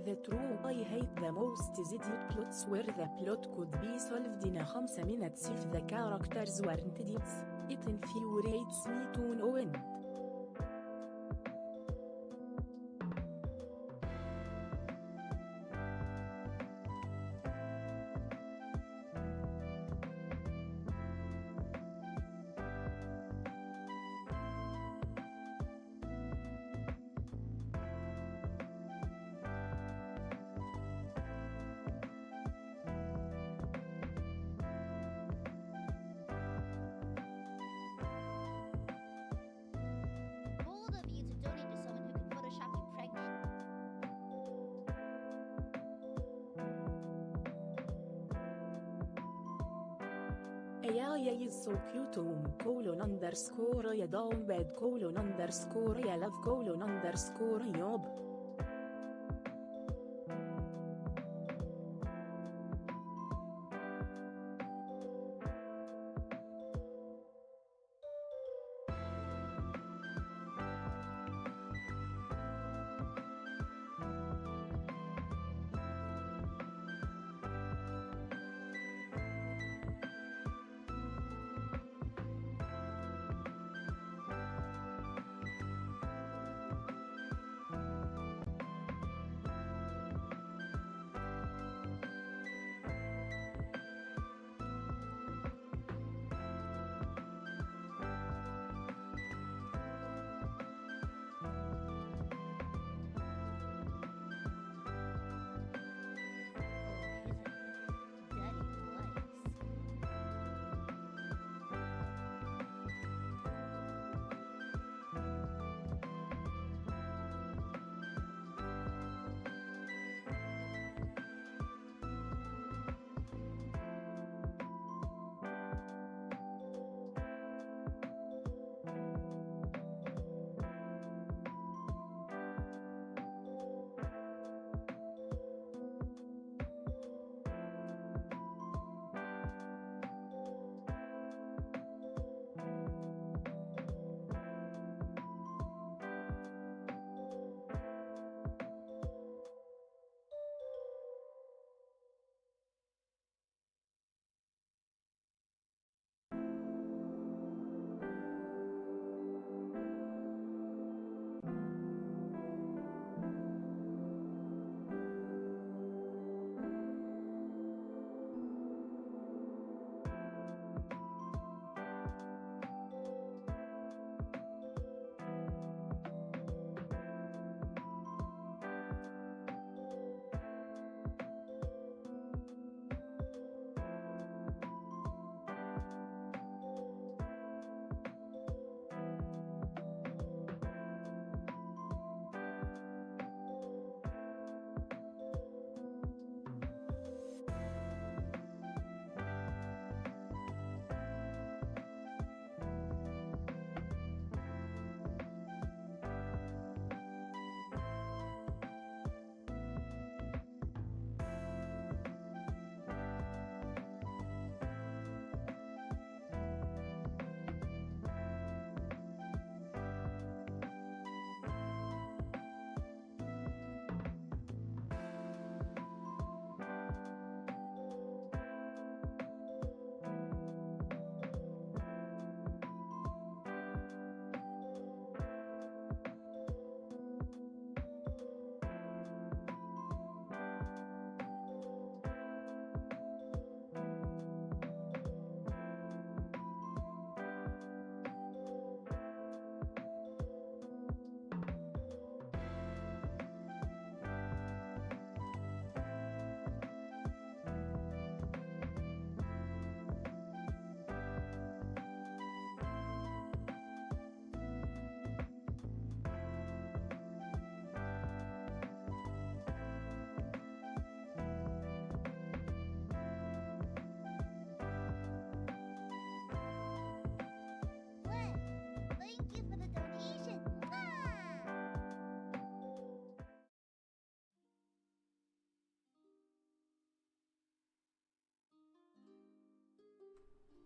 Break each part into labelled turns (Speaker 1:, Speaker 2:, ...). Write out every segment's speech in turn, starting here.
Speaker 1: the trope I hate the most is idiot plots where the plot could be solved in 5 minutes if the characters weren't idiots. It infuriates me to no end.
Speaker 2: Bold of you to donate to someone who can Photoshop you pregnant.
Speaker 1: Aya is so cute. __ down bad _ love _ yob.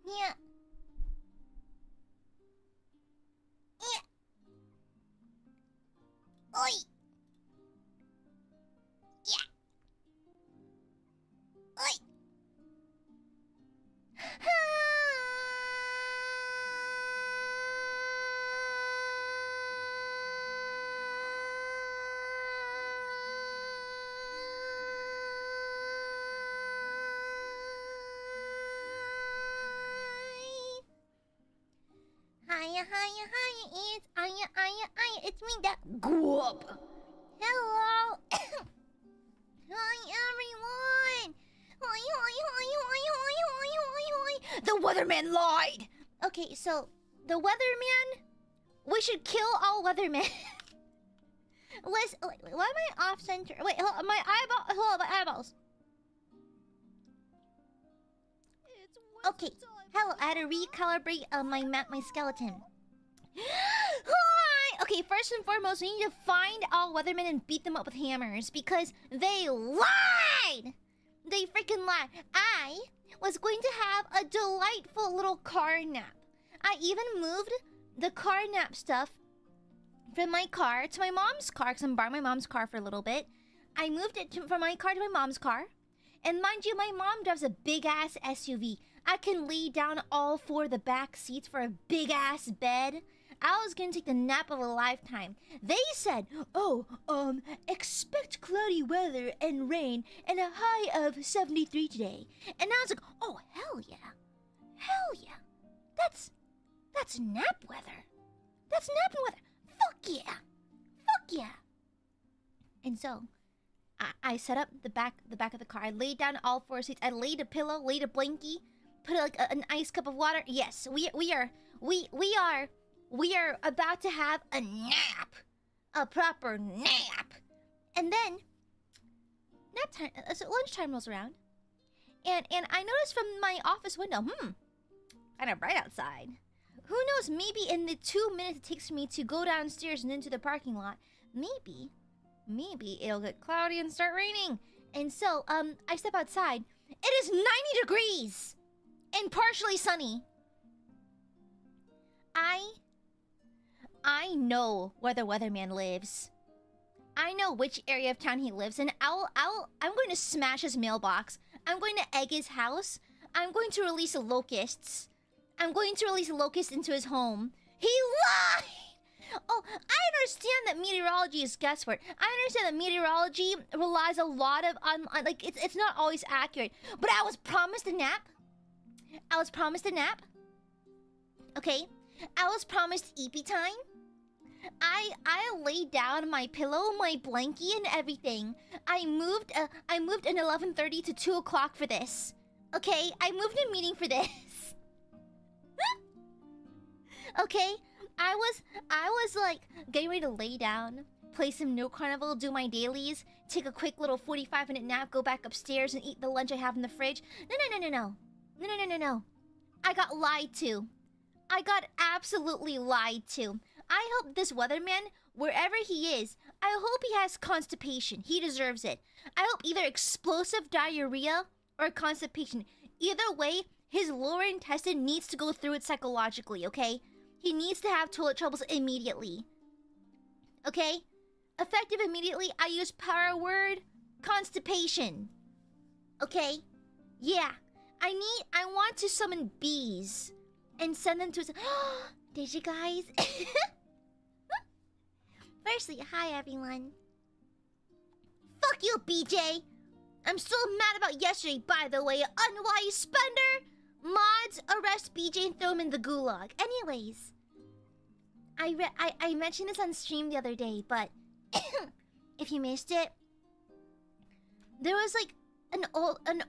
Speaker 2: Yeah. Oi. Yeah. It's it's me, that Goop. Hello. Hi, everyone. Hi. The weatherman lied. Okay, so the weatherman. We should kill all weathermen. Why am I off center? Wait, my eyeball. Hold on, my eyeballs. Okay. Hello, I had to recalibrate my skeleton. Hi! Okay, first and foremost, we need to find all weathermen and beat them up with hammers because they lied! They freaking lied. I was going to have a delightful little car nap. I even moved the car nap stuff from my car to my mom's car because I'm borrowing my mom's car for a little bit. I moved it from my car to my mom's car. And mind you, my mom drives a big-ass SUV. I can lay down all four of the back seats for a big-ass bed. I was gonna take the nap of a lifetime. They said, expect cloudy weather and rain and a high of 73 today. And I was like, oh, hell yeah. Hell yeah. That's nap weather. That's nap weather. Fuck yeah. Fuck yeah. And so, I set up the back of the car. I laid down all four seats. I laid a pillow, laid a blankie, put like an ice cup of water. Yes, we are about to have a nap, a proper nap. And then nap time, so lunchtime rolls around, and I noticed from my office window, kind of bright outside. Who knows? Maybe in the 2 minutes it takes me to go downstairs and into the parking lot, maybe it'll get cloudy and start raining. And so, I step outside. It is 90 degrees and partially sunny. I know where the weatherman lives. I know which area of town he lives in. I'm going to smash his mailbox. I'm going to egg his house. I'm going to release locusts. I'm going to release locusts into his home. He lied! Oh, I understand that meteorology is guesswork. I understand that meteorology relies a lot of on like it's not always accurate. But I was promised a nap. Okay? I was promised EP time. I laid down my pillow, my blankie, and everything. I moved an 11:30 to 2 o'clock for this. Okay? I moved a meeting for this. Okay? I was like getting ready to lay down, play some No Carnival, do my dailies, take a quick little 45-minute nap, go back upstairs and eat the lunch I have in the fridge. No. I got lied to. I got absolutely lied to. I hope this weatherman, wherever he is, I hope he has constipation. He deserves it. I hope either explosive diarrhea or constipation. Either way, his lower intestine needs to go through it psychologically, okay? He needs to have toilet troubles immediately. Okay? Effective immediately, I use power word constipation. Okay? Yeah. I want to summon bees and send them to... Did you guys? Firstly, hi everyone. Fuck you, BJ! I'm still mad about yesterday, by the way. Unwise spender! Mods, arrest BJ and throw him in the gulag. Anyways, I mentioned this on stream the other day, but if you missed it, there was like an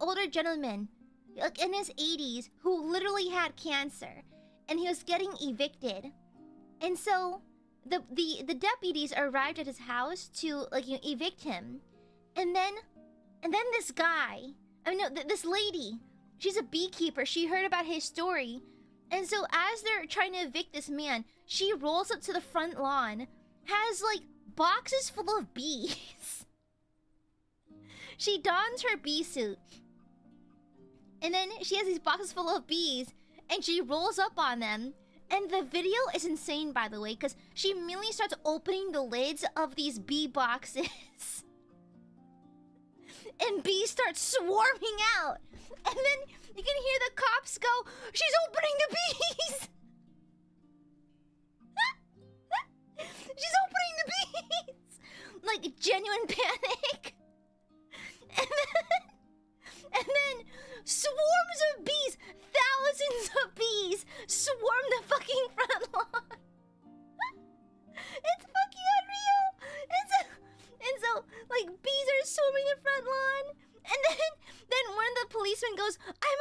Speaker 2: older gentleman, like in his 80s, who literally had cancer, and he was getting evicted, and so the deputies arrived at his house to like evict him, and then this guy, this lady. She's a beekeeper. She heard about his story. And so as they're trying to evict this man, she rolls up to the front lawn, has like boxes full of bees. She dons her bee suit. And then she has these boxes full of bees, and she rolls up on them. And the video is insane, by the way, because she immediately starts opening the lids of these bee boxes. And bees start swarming out. And then you can hear the cops go, "She's opening the bees!" She's opening the bees! Like, genuine panic. And then swarms of bees, thousands of bees, swarm the fucking front lawn. one goes, I'm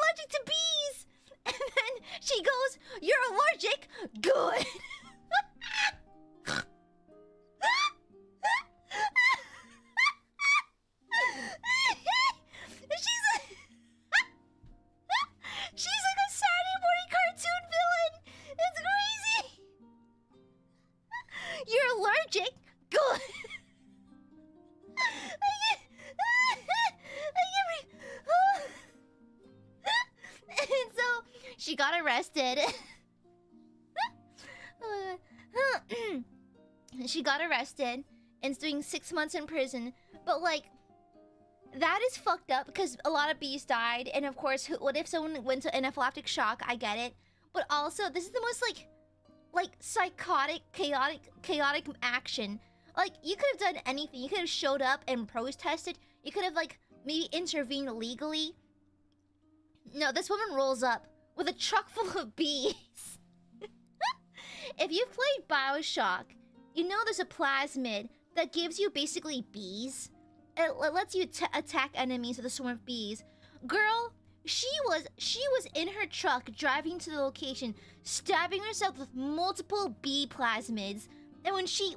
Speaker 2: allergic to bees. And then she goes, you're allergic? Good. She's like a Saturday morning cartoon villain. It's crazy. You're allergic? Good. And so she got arrested. She got arrested and is doing 6 months in prison. But like, that is fucked up because a lot of bees died. And of course, what if someone went to anaphylactic shock? I get it. But also, this is the most like psychotic, chaotic action. Like, you could have done anything. You could have showed up and protested. You could have like maybe intervened legally. No, this woman rolls up with a truck full of bees. If you've played BioShock, you know there's a plasmid that gives you basically bees. It lets you attack enemies with a swarm of bees. Girl, she was in her truck driving to the location, stabbing herself with multiple bee plasmids. And when she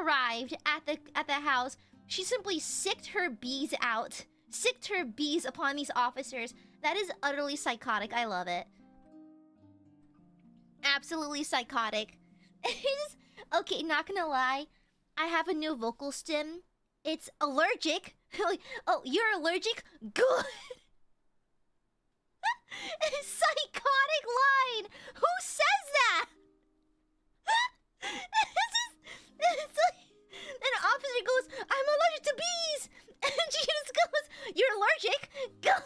Speaker 2: arrived at the house, she simply sicked her bees out. Sicked her bees upon these officers. That is utterly psychotic. I love it. Absolutely psychotic. Okay, not gonna lie. I have a new vocal stim. It's allergic. Like, oh, you're allergic? Good. Psychotic line. Who says that? It's like, an officer goes, I'm allergic to bees. And she just goes, you're allergic? Good.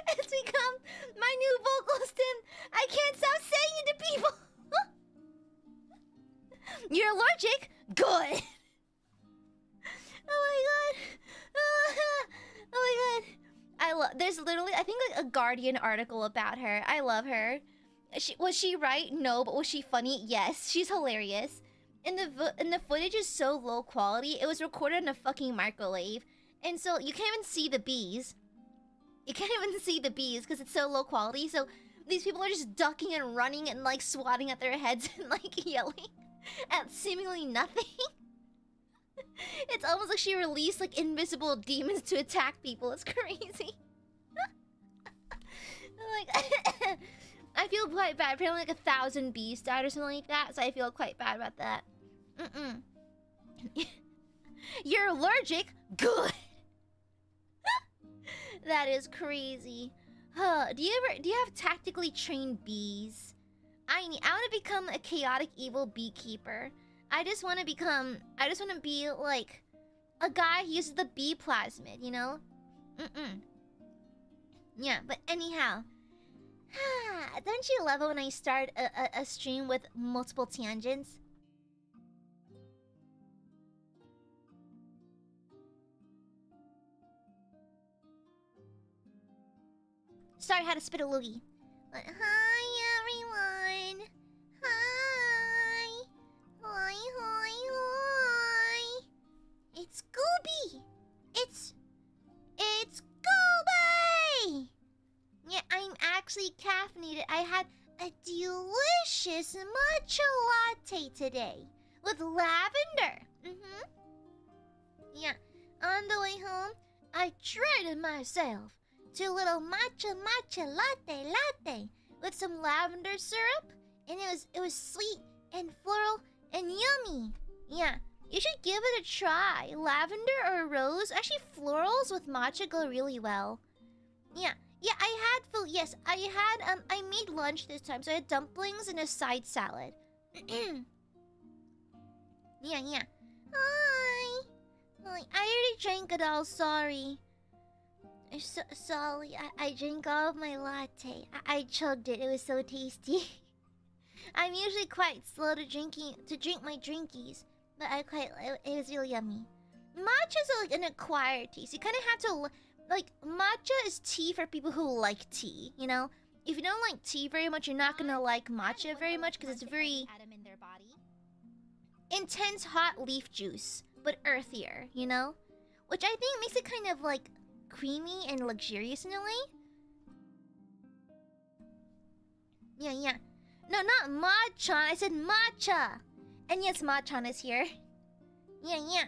Speaker 2: It's become my new vocal stim. I can't stop saying it to people. You're allergic? Good. Oh my god. Oh my god. There's literally, I think, like a Guardian article about her. I love her. Was she right? No, but was she funny? Yes. She's hilarious. And the footage is so low quality. It was recorded in a fucking microwave. And so you can't even see the bees. You can't even see the bees because it's so low quality. So these people are just ducking and running and like swatting at their heads and like yelling at seemingly nothing. It's almost like she released like invisible demons to attack people. It's crazy. Like, I feel quite bad. Apparently like 1,000 bees died or something like that. So I feel quite bad about that. You're allergic? Good. That is crazy. Huh. Do you have tactically trained bees? I want to become a chaotic evil beekeeper. I just want to be like a guy who uses the bee plasmid, you know? Yeah, but anyhow. Don't you love it when I start a stream with multiple tangents? Sorry, I had to spit a loogie. But hi, everyone. Hi. Hi, hi, hi. It's Gooby. It's Gooby. Yeah, I'm actually caffeinated. I had a delicious matcha latte today with lavender. Yeah, on the way home, I treated myself to a little matcha latte with some lavender syrup, and it was sweet and floral and yummy. Yeah, you should give it a try. Lavender or rose, actually florals with matcha go really well. Yeah, I made lunch this time, so I had dumplings and a side salad. Yeah. Hi. I already drank it all, sorry. Sorry, I drank all of my latte. I chugged it. It was so tasty. I'm usually quite slow to drink my drinkies, but it was really yummy. Matcha's like an acquired taste. You kind of have to like matcha is tea for people who like tea. You know, if you don't like tea very much, you're not gonna like matcha very much because it's very intense hot leaf juice, but earthier. You know. which I think makes it kind of like creamy and luxurious in a way. Yeah, yeah. No, not Machan. I said matcha. And yes, Machan is here. Yeah, yeah.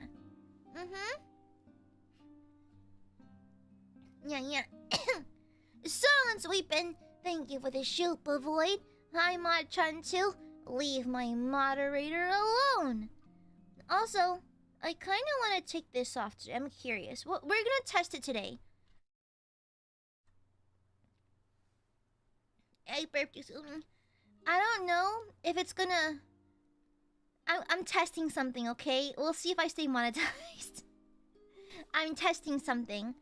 Speaker 2: Yeah, yeah. Silence weeping. Thank you for the Shupa Void. Hi, Machan too. Leave my moderator alone. Also, I kind of want to take this off today. I'm curious. We're gonna test it today. I burped. I don't know if it's gonna... I'm testing something, okay? We'll see if I stay monetized. I'm testing something.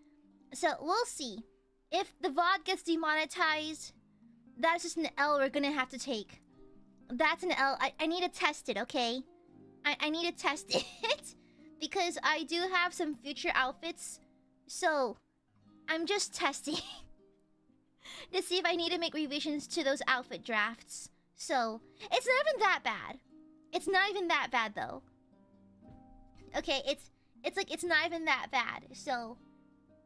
Speaker 2: So, we'll see. If the VOD gets demonetized, that's just an L we're gonna have to take. That's an L. I need to test it, okay? I need to test it. Because I do have some future outfits. So, I'm just testing. To see if I need to make revisions to those outfit drafts. So, it's not even that bad. It's not even that bad, though. Okay, it's like, it's not even that bad. So,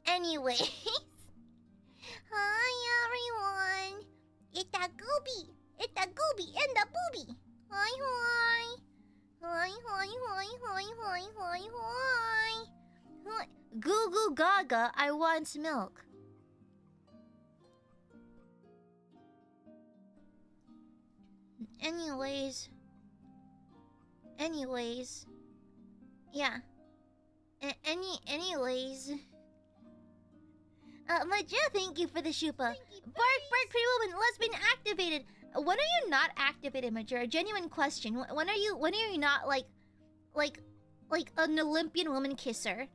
Speaker 2: anyways. Hi, everyone. It's a gooby. It's a gooby and a booby. Hi, hi. Hi, hi, hi, hi, hi, hi, hi. Hi. Goo goo gaga, I want milk. Anyways. Yeah. Anyways. Major, thank you for the Shupa. Bark, pretty woman, lesbian activated. When are you not activated, Major? A genuine question. When are you not like an Olympian woman kisser?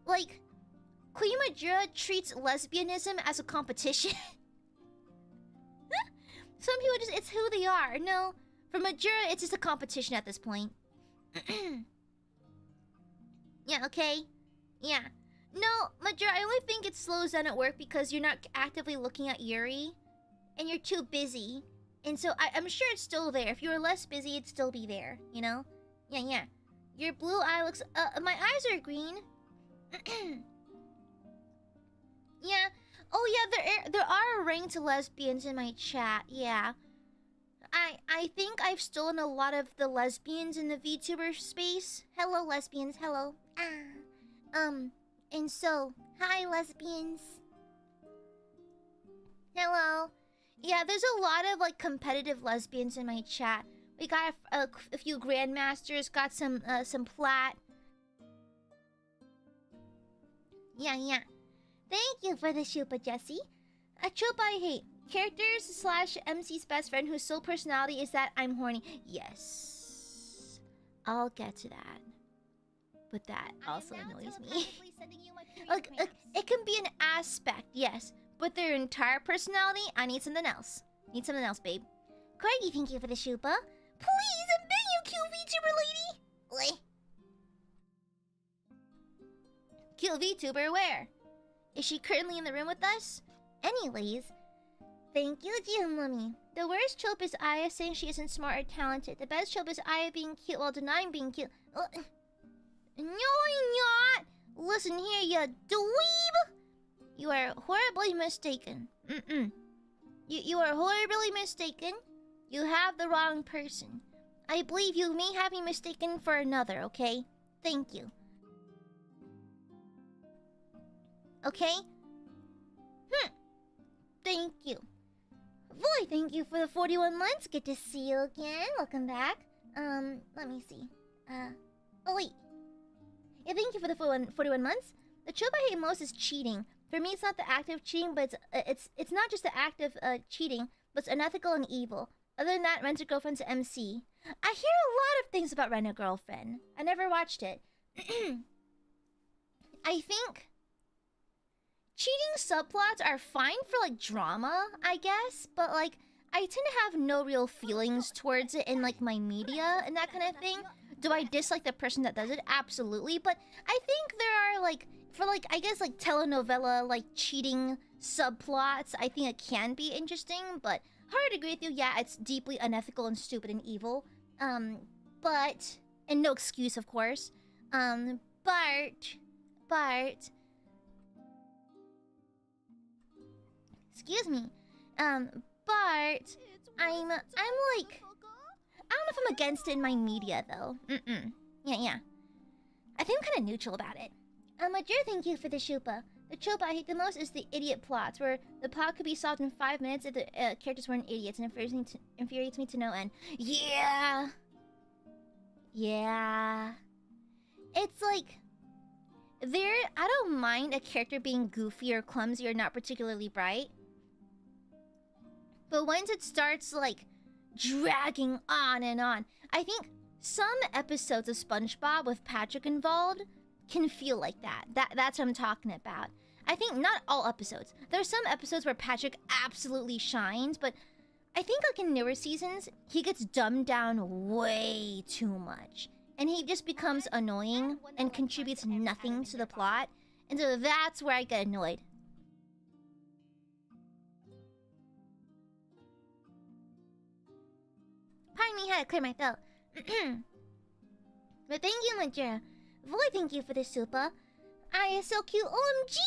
Speaker 2: Like, Queen Majura treats lesbianism as a competition. Some people just, it's who they are. No, for Majura, it's just a competition at this point. Yeah, okay. Yeah. No, Majura, I only think it slows down at work because you're not actively looking at Yuri. And you're too busy. And so I'm sure it's still there. If you were less busy, it'd still be there, you know? Yeah, yeah. Your blue eye looks... my eyes are green. Yeah. Oh, yeah, there are a ring to lesbians in my chat. Yeah. I think I've stolen a lot of the lesbians in the VTuber space. Hello, lesbians. Hello. And so, hi, lesbians. Hello. Yeah, there's a lot of, like, competitive lesbians in my chat. We got a few grandmasters, got some plat. Yeah, yeah. Thank you for the Chupa, Jessie. A Chupa I hate. Characters / MC's best friend whose sole personality is that I'm horny. Yes. I'll get to that. But that also annoys me. Like, it can be an aspect, yes. But their entire personality, I need something else. Need something else, babe. Craigie, thank you for the Shupa. Please, and thank you, cute VTuber lady. Cute VTuber, where? Is she currently in the room with us? Anyways, thank you, Jim Mummy. The worst trope is Aya saying she isn't smart or talented. The best trope is Aya being cute while denying being cute. No, I'm not. Listen here, you dweeb. You are horribly mistaken. You are horribly mistaken. You have the wrong person. I believe you may have me mistaken for another, okay? Thank you. Okay? Thank you. Boy, thank you for the 41 months. Good to see you again. Welcome back. Let me see. Oh wait. Yeah, thank you for the 41 months. The trope I hate most is cheating. For me, it's not the act of cheating, but it's not just the act of cheating, but it's unethical and evil. Other than that, Rent a Girlfriend's MC. I hear a lot of things about Rent a Girlfriend. I never watched it. I think cheating subplots are fine for, like, drama, I guess. But, like, I tend to have no real feelings towards it in, like, my media and that kind of thing. Do I dislike the person that does it? Absolutely. But I think there are, like, for, like, I guess, like, telenovela, like, cheating subplots, I think it can be interesting. But hard to agree with you. Yeah, it's deeply unethical and stupid and evil. But... And no excuse, of course. But Bart. Excuse me. Bart. I'm like, I don't know if I'm against it in my media though. Yeah. I think I'm kind of neutral about it. My dear, thank you for the shupa. The trope I hate the most is the idiot plots, where the plot could be solved in 5 minutes if the characters weren't idiots, and infuriates me to no end. Yeah. It's like, I don't mind a character being goofy or clumsy or not particularly bright. But once it starts, like, dragging on and on, I think some episodes of SpongeBob with Patrick involved can feel like that. That's what I'm talking about. I think not all episodes. There's some episodes where Patrick absolutely shines, but I think like in newer seasons, he gets dumbed down way too much. And he just becomes annoying and contributes nothing to the plot. And so that's where I get annoyed. Pardon me, how to clear my throat. But thank you, Majora. Void, thank you for the super. I is so cute. OMG!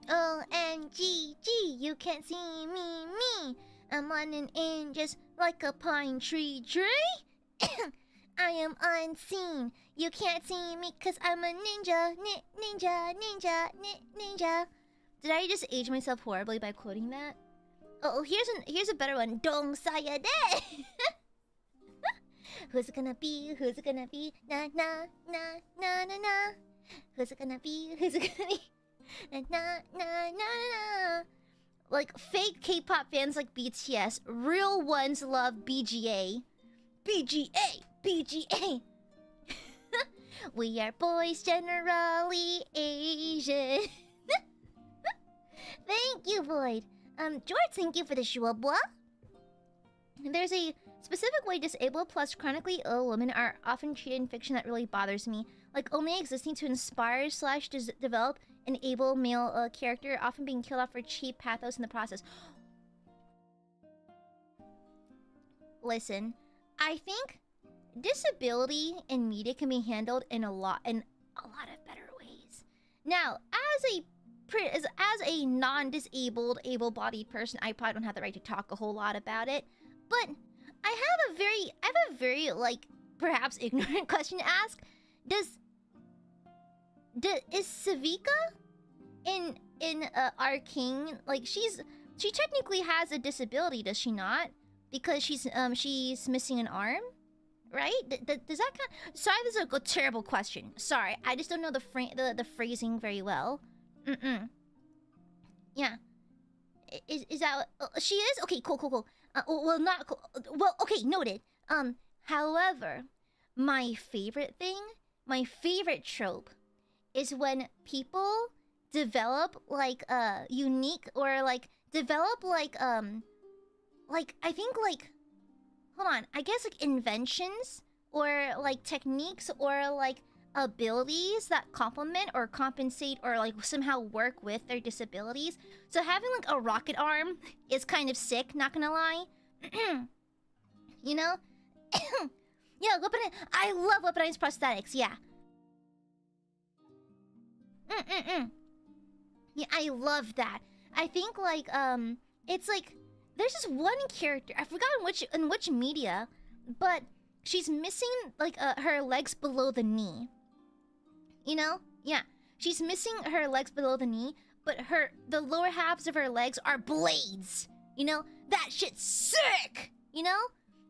Speaker 2: OMG, you can't see me. I'm running in just like a pine tree. I am unseen. You can't see me cause I'm a ninja. Ninja. Did I just age myself horribly by quoting that? Oh, here's a better one. Dong Sayade. Who's it gonna be? Na. Who's it gonna be? Na. Like, fake K-pop fans like BTS. Real ones love BGA. BGA. We are boys generally Asian. Thank you, Void. George, thank you for the shuabwa. There's a specific way disabled plus chronically ill women are often treated in fiction that really bothers me. Like only existing to inspire / develop an able male character, often being killed off for cheap pathos in the process. Listen, I think disability in media can be handled in a lot of better ways. Now, as a non-disabled, able-bodied person, I probably don't have the right to talk a whole lot about it. But I have a very like perhaps ignorant question to ask. Is Savika in Arcane, like she technically has a disability, does she not? Because she's missing an arm, right? Does that kind of... Sorry, this is a terrible question. Sorry, I just don't know the phrasing very well. Yeah. Is that... she is? Okay, cool. Well, not cool. Well, okay, noted. However, my favorite trope is when people develop like unique or like develop like I think like, hold on, I guess like inventions or like techniques or like abilities that complement or compensate or like somehow work with their disabilities. So having like a rocket arm is kind of sick, not gonna lie. You know? Yeah, I love weaponized prosthetics, yeah. Yeah, I love that. I think like it's like there's this one character, I forgot in which media, but she's missing like her legs below the knee. You know? Yeah. She's missing her legs below the knee, but the lower halves of her legs are blades. You know? That shit's sick! You know?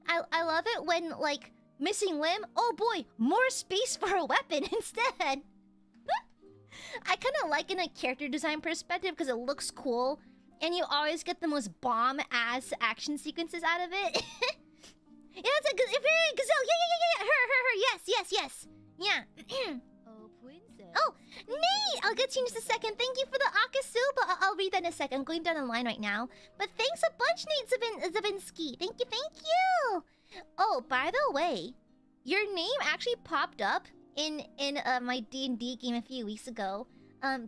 Speaker 2: I love it when like missing limb, oh boy, more space for a weapon instead. I kind of like in a character design perspective because it looks cool, and you always get the most bomb-ass action sequences out of it. Yeah, it's a gazelle. Yeah. Her. Yes. Yeah. Oh, Nate! I'll get to you in just a second. Thank you for the Akasuba. I'll read that in a second. I'm going down the line right now. But thanks a bunch, Nate Zabinski. Thank you. Oh, by the way, your name actually popped up in my D&D game a few weeks ago.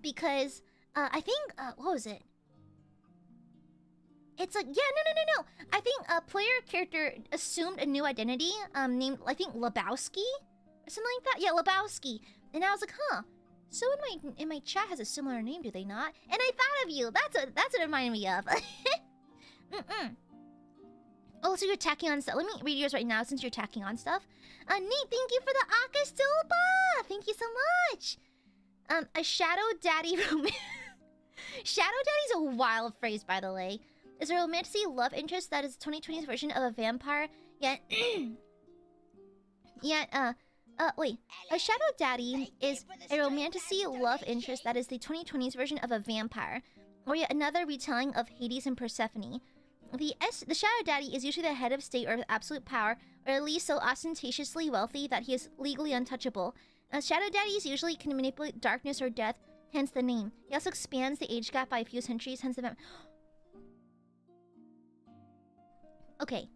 Speaker 2: Because I think what was it? It's like, yeah, no. I think a player character assumed a new identity named, I think, Lebowski or something like that. Yeah, Lebowski. And I was like, huh. So in my chat has a similar name, do they not? And I thought of you. That's what it reminded me of. Oh, so you're tacking on stuff. Let me read yours right now since you're tacking on stuff. Neat, thank you for the Akastoba! Thank you so much! A shadow daddy romance... Shadow daddy's a wild phrase, by the way. Is a romantic love interest that is 2020's version of a vampire, yet... wait. A shadow daddy is a romantic love interest that is the 2020's version of a vampire, or yet another retelling of Hades and Persephone. The shadow daddy is usually the head of state or absolute power, or at least so ostentatiously wealthy that he is legally untouchable. Shadow daddies usually can manipulate darkness or death, hence the name. He also expands the age gap by a few centuries, hence the Okay.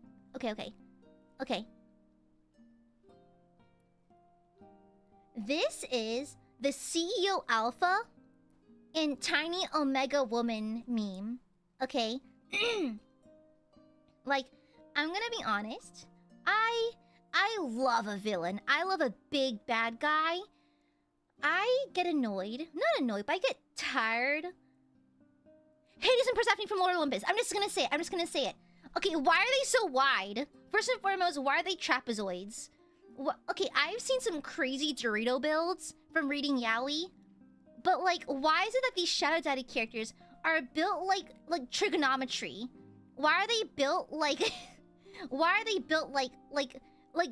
Speaker 2: This is the CEO Alpha and Tiny Omega Woman meme. Okay? Like, I'm gonna be honest. I love a villain. I love a big bad guy. I get annoyed. Not annoyed, but I get tired. Hades and Persephone from Lord Olympus. I'm just gonna say it. Okay, why are they so wide? First and foremost, why are they trapezoids? Okay, I've seen some crazy Dorito builds from reading Yaoi. But, like, why is it that these Shadow Daddy characters are built like trigonometry? Why are they built like... why are they built like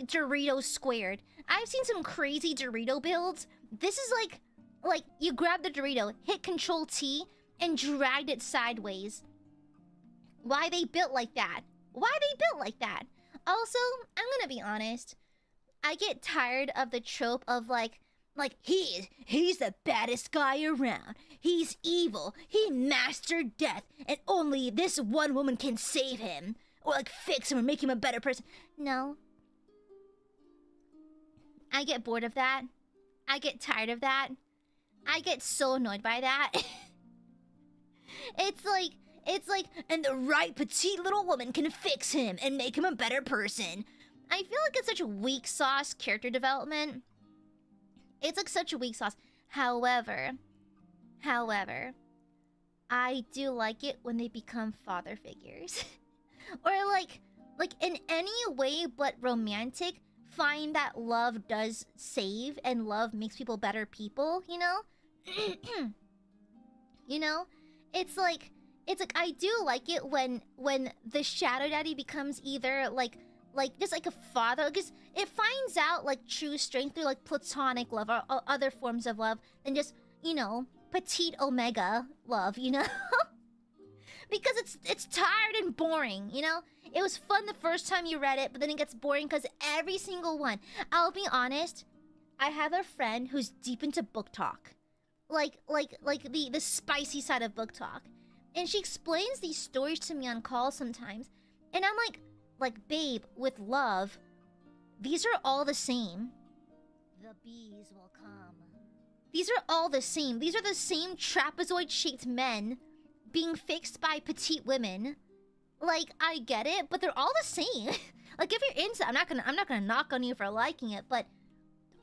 Speaker 2: Dorito squared? I've seen some crazy Dorito builds. This is like you grab the Dorito, hit Control T, and dragged it sideways. Why they built like that? Also, I'm gonna be honest. I get tired of the trope of like he's the baddest guy around. He's evil. He mastered death, and only this one woman can save him, or like fix him or make him a better person. No. I get bored of that. I get tired of that. I get so annoyed by that. It's like, and the right petite little woman can fix him and make him a better person. I feel like it's such a weak sauce character development. It's like such a weak sauce. However, I do like it when they become father figures. Or like in any way but romantic, find that love does save and love makes people better people, you know? You know? It's like I do like it when the Shadow Daddy becomes either like just like a father, because it finds out like true strength through like platonic love or other forms of love than just, you know, petite omega love, you know? Because it's tired and boring, you know? It was fun the first time you read it, but then it gets boring because every single one. I'll be honest, I have a friend who's deep into book talk. Like the spicy side of book talk. And she explains these stories to me on calls sometimes. And I'm like, babe, with love, these are all the same. The bees will come. These are all the same. These are the same trapezoid-shaped men being fixed by petite women. Like, I get it, but they're all the same. Like, if you're into, I'm not gonna knock on you for liking it, but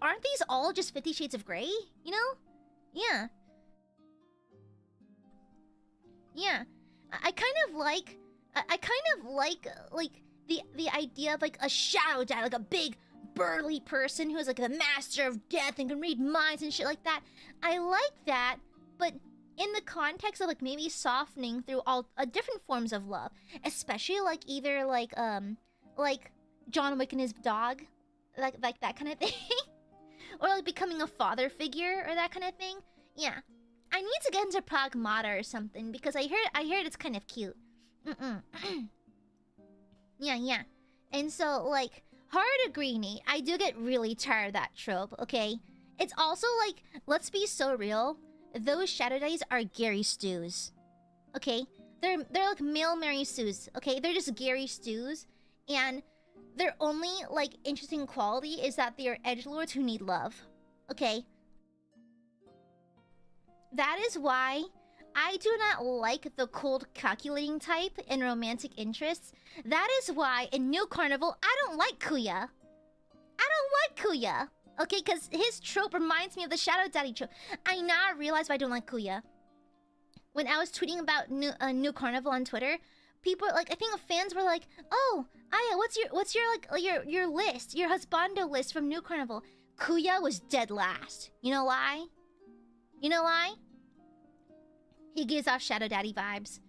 Speaker 2: aren't these all just 50 Shades of Grey? You know? Yeah. Yeah. I kind of like the idea of like a shadow dad, like a big burly person who's like the master of death and can read minds and shit like that. I like that, but in the context of like maybe softening through all different forms of love, especially like either like John Wick and his dog, like that kind of thing, or like becoming a father figure or that kind of thing. Yeah, I need to get into Pragmata or something because I heard it's kind of cute. Yeah. And so, like, hard agree, Nate. I do get really tired of that trope, okay? It's also, like, let's be so real. Those Shadow Daddies are Gary Stews. Okay? They're like male Mary Sues, okay? They're just Gary Stews. And their only, like, interesting quality is that they are edgelords who need love. Okay? That is why I do not like the cold calculating type in romantic interests. That is why in New Carnival, I don't like Kuya. Okay, because his trope reminds me of the Shadow Daddy trope. I now realize why I don't like Kuya. When I was tweeting about New Carnival on Twitter, people like, I think fans were like, "Oh, Aya, what's your list, your husbando list from New Carnival?" Kuya was dead last. You know why? You know why? He gives off Shadow Daddy vibes.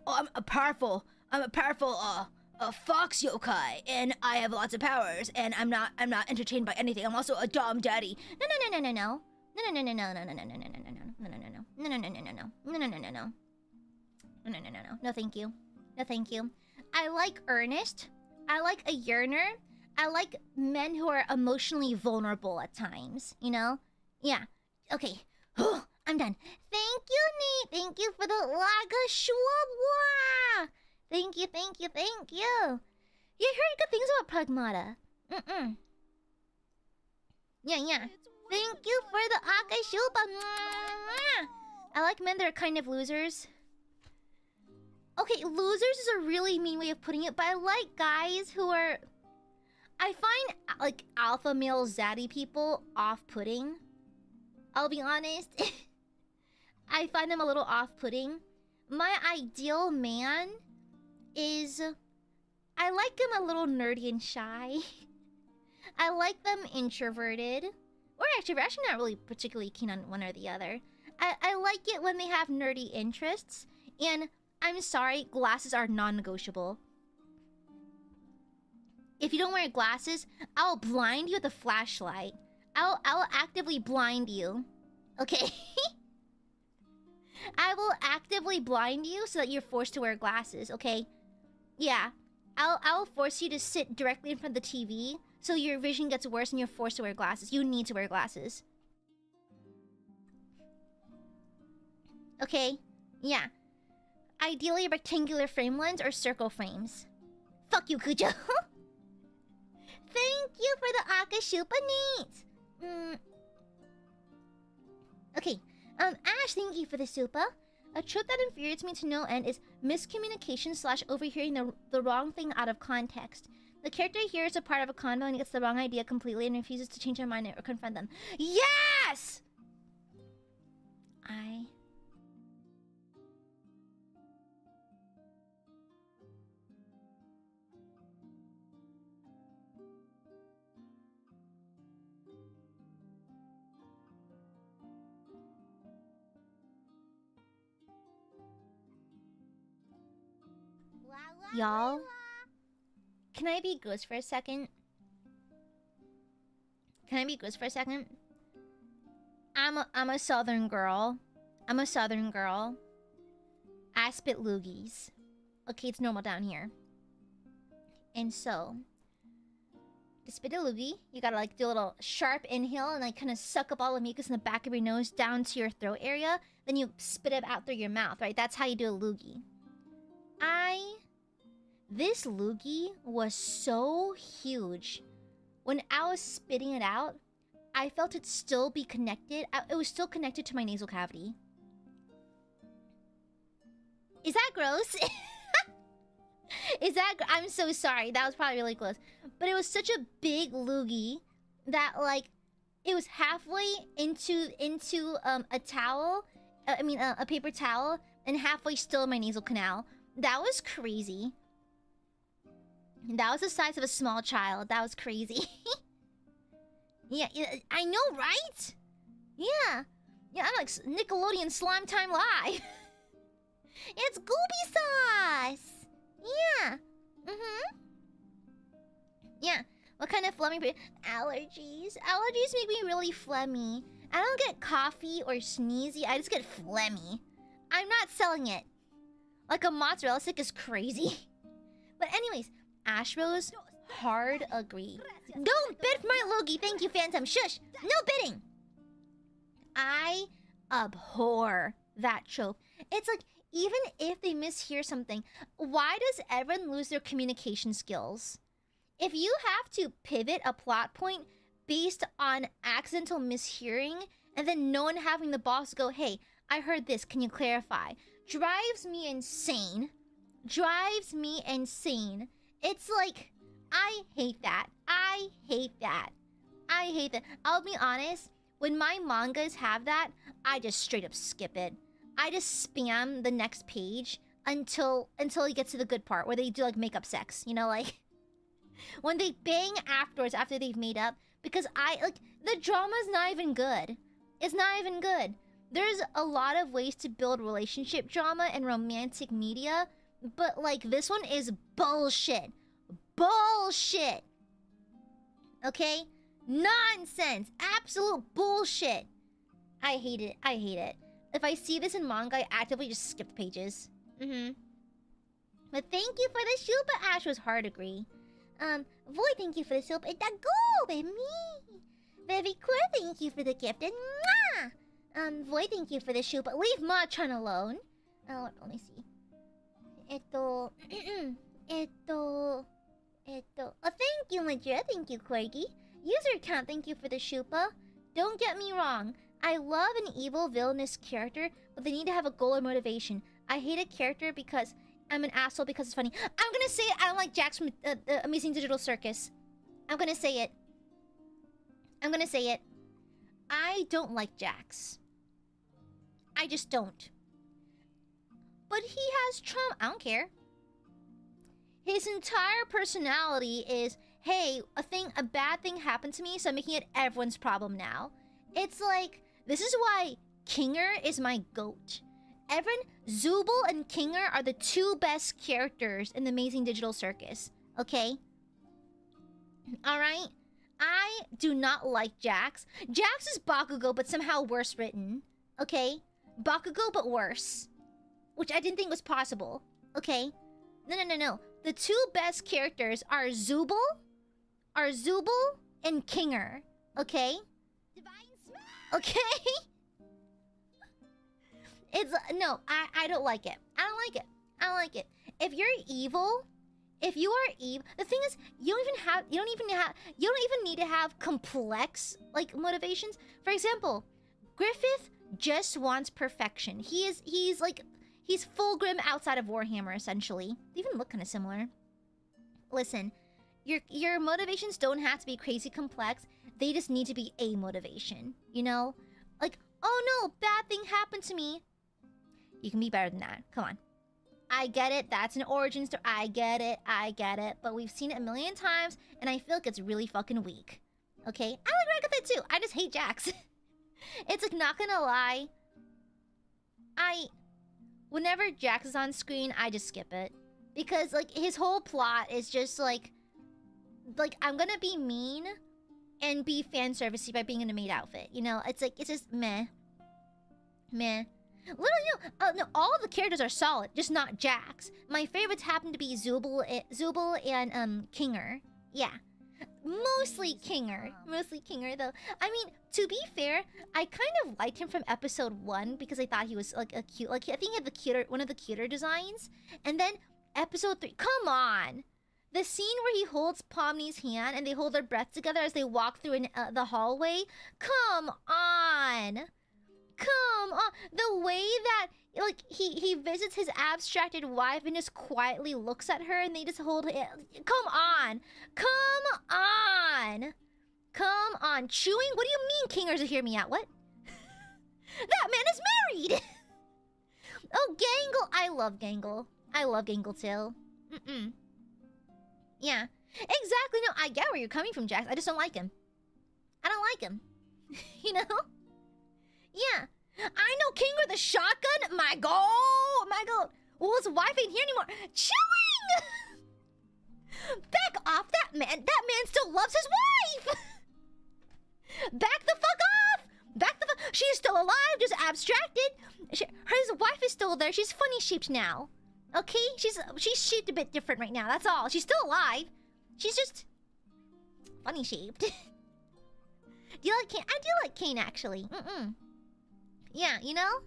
Speaker 2: Oh, I'm a powerful fox yokai, and I have lots of powers, and I'm not entertained by anything. I'm also a dom daddy. No. No, thank you. No, thank you. I like earnest. I like a yearner. I like men who are emotionally vulnerable at times, you know? Yeah. Okay. I'm done. Thank you, Nate. Thank you for the laga schwabwa. Thank you. You heard good things about Pragmata. Yeah. Thank you for the akashuba. I like men that are kind of losers. Okay, losers is a really mean way of putting it, but I like guys who are... I find, like, alpha male zaddy people off-putting. I'll be honest. I find them a little off-putting. My ideal man is... I like them a little nerdy and shy. I like them introverted. Or extrovert. Actually not really particularly keen on one or the other. I like it when they have nerdy interests. And I'm sorry, glasses are non-negotiable. If you don't wear glasses, I'll blind you with a flashlight. I'll actively blind you. Okay? I will actively blind you so that you're forced to wear glasses, okay? Yeah. I'll force you to sit directly in front of the TV so your vision gets worse and you're forced to wear glasses. You need to wear glasses. Okay? Yeah. Ideally rectangular frame lens or circle frames. Fuck you, Kujo. Thank you for the Akashupa neat. Okay. Ash, thank you for the super. A trope that infuriates me to no end is miscommunication / overhearing the wrong thing out of context. The character hears a part of a convo and gets the wrong idea completely and refuses to change their mind or confront them. Yes! Y'all, can I be gross for a second? I'm a southern girl. I spit loogies. Okay, it's normal down here. And so, to spit a loogie, you gotta like do a little sharp inhale and like kind of suck up all the mucus in the back of your nose down to your throat area. Then you spit it out through your mouth, right? That's how you do a loogie. This loogie was so huge. When I was spitting it out, I felt it still be connected. It was still connected to my nasal cavity. Is that gross? I'm so sorry. That was probably really close. But it was such a big loogie that like it was halfway into a towel. A paper towel, and halfway still in my nasal canal. That was crazy. That was the size of a small child. That was crazy. Yeah, I know, right? Yeah, I'm like Nickelodeon Slime Time Live. It's Gooby Sauce. Yeah. Yeah. What kind of phlegmy? Allergies. Allergies make me really phlegmy. I don't get coffee or sneezy. I just get phlegmy. I'm not selling it. Like a mozzarella stick is crazy. But anyways, Ashrose, hard agree. Don't bid for my loogie. Thank you, Phantom. Shush. No bidding. I abhor that trope. It's like, even if they mishear something, why does everyone lose their communication skills? If you have to pivot a plot point based on accidental mishearing, and then no one having the boss go, hey, I heard this, can you clarify? Drives me insane. It's like, I hate that. I hate that. I'll be honest, when my mangas have that, I just straight up skip it. I just spam the next page until it gets to the good part where they do like make up sex, you know, like when they bang afterwards after they've made up, because I like the drama's not even good. It's not even good. There's a lot of ways to build relationship drama and romantic media, but like this one is bullshit. Bullshit. Okay? Nonsense. Absolute bullshit. I hate it. I hate it. If I see this in manga, I actively just skip the pages. But thank you for the super. Ash was hard to agree. Void, thank you for the super. It's a go, baby. Very cool, thank you for the gift. And mwah! Void, thank you for the super. Leave Machan alone. Oh, let me see. Oh, thank you, Major. Thank you, Corgi. User account, thank you for the shupa. Don't get me wrong. I love an evil, villainous character, but they need to have a goal or motivation. I hate a character because I'm an asshole because it's funny. I'm gonna say it. I don't like Jax from Amazing Digital Circus. I'm gonna say it. I'm gonna say it. I don't like Jax. I just don't. But he has trauma. I don't care. His entire personality is, hey, a bad thing happened to me, so I'm making it everyone's problem now. It's like, this is why Kinger is my goat. Everyone, Zubul and Kinger are the two best characters in the Amazing Digital Circus. Okay? Alright? I do not like Jax. Jax is Bakugo, but somehow worse written. Okay? Bakugo, but worse. Which I didn't think was possible. Okay? No. The two best characters are Zubul and Kinger. Okay? Okay? It's no, I don't like it. I don't like it. I don't like it. If you're evil, if you are evil, the thing is, you don't even need to have complex like motivations. For example, Griffith just wants perfection. He's Fulgrim outside of Warhammer, essentially. They even look kind of similar. Listen, your motivations don't have to be crazy complex. They just need to be a motivation, you know? Like, oh no, bad thing happened to me. You can be better than that. Come on. I get it. That's an origin story. I get it. But we've seen it a million times, and I feel like it's really fucking weak. Okay? I like Ragatha too. I just hate Jax. It's like, not gonna lie. Whenever Jax is on screen, I just skip it. Because, like, his whole plot is just, like, I'm gonna be mean and be fan servicey by being in a maid outfit. You know? It's like, it's just meh. Meh. Literally, no, all of the characters are solid, just not Jax. My favorites happen to be Zubul and Kinger. Yeah. Mostly Kinger, though. I mean, to be fair, I kind of liked him from episode 1 because I thought he was like a cute, like I think he had one of the cuter designs. And then episode 3, come on, the scene where he holds Pomni's hand and they hold their breath together as they walk through the hallway. Come on, the way that like he visits his abstracted wife and just quietly looks at her and they just hold it. Come on. Chewing? What do you mean, Kingers? Hear me out. What? That man is married. Oh, Gangle. I love Gangle too. Yeah, exactly. No, I get where you're coming from, Jax. I just don't like him. You know? Yeah. I know Kinger the shotgun. My god. Well, his wife ain't here anymore. Chewing! Back off that man. That man still loves his wife. Back the fuck off. She's still alive, just abstracted. His wife is still there. She's funny shaped now. Okay? She's shaped a bit different right now. That's all. She's still alive. She's just funny shaped. Do you like Kane? I do like Kane, actually. Yeah, you know?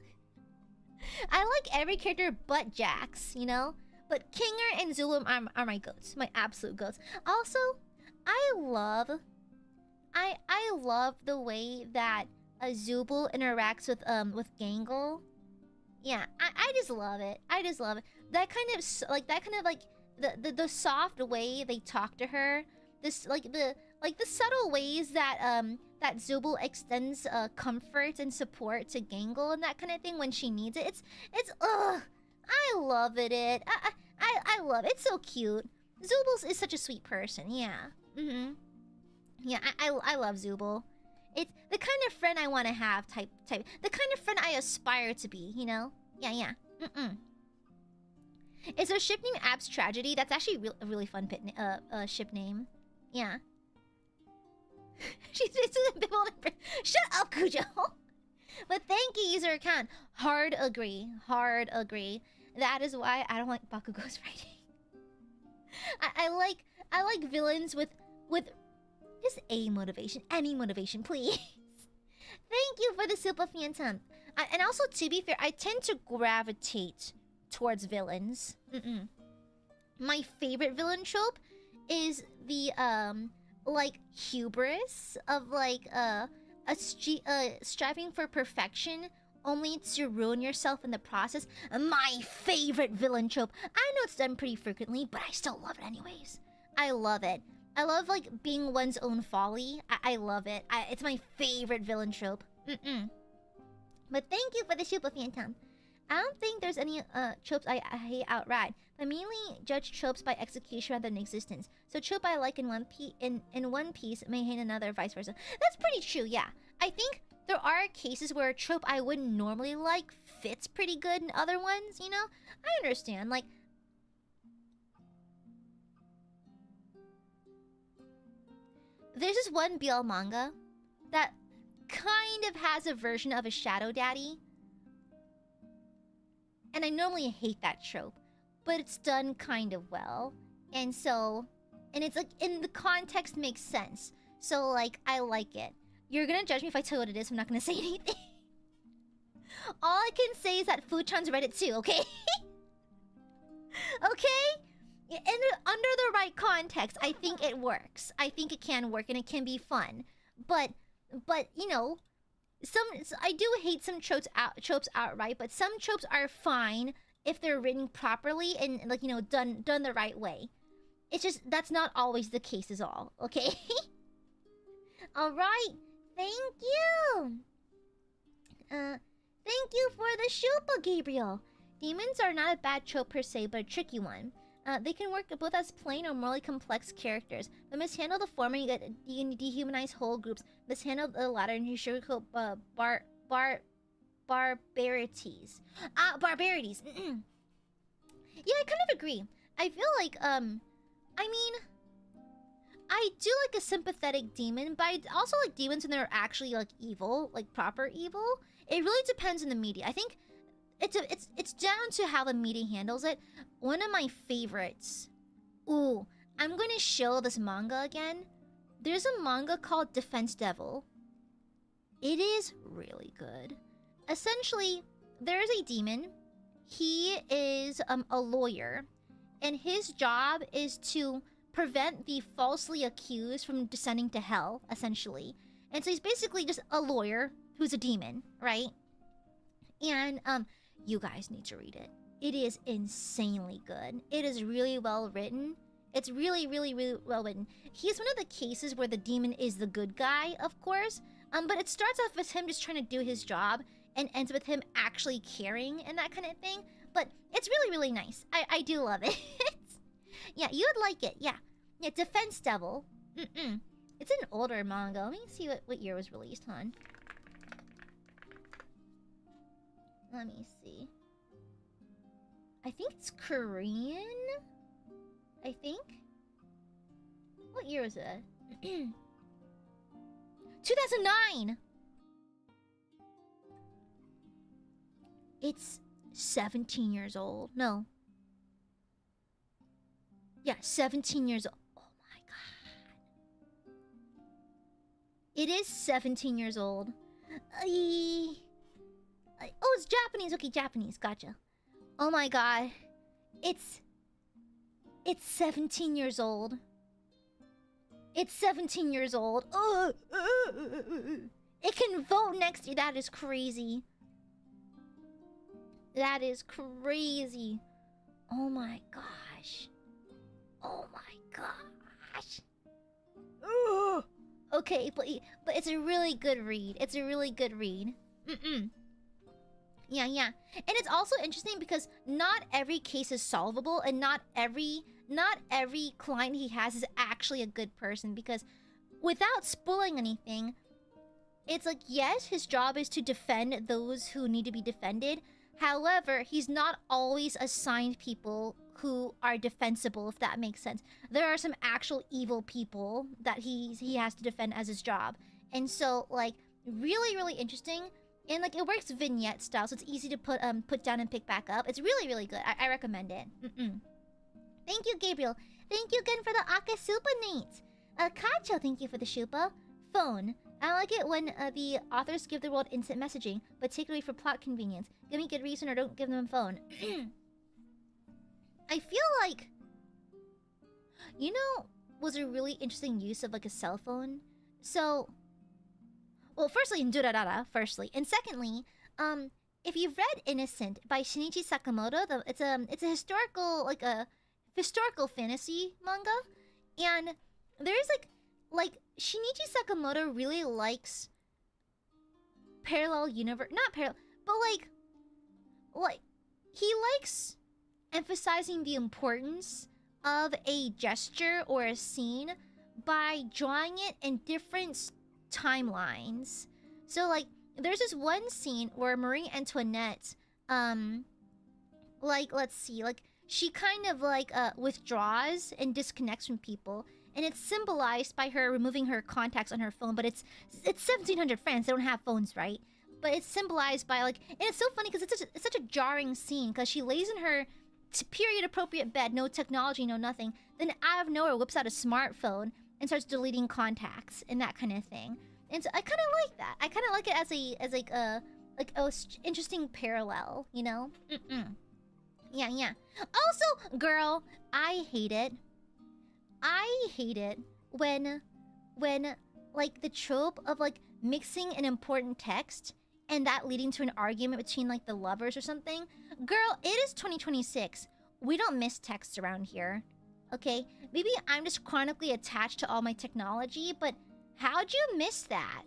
Speaker 2: I like every character but Jax, you know? But Kinger and Zulum are my goats. My absolute goats. Also, I love the way that Zubul interacts with Gangle. Yeah, I just love it. That kind of like the soft way they talk to her. This like Like the subtle ways that that Zubul extends comfort and support to Gangle and that kind of thing when she needs it. It's I love it. I love it. It's so cute. Zubul is such a sweet person. Yeah. Yeah, I love Zubul. It's the kind of friend I want to have type. The kind of friend I aspire to be, you know? Yeah. Is her ship name Ab's Tragedy? That's actually a really fun ship name. Yeah. She's basically ambivalent. Shut up, Kujo. But thank you, user account. Hard agree. That is why I don't like Bakugo's writing. I like villains with just a motivation, any motivation, please. Thank you for the Super Phantom. And also, to be fair, I tend to gravitate towards villains. My favorite villain trope is the like hubris of like striving for perfection only to ruin yourself in the process. My favorite villain trope. I know it's done pretty frequently, but I still love it anyways. I love it. I love like being one's own folly. I love it. It's my favorite villain trope. But thank you for the Super Phantom. I don't think there's any tropes I hate outright, but mainly judge tropes by execution rather than existence. So trope I like in one piece may hate another, vice versa. That's pretty true, yeah. I think there are cases where a trope I wouldn't normally like fits pretty good in other ones, you know? I understand, like... There's this one BL manga that kind of has a version of a shadow daddy. And I normally hate that trope, but it's done kind of well. And so... And it's like, in the context makes sense. So, like, I like it. You're gonna judge me if I tell you what it is, I'm not gonna say anything. All I can say is that Fuchan's read it too, okay? Okay? Under the right context, I think it works. I think it can work and it can be fun. But you know, I do hate some tropes outright, but some tropes are fine if they're written properly and, like, you know, done the right way. It's just that's not always the case is all, okay? All right. Thank you. Thank you for the Shupa, Gabriel. Demons are not a bad trope per se, but a tricky one. They can work both as plain or morally complex characters. But mishandle the former, you can dehumanize whole groups. Mishandle the latter, and you sugarcoat barbarities. Barbarities. Yeah, I kind of agree. I feel like, I mean, I do like a sympathetic demon, but I also like demons when they're actually, like, evil, like proper evil. It really depends on the media. I think it's down to how the media handles it. One of my favorites. Ooh, I'm going to show this manga again. There's a manga called Defense Devil. It is really good. Essentially, there's a demon. He is a lawyer, and his job is to prevent the falsely accused from descending to hell, essentially. And so he's basically just a lawyer who's a demon, right? And you guys need to read it. It is insanely good. It is really well written. It's really, really, really well written. He's one of the cases where the demon is the good guy, of course. But it starts off as him just trying to do his job and ends with him actually caring and that kind of thing. But it's really, really nice. I do love it. Yeah, you would like it. Yeah. Yeah, Defense Devil. It's an older manga. Let me see what year it was released on. Let me see. I think it's Korean? I think? What year was it? 2009! It's 17 years old. No. Yeah, 17 years old. Oh my god. It is 17 years old. Oh, it's Japanese. Okay, Japanese. Gotcha. Oh my god. It's 17 years old. It's 17 years old. It can vote next year. That is crazy. That is crazy. Oh my gosh. Oh my gosh. Okay, but it's a really good read. It's a really good read. Yeah, yeah. And it's also interesting because not every case is solvable, and not every client he has is actually a good person, because without spoiling anything, it's like, yes, his job is to defend those who need to be defended. However, he's not always assigned people who are defensible, if that makes sense. There are some actual evil people that he has to defend as his job. And so, like, really, really interesting. And, like, it works vignette style, so it's easy to put down and pick back up. It's really, really good. I recommend it. Thank you, Gabriel. Thank you again for the Akasupa Nate. Kacho, thank you for the Shupa. Phone. I like it when the authors give the world instant messaging, particularly for plot convenience. Give me good reason or don't give them a phone. I feel like, you know, was a really interesting use of, like, a cell phone. So, well, firstly, in Durarara, firstly. And secondly, if you've read Innocent by Shinichi Sakamoto, it's a historical, like, a historical fantasy manga. And there's, like, Shinichi Sakamoto really likes parallel universe, not parallel, but like he likes emphasizing the importance of a gesture or a scene by drawing it in different timelines. So, like, there's this one scene where Marie Antoinette, like, let's see, like, she kind of, like, withdraws and disconnects from people. And it's symbolized by her removing her contacts on her phone. But it's 1700 France. They don't have phones, right? But it's symbolized by, like... And it's so funny because it's such a jarring scene. Because she lays in her period-appropriate bed. No technology, no nothing. Then out of nowhere whips out a smartphone and starts deleting contacts. And that kind of thing. And so I kind of like that. I kind of like it as a interesting parallel, you know? Yeah, yeah. Also, girl, I hate it. I hate it when, like, the trope of, like, mixing an important text and that leading to an argument between, like, the lovers or something. Girl, it is 2026. We don't miss texts around here. Okay? Maybe I'm just chronically attached to all my technology, but how'd you miss that?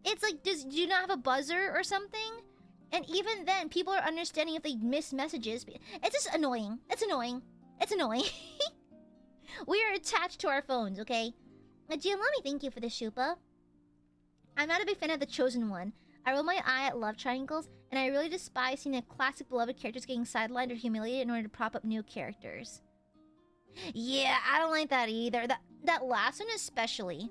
Speaker 2: It's like, do you not have a buzzer or something? And even then, people are understanding if they miss messages. It's just annoying. It's annoying. It's annoying. We are attached to our phones, okay? Gianlami, thank you for the Shupa. I'm not a big fan of The Chosen One. I roll my eye at love triangles, and I really despise seeing the classic beloved characters getting sidelined or humiliated in order to prop up new characters. Yeah, I don't like that either. That last one especially.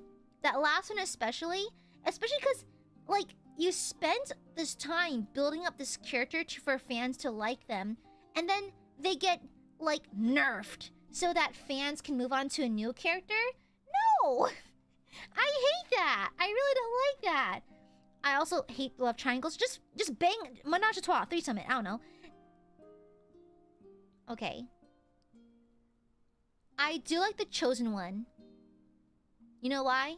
Speaker 2: Especially because, like, you spent this time building up this character for fans to like them, and then they get, like, nerfed so that fans can move on to a new character? No! I hate that. I really don't like that. I also hate love triangles. Just bang menage a trois, threesome it. I don't know. Okay. I do like The Chosen One. You know why?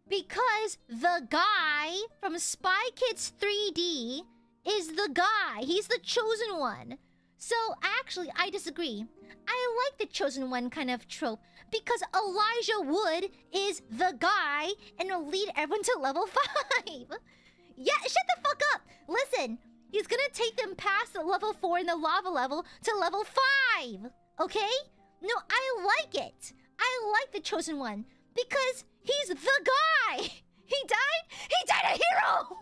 Speaker 2: Because the guy from Spy Kids 3D is the guy. He's the chosen one. So actually, I disagree. I like the chosen one kind of trope because Elijah Wood is the guy and will lead everyone to level 5. Yeah, shut the fuck up. Listen, he's gonna take them past the level 4 in the lava level to level 5. Okay? No, I like it. I like the chosen one because he's the guy. He died a hero.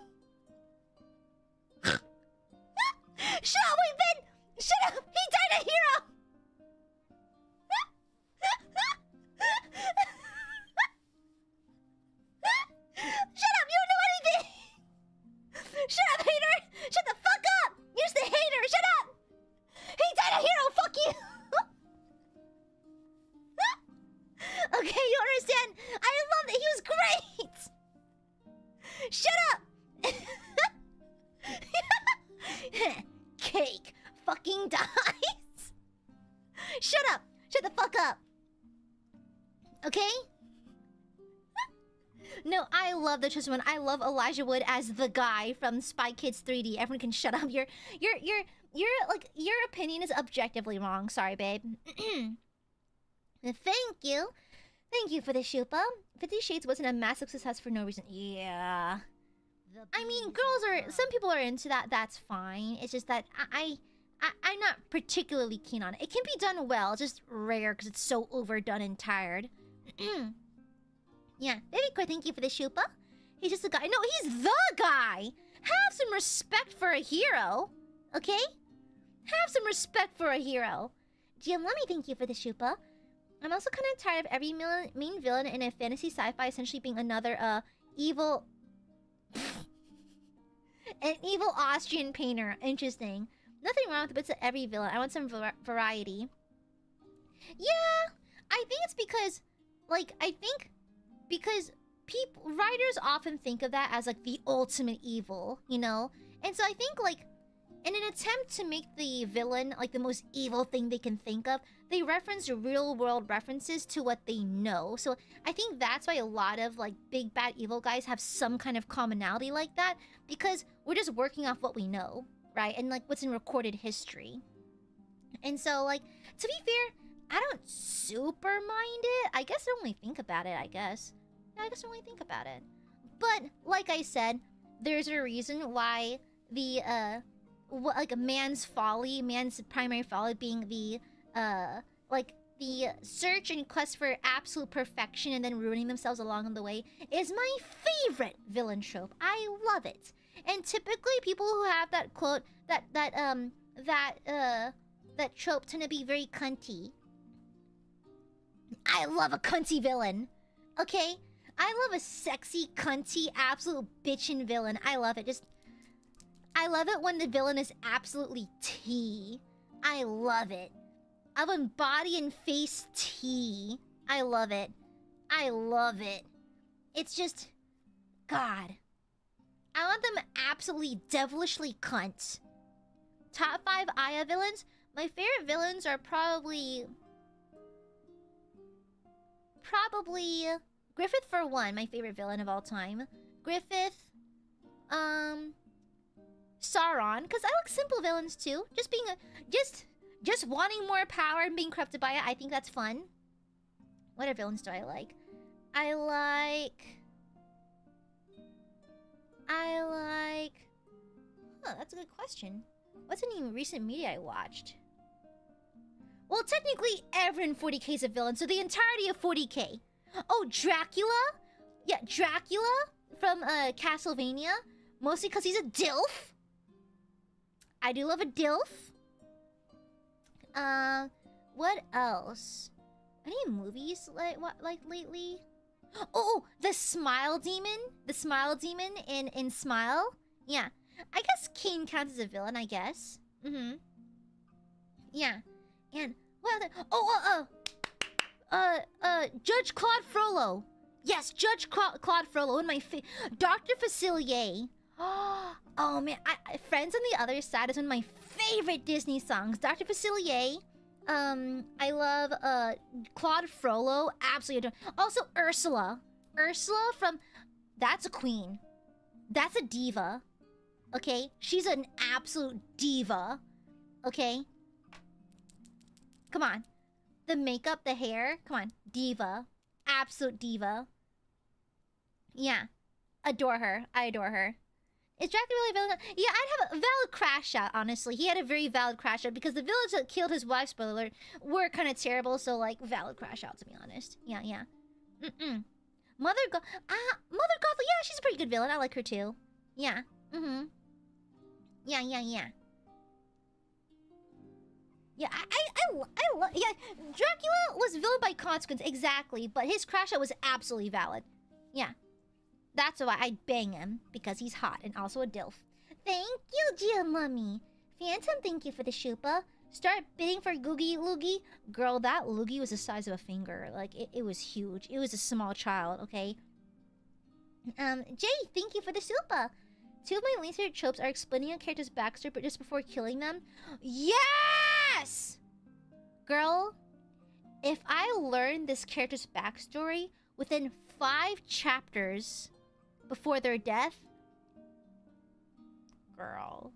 Speaker 2: Shut up, Ben. Shut up! He died a hero! Shut up! You don't know anything! Shut up, hater! Shut the fuck up! You're just a hater! Shut up! He died a hero! Fuck you! Okay, you understand? I love that he was great! Shut up! Cake fucking dies. Shut up. Shut the fuck up. Okay? No, I love the chosen one. I love Elijah Wood as the guy from Spy Kids 3D. Everyone can shut up. Your opinion is objectively wrong. Sorry, babe. Thank you. Thank you for the Shupa. 50 Shades wasn't a massive success for no reason. Yeah. I mean, some people are into that. That's fine. It's just that I'm not particularly keen on it. It can be done well, just rare because it's so overdone and tired. Yeah, very good. Thank you for the Shupa. He's just a guy. No, he's the guy. Have some respect for a hero, okay? Have some respect for a hero. Jim, let me thank you for the Shupa. I'm also kind of tired of every main villain in a fantasy sci-fi essentially being another evil... an evil Austrian painter. Interesting. Nothing wrong with bits of every villain. I want some variety. Yeah, I think it's because... Like, because writers often think of that as, like, the ultimate evil, you know? And so I think, like, in an attempt to make the villain, like, the most evil thing they can think of, they reference real-world references to what they know. So I think that's why a lot of, like, big, bad, evil guys have some kind of commonality like that, because we're just working off what we know, right? And, like, what's in recorded history. And so, like, to be fair, I don't super mind it. I guess I only think about it, I guess. Yeah, I guess I only think about it. But, like I said, there's a reason why the, like, man's primary folly being the, like, the search and quest for absolute perfection and then ruining themselves along the way is my favorite villain trope. I love it. And typically people who have that quote, that trope tend to be very cunty. I love a cunty villain. Okay? I love a sexy, cunty, absolute bitchin' villain. I love it. I love it when the villain is absolutely tea. I love it. I want body and face tea. I love it. I love it. It's just... God. I want them absolutely devilishly cunt. Top 5 Aya villains? My favorite villains are probably... Griffith for one, my favorite villain of all time. Griffith, Sauron, because I like simple villains too. Just being just wanting more power and being corrupted by it. I think that's fun. What other villains do I like? I like. Huh, that's a good question. What's any recent media I watched? Well, technically, everyone in 40k is a villain, so the entirety of 40k. Oh, Dracula? Yeah, Dracula from Castlevania. Mostly because he's a DILF. I do love a DILF. What else? Any movies like lately? Oh, the Smile Demon. The Smile Demon in Smile. Yeah, I guess Kane counts as a villain. I guess. Yeah, and what other? Judge Claude Frollo. Yes, Judge Claude Frollo. And my Dr. Facilier. Oh man, Friends on the Other Side is one of my favorite Disney songs. Dr. Facilier. I love Claude Frollo. Absolutely adore. Also Ursula. Ursula from... That's a queen. That's a diva. Okay? She's an absolute diva. Okay? Come on. The makeup, the hair. Come on. Diva. Absolute diva. Yeah. Adore her. I adore her. Is Dracula really a villain? Yeah, I'd have a valid crash out, honestly. He had a very valid crash out because the villains that killed his wife, spoiler alert, were kind of terrible. So, like, valid crash out, to be honest. Yeah. Mother Gothel. Yeah, she's a pretty good villain. I like her, too. Yeah. Yeah. Yeah, I love... Yeah, Dracula was villain by consequence, exactly. But his crash out was absolutely valid. Yeah. That's why I'd bang him, because he's hot and also a DILF. Thank you, dear mummy. Phantom, thank you for the shupa. Start bidding for Googie Loogie. Girl, that Loogie was the size of a finger. Like, it was huge. It was a small child, okay? Jay, thank you for the supa. 2 of my least favorite tropes are explaining a character's backstory but just before killing them. Yes! Girl, if I learn this character's backstory within 5 chapters before their death, girl,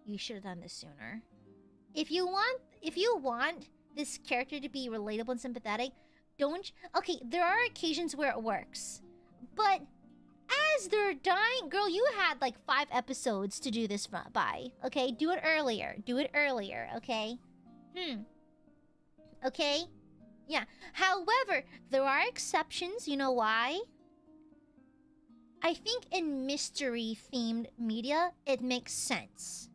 Speaker 2: you should have done this sooner. if you want this character to be relatable and sympathetic, don't... Okay, there are occasions where it works. But as they're dying... Girl, you had like 5 episodes to do this by. Okay? Do it earlier. Do it earlier, okay? Okay? Yeah. However, there are exceptions. You know why? I think in mystery-themed media, it makes sense.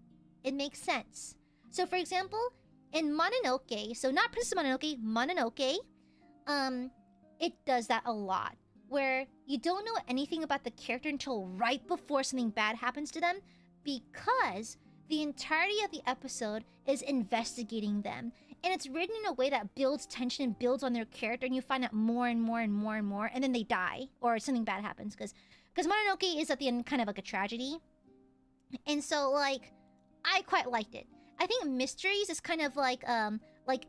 Speaker 2: It makes sense. So, for example, in Mononoke, so not Princess Mononoke, Mononoke, it does that a lot. Where you don't know anything about the character until right before something bad happens to them, because the entirety of the episode is investigating them. And it's written in a way that builds tension and builds on their character, and you find out more and more and more and more, and then they die, or something bad happens, because Mononoke is at the end kind of like a tragedy. And so, like, I quite liked it. I think mysteries is kind of like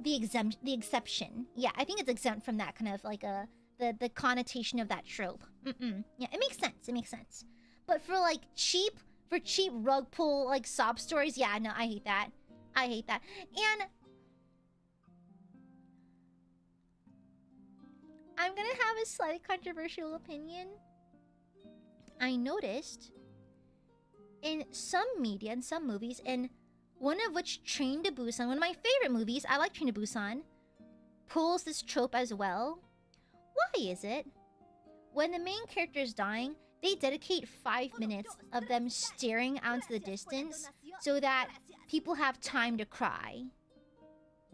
Speaker 2: the exception. Yeah, I think it's exempt from that kind of like the connotation of that trope. Yeah, it makes sense. It makes sense. But for like cheap rug pull like sob stories, yeah, no, I hate that. I hate that. And I'm gonna have a slightly controversial opinion. I noticed in some media, in some movies, and one of which Train to Busan, one of my favorite movies, I like Train to Busan, pulls this trope as well. Why is it? When the main character is dying, they dedicate 5 minutes of them staring out into the distance so that people have time to cry.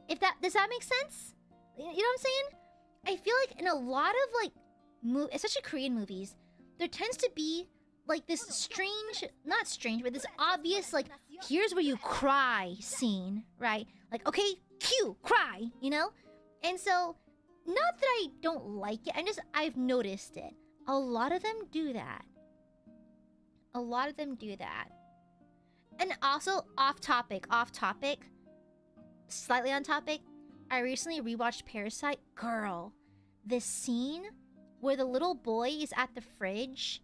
Speaker 2: Does that make sense? You know what I'm saying? I feel like in a lot of like, especially Korean movies, there tends to be like this strange, not strange, but this obvious like, here's where you cry scene, right? Like, okay, cue, cry, you know? And so, not that I don't like it, I've noticed it. A lot of them do that. A lot of them do that. And also, off topic, slightly on topic, I recently rewatched Parasite. Girl, this scene where the little boy is at the fridge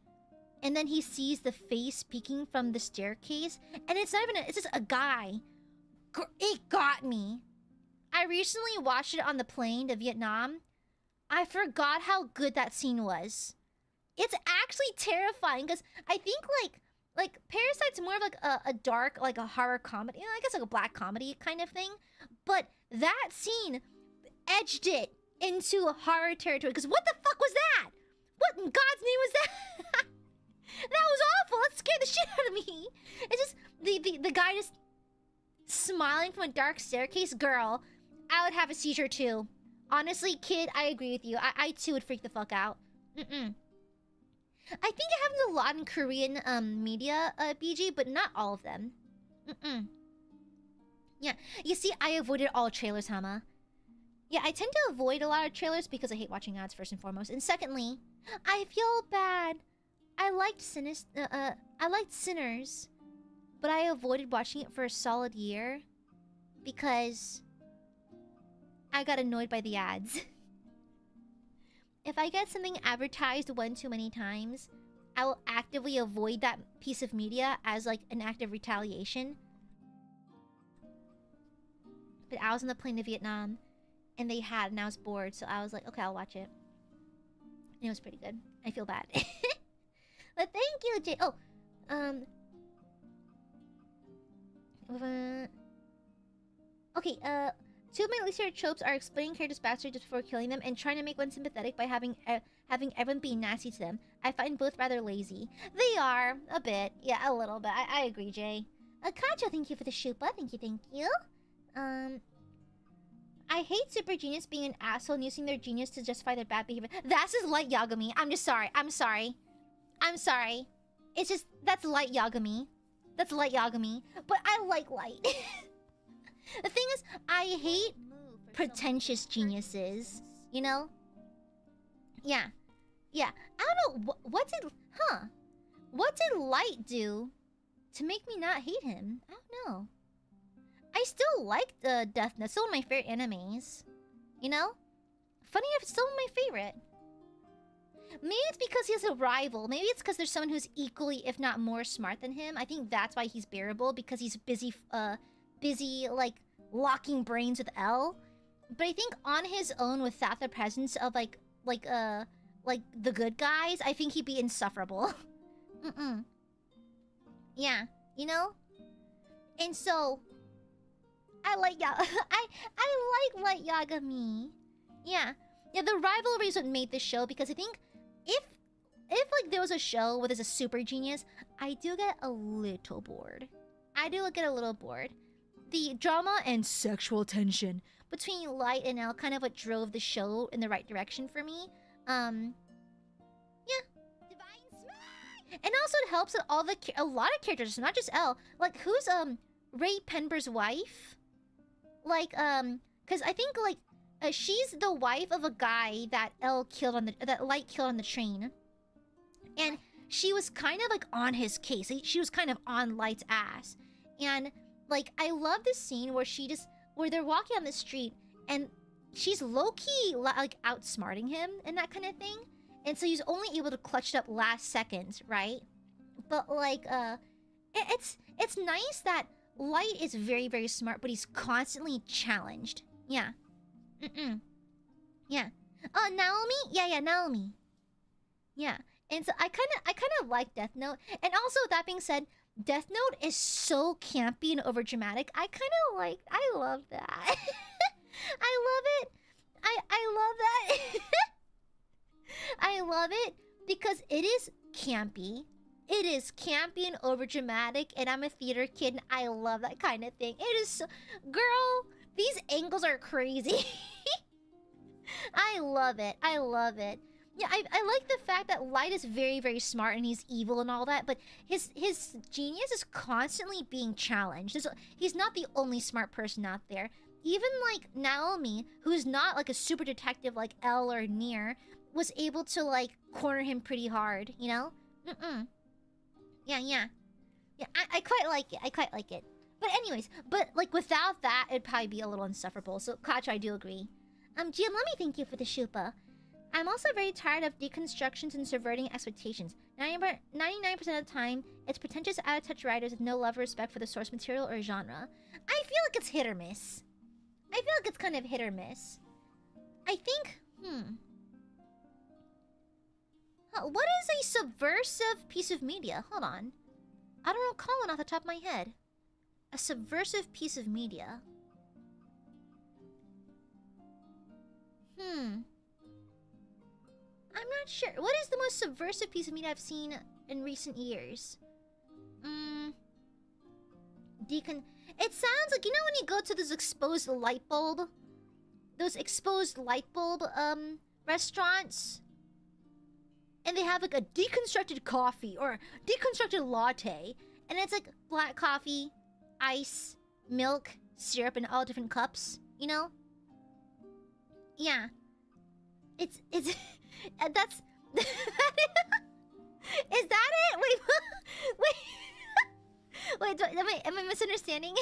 Speaker 2: and then he sees the face peeking from the staircase, and it's not even it's just a guy. It got me. I recently watched it on the plane to Vietnam. I forgot how good that scene was. It's actually terrifying because I think like Parasite's more of like a dark, like a horror comedy. You know, I guess like a black comedy kind of thing. But that scene edged it into a horror territory. Because what the fuck was that? What in God's name was that? That was awful. That scared the shit out of me. It's just the guy just smiling from a dark staircase. Girl, I would have a seizure too. Honestly, kid, I agree with you. I too would freak the fuck out. I think it happens a lot in Korean media, BG, but not all of them. Yeah, you see, I avoided all trailers, Hama. Yeah, I tend to avoid a lot of trailers because I hate watching ads, first and foremost. And secondly, I feel bad. I liked Sinners, but I avoided watching it for a solid year because I got annoyed by the ads. If I get something advertised one too many times, I will actively avoid that piece of media as like an act of retaliation. But I was on the plane to Vietnam, and they had, and I was bored, so I was like, okay, I'll watch it. And it was pretty good. I feel bad. But thank you, Jay. Oh, okay, two of my least favorite tropes are explaining characters' backstory just before killing them and trying to make one sympathetic by having everyone be nasty to them. I find both rather lazy. They are, a bit. Yeah, a little bit. I agree, Jay. Kacho, thank you for the shupa. Thank you. I hate Super Genius being an asshole and using their genius to justify their bad behavior. That's just light Yagami. I'm sorry. It's just, that's light Yagami. But I like light. The thing is, I hate pretentious geniuses. You know? Yeah. I don't know, what did Light do to make me not hate him? I don't know. I still like the Death Note. It's still one of my favorite animes. You know? Funny enough, it's still one of my favorite. Maybe it's because he has a rival. Maybe it's because there's someone who's equally, if not more smart than him. I think that's why he's bearable, because he's busy, like, locking brains with L. But I think on his own, without the presence of like the good guys, I think he'd be insufferable. Yeah, you know. And so, I like I like Light Yagami. Yeah, the rivalry is what made this show, because I think if like there was a show where there's a super genius, I do get a little bored. I do get a little bored. The drama and sexual tension between Light and L kind of what drove the show in the right direction for me. Yeah. Divine Smite! And also it helps that a lot of characters, not just L. Like, who's Ray Penber's wife? Like, because I think like she's the wife of a guy that Light killed on the train. And she was kind of like on his case. She was kind of on Light's ass. And like, I love this scene where they're walking on the street and she's low-key like outsmarting him and that kind of thing. And so he's only able to clutch it up last second, right? But like, it's nice that Light is very, very smart, but he's constantly challenged. Yeah. Yeah. Oh, Naomi? Yeah, Naomi. Yeah. And so I kind of like Death Note. And also, with that being said, Death Note is so campy and overdramatic. I love that. I love it. I love that. I love it because it is campy. It is campy and overdramatic, and I'm a theater kid, and I love that kind of thing. It is so... Girl, these angles are crazy. I love it. I love it. Yeah, I like the fact that Light is very, very smart and he's evil and all that, but his genius is constantly being challenged. He's not the only smart person out there. Even like Naomi, who's not like a super detective like L or Nier, was able to like corner him pretty hard, you know? Yeah, I quite like it. I quite like it. But anyways, like without that, it'd probably be a little insufferable. So Kacha, I do agree. GM, let me thank you for the shupa. I'm also very tired of deconstructions and subverting expectations. 99% of the time, it's pretentious out-of-touch writers with no love or respect for the source material or genre. I feel like it's hit or miss. I feel like it's kind of hit or miss. I think, what is a subversive piece of media? Hold on. I don't recall one off the top of my head. A subversive piece of media. I'm not sure. What is the most subversive piece of media I've seen in recent years? It sounds like, you know when you go to those exposed light bulb restaurants? And they have like a deconstructed coffee or deconstructed latte. And it's like black coffee, ice, milk, syrup in all different cups, you know? Yeah. It's that's is that it? Wait, am I misunderstanding?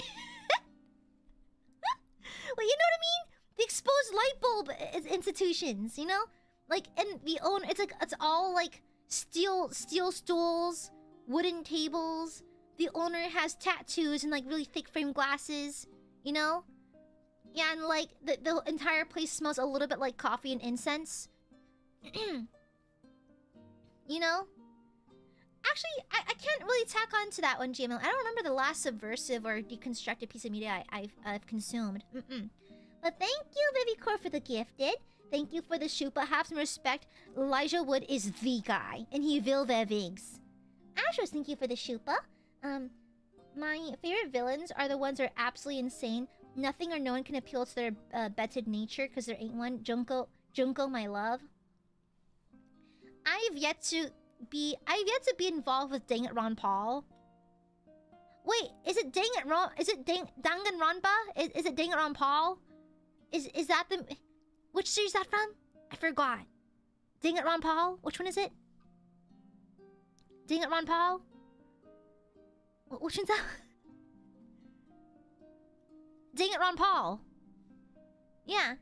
Speaker 2: Well, you know what I mean? The exposed light bulb institutions, you know? Like, and the owner, it's all like steel stools, wooden tables. The owner has tattoos and like really thick frame glasses, you know? Yeah, and like the entire place smells a little bit like coffee and incense. You know? Actually, I can't really tack on to that one, GML. I don't remember the last subversive or deconstructed piece of media I've consumed. But thank you, Vivicor, for the gifted. Thank you for the shupa. Have some respect. Elijah Wood is the guy, and he will their vigs. Ashros, thank you for the shupa. My favorite villains are the ones that are absolutely insane. Nothing or no one can appeal to their betted nature because there ain't one. Junko, my love. I've yet to be involved with Dang It Ron Paul. Wait, is it Dang It Ron? Is it Danganronpa? Is it Dang It Ron Paul? Is that the? Which series is that from? I forgot. Dang It Ron Paul? Which one is it? Dang It Ron Paul? Which one's that? Dang It Ron Paul. Yeah.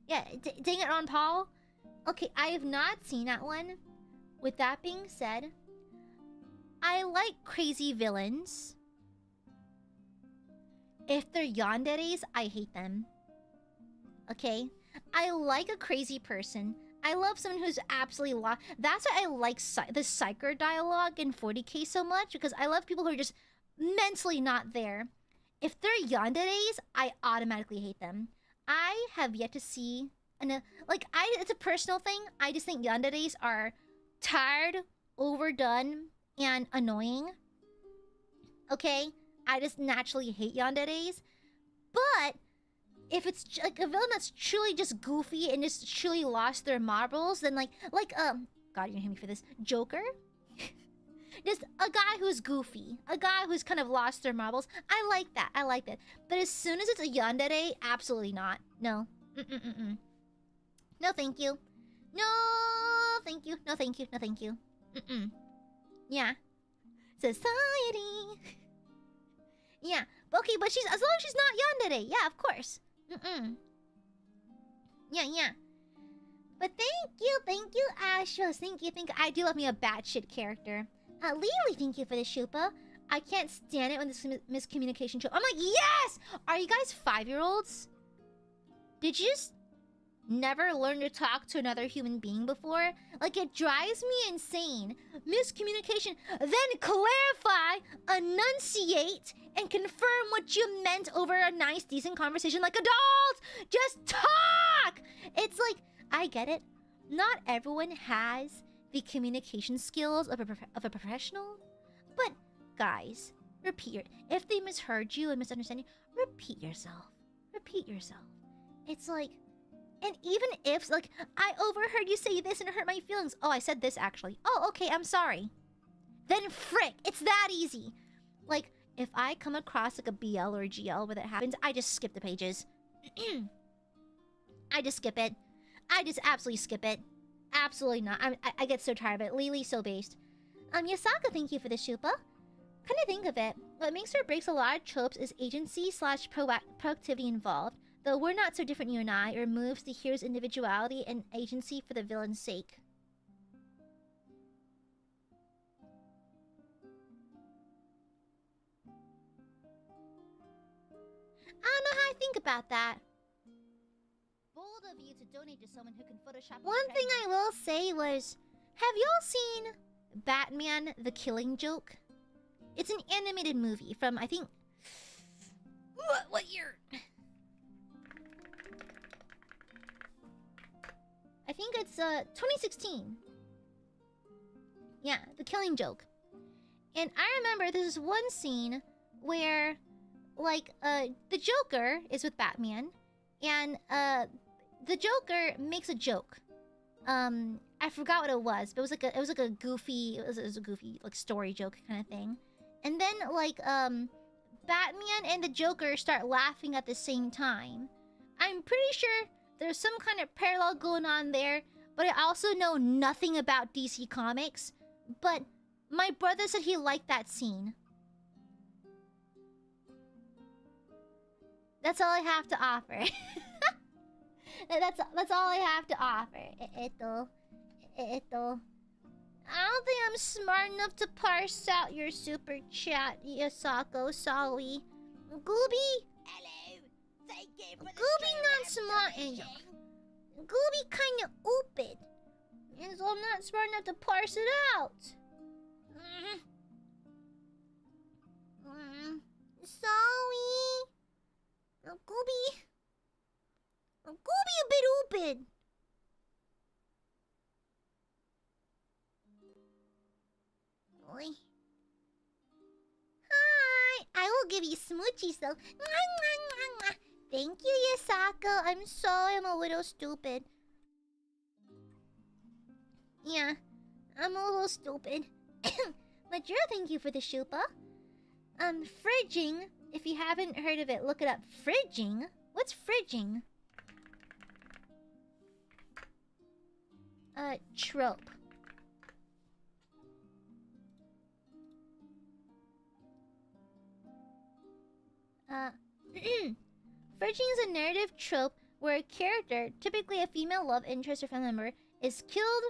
Speaker 2: Dang It Ron Paul. Okay, I have not seen that one. With that being said, I like crazy villains. If they're yanderes, I hate them. Okay? I like a crazy person. I love someone who's absolutely lost. That's why I like the psycher dialogue in 40k so much, because I love people who are just mentally not there. If they're yanderes, I automatically hate them. I have yet to see... it's a personal thing. I just think yanderes are tired, overdone, and annoying. Okay? I just naturally hate yanderes. But if it's like a villain that's truly just goofy and just truly lost their marbles, then God, you're gonna hate me for this. Joker? Just a guy who's goofy. A guy who's kind of lost their marbles. I like that. I like that. But as soon as it's a yandere, absolutely not. No. No, thank you. No, thank you. No, thank you. No, thank you. Yeah. Society. Yeah. Okay, but as long as she's not yandere. Yeah, of course. Yeah. But thank you, Ashos. Thank you. I do love me a batshit character. Lily, thank you for the shupa. I can't stand it when this miscommunication trope. I'm like, yes! Are you guys 5-year-olds? Did you just never learn to talk to another human being before? Like, it drives me insane. Miscommunication, then clarify, enunciate, and confirm what you meant over a nice, decent conversation like adults! Just talk! It's like, I get it. Not everyone has the communication skills of a professional. But, guys, if they misheard you and misunderstand you, repeat yourself. Repeat yourself. It's like... And even if, like, I overheard you say this and it hurt my feelings. Oh, I said this, actually. Oh, okay, I'm sorry. Then frick, it's that easy. Like, if I come across, like, a BL or a GL where that happens, I just skip the pages. I just skip it. I just absolutely skip it. Absolutely not. I get so tired of it. Lily, so based. Yasaka, thank you for the shupa. Kind of think of it. What makes or breaks a lot of tropes is agency / proactivity involved. Though we're not so different, you and I, it removes the hero's individuality and agency for the villain's sake. I don't know how I think about that. Bold of you to donate to someone who can Photoshop. One thing I will say was, have y'all seen Batman: The Killing Joke? It's an animated movie from, I think... What year? I think it's 2016. Yeah, The Killing Joke. And I remember there's one scene where, like, the Joker is with Batman, and the Joker makes a joke. I forgot what it was, but it was like a goofy, like story joke kind of thing. And then like Batman and the Joker start laughing at the same time. I'm pretty sure there's some kind of parallel going on there, but I also know nothing about DC Comics. But my brother said he liked that scene. That's all I have to offer. That's all I have to offer. I don't think I'm smart enough to parse out your super chat, Yasako. Sorry. Gooby?
Speaker 3: Hello. Thank you for the
Speaker 2: Gooby not smart enough. Gooby kinda open. And so I'm not smart enough to parse it out. Sorry. Gooby a bit open. Oi. Hi. I will give you smoochies though. Thank you, Yasako. I'm sorry I'm a little stupid. Yeah, I'm a little stupid. Majuro, thank you for the shupa. Fridging. If you haven't heard of it, look it up. Fridging? What's fridging? Trope. Fridging is a narrative trope where a character, typically a female love interest or family member, is killed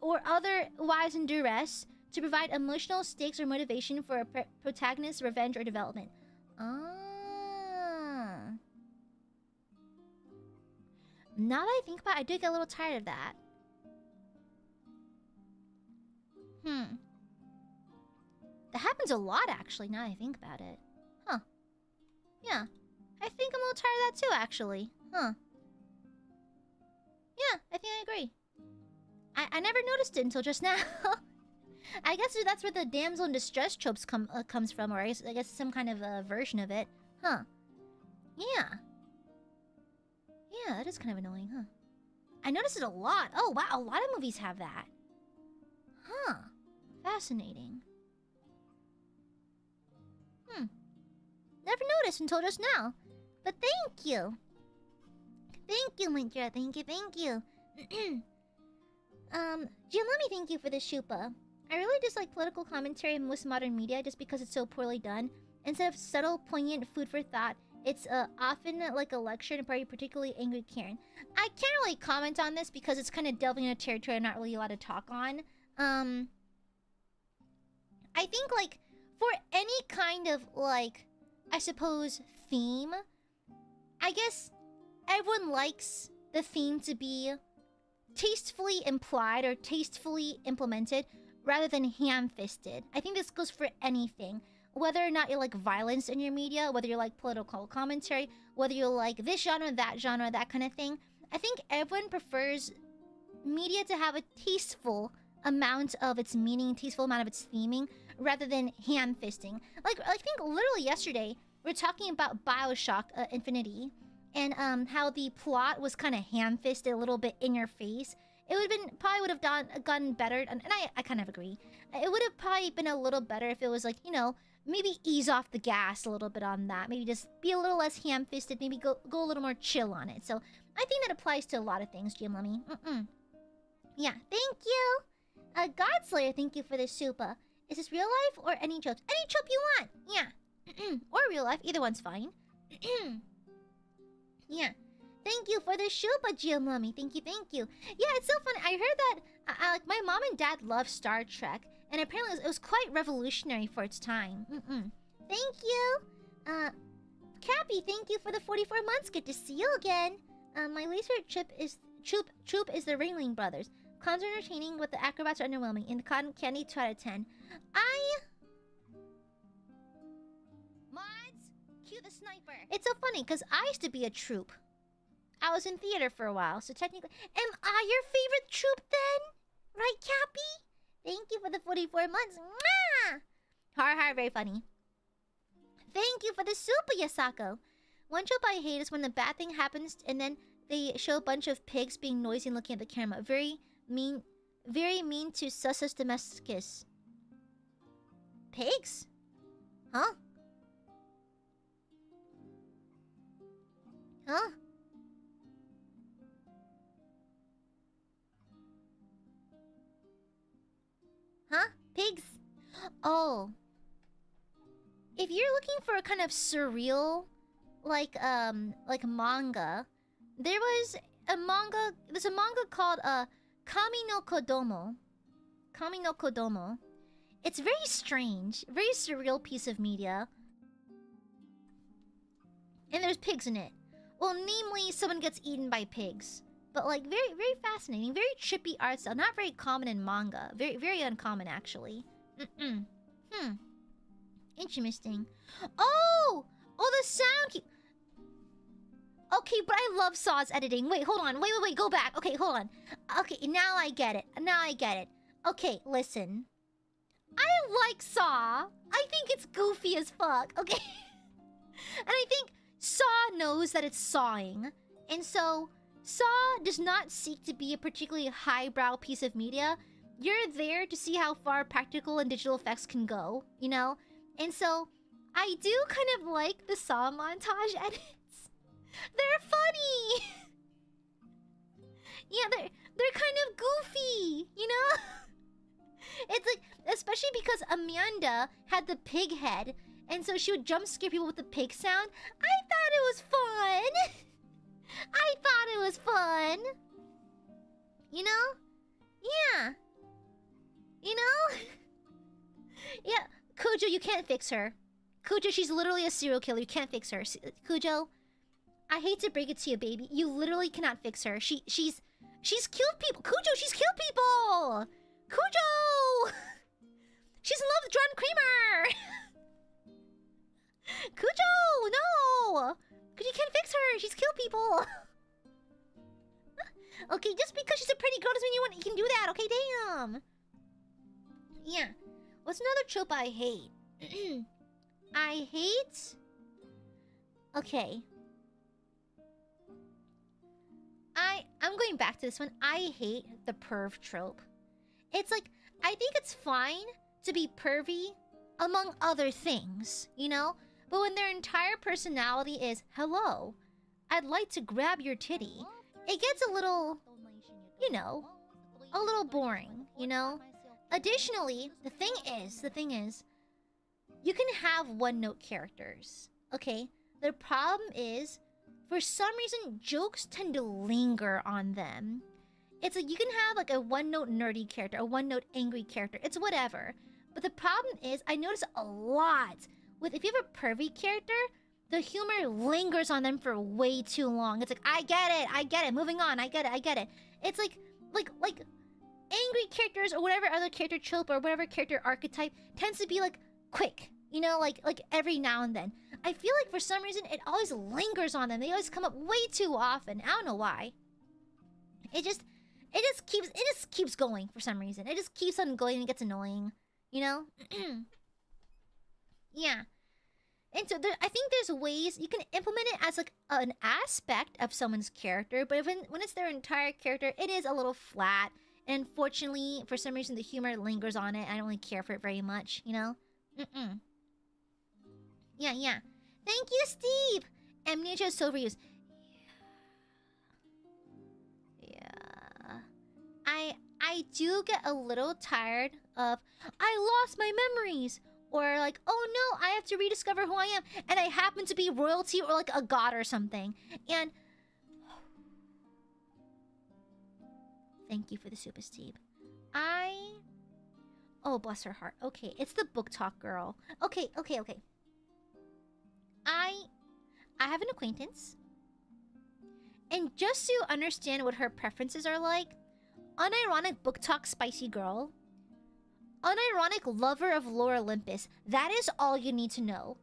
Speaker 2: or otherwise in duress to provide emotional stakes or motivation for a protagonist's revenge or development. Ah. Now that I think about it, I do get a little tired of that. That happens a lot, actually, now that I think about it. Huh. Yeah. I think I'm a little tired of that, too, actually. Huh. Yeah, I think I agree. I never noticed it until just now. I guess that's where the damsel in distress tropes comes from, or I guess some kind of version of it. Huh. Yeah. Yeah, that is kind of annoying, huh? I notice it a lot. Oh, wow, a lot of movies have that. Huh. Fascinating. Never noticed until just now. But thank you. Thank you, my dear. Thank you. Jim, let me thank you for the shupa. I really dislike political commentary in most modern media just because it's so poorly done. Instead of subtle, poignant food for thought, it's often like a lecture and probably particularly angry Karen. I can't really comment on this because it's kind of delving into territory I'm not really allowed to talk on. I think, like, for any kind of, like, I suppose, theme, I guess everyone likes the theme to be tastefully implied or tastefully implemented rather than ham-fisted. I think this goes for anything. Whether or not you like violence in your media, whether you like political commentary, whether you like this genre, that kind of thing. I think everyone prefers media to have a tasteful amount of its meaning, tasteful amount of its theming, rather than ham-fisting. Like, I think literally yesterday, we were talking about Bioshock Infinity, and how the plot was kind of ham-fisted, a little bit in your face. It probably would have gotten better, and I kind of agree. It would have probably been a little better if it was like, you know, maybe ease off the gas a little bit on that. Maybe just be a little less ham-fisted. Maybe go a little more chill on it. So I think that applies to a lot of things, Jim Lemmy. Yeah, thank you. Godslayer, thank you for the super. Is this real life or any tropes? Any trope you want. Yeah. Or real life. Either one's fine. Yeah. Thank you for the shupa, Jim Lemmy. Thank you. Yeah, it's so funny. I heard that like my mom and dad love Star Trek, and apparently it was quite revolutionary for its time. Thank you. Cappy, thank you for the 44 months. Good to see you again. My least favorite troop is the Ringling Brothers. Clowns are entertaining, but the acrobats are underwhelming. In the cotton candy, 2 out of 10.
Speaker 3: Mods, cue the sniper.
Speaker 2: It's so funny because I used to be a troop. I was in theater for a while, so technically, am I your favorite troop then? Right, Cappy? Thank you for the 44 months. Mwah! Har, very funny. Thank you for the super, Yasako. One trope I hate is when the bad thing happens and then they show a bunch of pigs being noisy and looking at the camera. Very mean to Sussus domesticus. Pigs? Huh? Huh? Huh? Pigs? Oh. If you're looking for a kind of surreal, like manga, there's a manga called Kami no Kodomo. Kami no Kodomo. It's very strange, very surreal piece of media. And there's pigs in it. Well, namely, someone gets eaten by pigs. But like very, very fascinating, very trippy art style. Not very common in manga. Very, very uncommon actually. Interesting. Oh, the sound. Okay, but I love Saw's editing. Wait, hold on. Wait. Go back. Okay, hold on. Okay, now I get it. Okay, listen. I like Saw. I think it's goofy as fuck. Okay. And I think Saw knows that it's sawing, and so Saw does not seek to be a particularly highbrow piece of media. You're there to see how far practical and digital effects can go, you know? And so, I do kind of like the Saw montage edits. They're funny! Yeah, they're kind of goofy, you know? It's like, especially because Amanda had the pig head, and so she would jump scare people with the pig sound. I thought it was fun! You know? Yeah. You know? Yeah, Kojo, you can't fix her. Cujo, she's literally a serial killer. You can't fix her. Cujo, I hate to break it to you, baby. You literally cannot fix her. She's killed people. Cujo, she's killed people. Cujo! She's in love with John Kramer. Cujo, no! Because you can't fix her. She's killed people. Okay, just because she's a pretty girl doesn't mean you can do that. Okay, damn. Yeah. What's another trope I hate? I hate... Okay. I'm going back to this one. I hate the perv trope. It's like, I think it's fine to be pervy among other things, you know? But when their entire personality is, hello, I'd like to grab your titty, it gets a little, you know, a little boring, you know? Additionally, the thing is, you can have one-note characters, okay? The problem is, for some reason, jokes tend to linger on them. It's like, you can have like a one-note nerdy character, a one-note angry character, it's whatever. But the problem is, I notice a lot with, if you have a pervy character, the humor lingers on them for way too long. It's like, I get it, moving on, I get it. It's like angry characters or whatever other character trope or whatever character archetype tends to be like quick, you know, like every now and then. I feel like for some reason it always lingers on them. They always come up way too often. I don't know why. It just keeps going for some reason. It just keeps on going and it gets annoying, you know? Yeah. And so I think there's ways you can implement it as like an aspect of someone's character, but when it's their entire character, it is a little flat. And unfortunately, for some reason, the humor lingers on it. I don't really care for it very much, you know? Yeah. Thank you, Steve! Amnesia is so overused. Yeah. I do get a little tired of, I lost my memories! Or like, oh no, I have to rediscover who I am, and I happen to be royalty or like a god or something. And... Thank you for the super Steve. Oh, bless her heart. Okay, it's the book talk girl. Okay. I have an acquaintance. And just so you understand what her preferences are like, unironic book talk spicy girl. Unironic lover of Lore Olympus. That is all you need to know.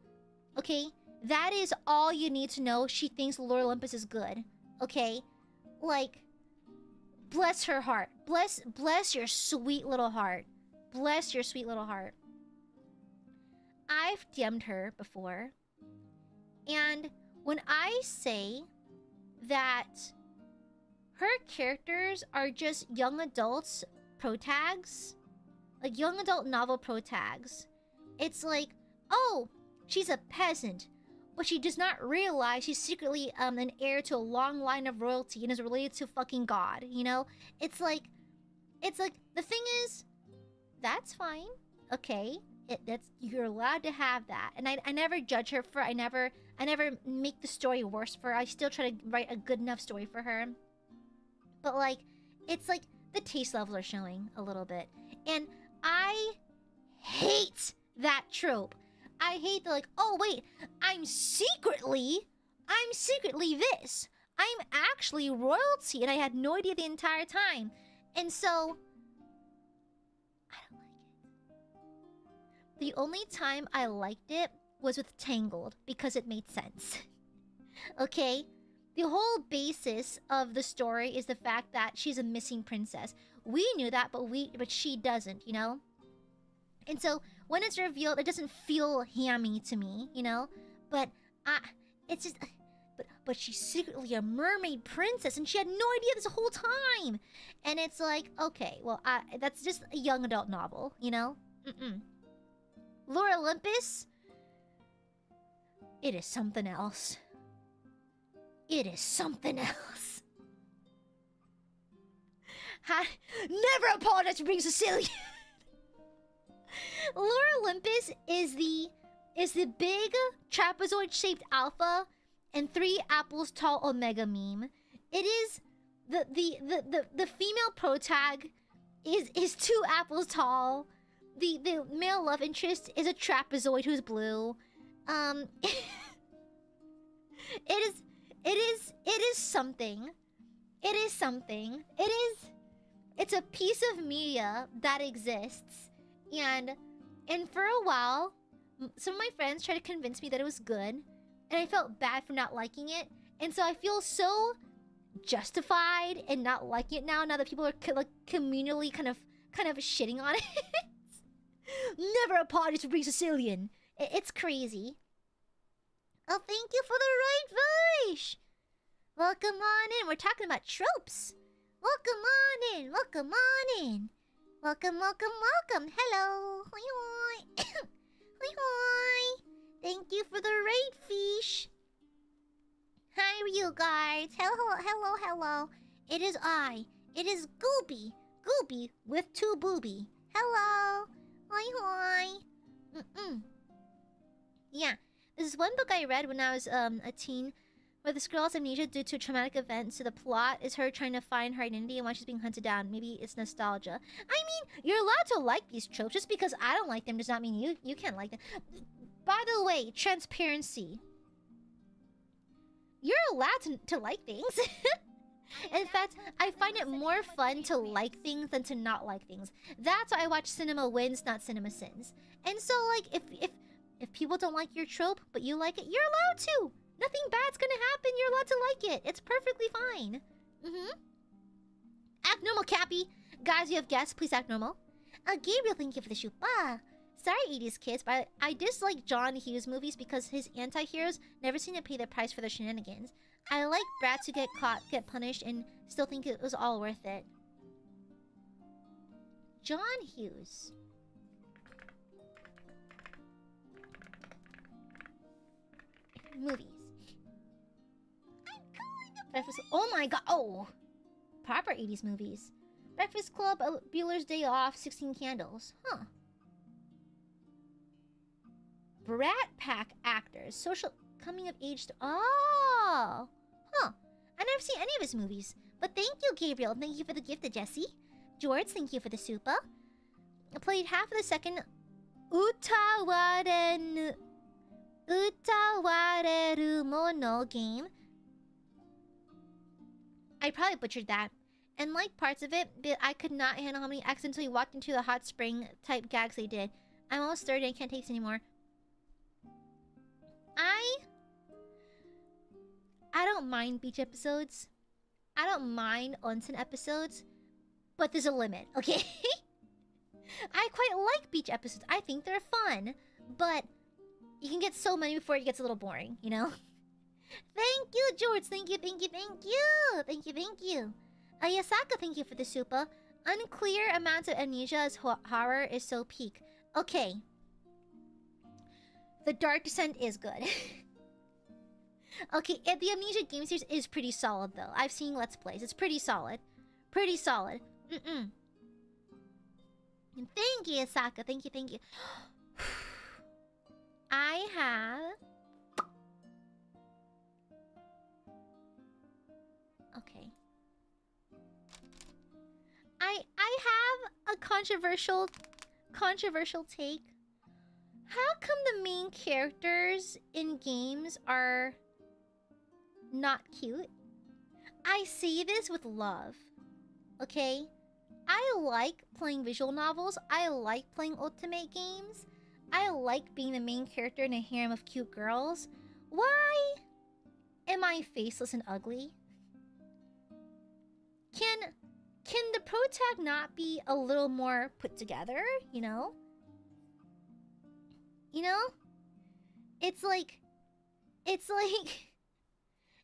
Speaker 2: Okay? That is all you need to know. She thinks Lore Olympus is good. Okay? Like, bless her heart. Bless your sweet little heart. Bless your sweet little heart. I've DM'd her before. And when I say that her characters are just young adults protags, like young adult novel protags, it's like, oh, she's a peasant, but she does not realize she's secretly an heir to a long line of royalty and is related to fucking God, you know? It's like, the thing is, that's fine, okay? You're allowed to have that. And I never judge her for, I never make the story worse for her. I still try to write a good enough story for her. But like, it's like, the taste levels are showing a little bit. And I hate that trope. I hate the like, oh wait, I'm secretly this. I'm actually royalty and I had no idea the entire time. And so, I don't like it. The only time I liked it was with Tangled because it made sense. Okay? The whole basis of the story is the fact that she's a missing princess. We knew that, but she doesn't, you know? And so, when it's revealed, it doesn't feel hammy to me, you know? But, it's just... But she's secretly a mermaid princess, and she had no idea this whole time! And it's like, okay, well, that's just a young adult novel, you know? Lore Olympus? It is something else. It is something else. Never apologize for being Sicilian. Lore Olympus is the big trapezoid-shaped alpha and 3 apples tall omega meme. It is the female protag is 2 apples tall. The male love interest is a trapezoid who's blue. It is something. It is something. It's a piece of media that exists, and for a while, some of my friends tried to convince me that it was good, and I felt bad for not liking it, and so I feel so justified in not liking it now that people are like communally kind of shitting on it. Never apologize for being Sicilian. It's crazy. Oh, thank you for the right voice. Welcome on in. We're talking about tropes. Welcome on in. Welcome on in. Welcome, welcome, welcome. Hello. Hoi hoi. Hoi hoi. Thank you for the right fish. Hi, you guys. Hello, hello, hello. It is I. It is Gooby. Gooby with 2 booby. Hello. Hoi hoi. Yeah. This is one book I read when I was a teen, where this girl has amnesia due to a traumatic event, so the plot is her trying to find her identity and why she's being hunted down. Maybe it's nostalgia. I mean, you're allowed to like these tropes. Just because I don't like them does not mean you can't like them. By the way, transparency. You're allowed to like things. In fact, I find it more fun to like things than to not like things. That's why I watch Cinema Wins, not Cinema Sins. And so, like, if people don't like your trope, but you like it, you're allowed to. Nothing bad's gonna happen. You're allowed to like it. It's perfectly fine. Act normal, Cappy. Guys, you have guests. Please act normal. Gabriel, thank you for the shupa. Sorry, 80s kids, but I dislike John Hughes movies because his anti-heroes never seem to pay the price for their shenanigans. I like brats who get caught, get punished, and still think it was all worth it. John Hughes. Movies. Breakfast. Oh my god. Oh. Proper 80s movies. Breakfast Club, Bueller's Day Off, 16 Candles. Huh. Brat Pack actors. Social coming of age. Oh. Huh. I never seen any of his movies. But thank you, Gabriel. Thank you for the gift to Jesse. George, thank you for the super. I played half of the second Utawareru Mono game. I probably butchered that. And like parts of it, but I could not handle how many accidentally walked into the hot spring type gags they did. I'm almost 30 and I can't take this anymore. I don't mind beach episodes. I don't mind onsen episodes. But there's a limit, okay? I quite like beach episodes. I think they're fun. But you can get so many before it gets a little boring, you know? Thank you, George. Thank you, thank you, thank you. Thank you, thank you. Yasaka, thank you for the super. Unclear amounts of amnesia as horror is so peak. Okay. The Dark Descent is good. Okay, the Amnesia game series is pretty solid, though. I've seen Let's Plays. It's pretty solid. Pretty solid. Thank you, Asaka. Thank you, thank you. I have... Okay. I have a controversial take. How come the main characters in games are not cute? I say this with love. Okay? I like playing visual novels. I like playing ultimate games. I like being the main character in a harem of cute girls. Why am I faceless and ugly? Can the protag not be a little more put together, you know? You know? It's like even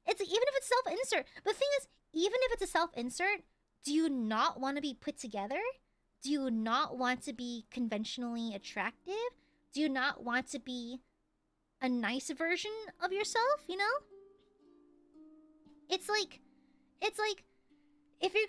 Speaker 2: if it's self-insert. But the thing is, even if it's a self-insert, do you not want to be put together? Do you not want to be conventionally attractive? Do you not want to be a nice version of yourself, you know? It's like if you're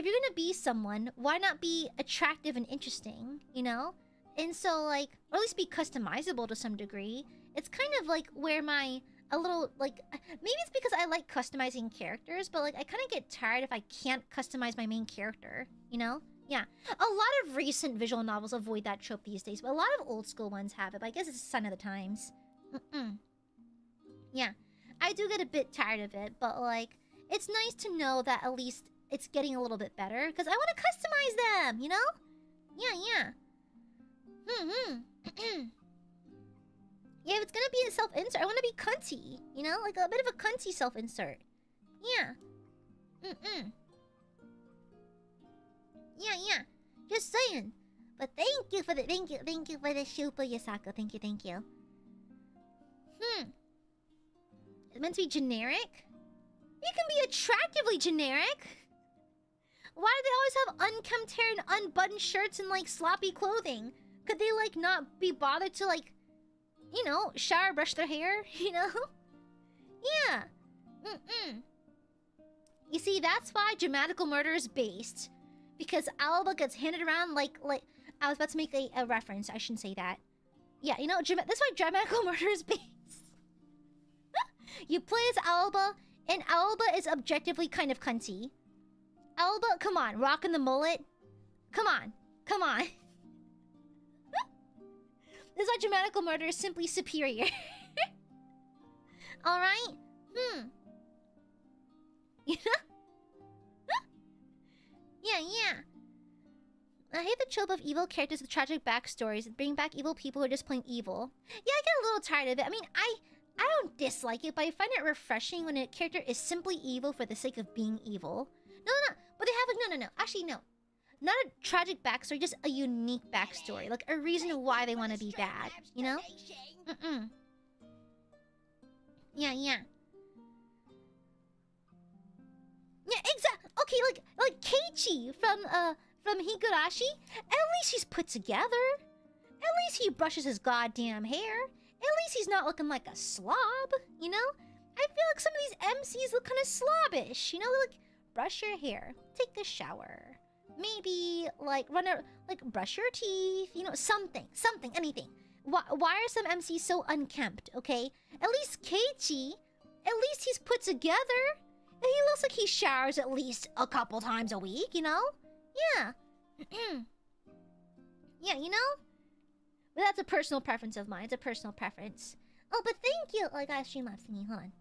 Speaker 2: gonna be someone, why not be attractive and interesting, you know? And so, like, or at least be customizable to some degree. It's kind of like where maybe it's because I like customizing characters, but like I kind of get tired if I can't customize my main character, you know? Yeah. A lot of recent visual novels avoid that trope these days, but a lot of old school ones have it. But I guess it's a sign of the times. Yeah. I do get a bit tired of it, but like, it's nice to know that at least it's getting a little bit better, because I want to customize them, you know? Yeah. Yeah, if it's gonna be a self-insert, I want to be cunty, you know? Like a bit of a cunty self-insert. Yeah. Yeah. Just saying. But thank you for the super Yasako. Thank you. It's meant to be generic? You can be attractively generic. Why do they always have unkempt hair and unbuttoned shirts and like sloppy clothing? Could they like not be bothered to like, you know, shower, brush their hair, you know? Yeah. You see, that's why Dramatical Murder is based. Because Alba gets handed around like I was about to make a reference. I shouldn't say that. Yeah, you know, that's why Dramatical Murder is based. You play as Alba, and Alba is objectively kind of cunty. Alba, come on, rocking the mullet. Come on. This is why Dramatical Murder is simply superior. Alright? You know? Yeah. I hate the trope of evil characters with tragic backstories and bring back evil people who are just plain evil. Yeah, I get a little tired of it. I mean, I don't dislike it, but I find it refreshing when a character is simply evil for the sake of being evil. No. But they have no. Actually, no. Not a tragic backstory, just a unique backstory. Like, a reason why they want to be bad, you know? Yeah. Yeah, exactly. Okay, like Keiichi from Higurashi. At least he's put together. At least he brushes his goddamn hair. At least he's not looking like a slob, you know? I feel like some of these MCs look kind of slobbish, you know? Like, brush your hair, take a shower, maybe like brush your teeth, you know, something, anything. Why are some MCs so unkempt? Okay, at least Keiichi, at least he's put together. He looks like he showers at least a couple times a week, you know? Yeah. Yeah, you know? But that's a personal preference of mine. It's a personal preference. Oh, but thank you. Oh, I got a Streamlabs thingy. Hold on.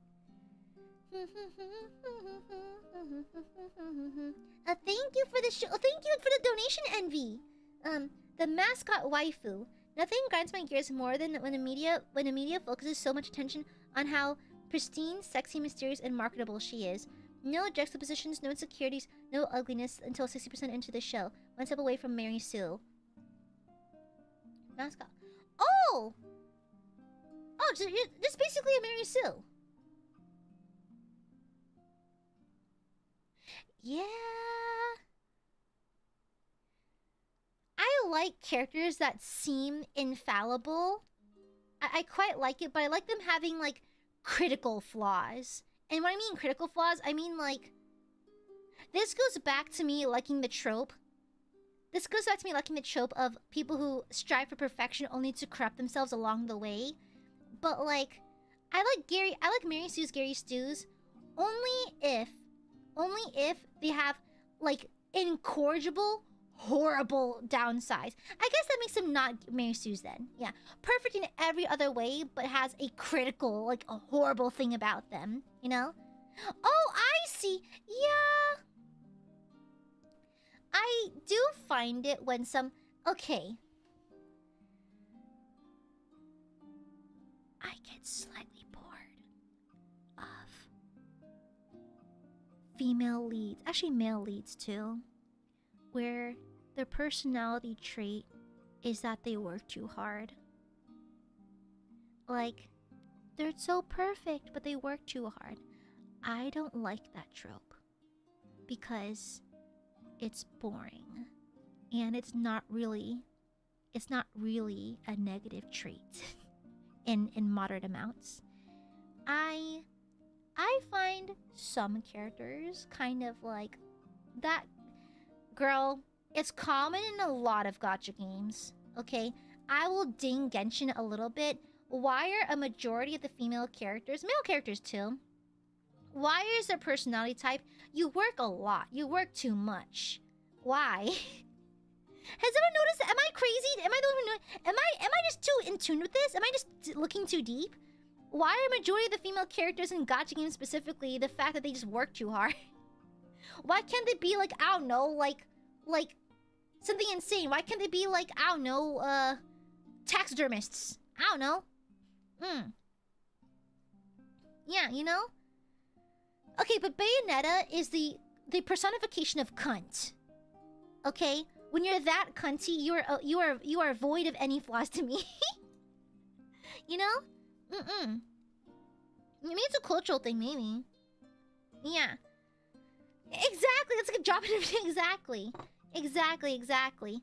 Speaker 2: Thank you for the show. Thank you for the donation, Envy. The mascot waifu. Nothing grinds my gears more than when the media focuses so much attention on how pristine, sexy, mysterious, and marketable she is. No juxtapositions, no insecurities, no ugliness until 60% into the show. One step away from Mary Sue. Mascot. Oh! Oh, so this is basically a Mary Sue. Yeah. I like characters that seem infallible. I quite like it, but I like them having, like, critical flaws. And when I mean critical flaws, I mean, like... This goes back to me liking the trope. This goes back to me liking the trope of people who strive for perfection only to corrupt themselves along the way. But, like... I like Mary Sue's Gary Stews only if they have, like, incorrigible, horrible downsides. I guess that makes them not Mary Sue's then. Yeah. Perfect in every other way, but has a critical, like, a horrible thing about them. You know? Oh, I see. Yeah. I do find it when some... Okay. I get slightly bored of female leads. Actually, male leads, too. Where their personality trait is that they work too hard. Like, they're so perfect, but they work too hard. I don't like that trope. Because it's boring. And it's not really a negative trait in moderate amounts. I find some characters kind of like that. Girl, it's common in a lot of gacha games, okay? I will ding Genshin a little bit. Why are a majority of the female characters, male characters too, why is their personality type, you work a lot, you work too much. Why? tuned with this? Am I just looking too deep? Why are majority of the female characters in gacha games specifically the fact that they just work too hard? Why can't they be like, I don't know, like something insane? Why can't they be like, I don't know, taxidermists? I don't know. Yeah, you know? Okay, but Bayonetta is the personification of cunt. Okay? When you're that cunty, you are void of any flaws to me. You know? Maybe it's a cultural thing, maybe. Yeah. Exactly, that's like a drop in everything. Exactly.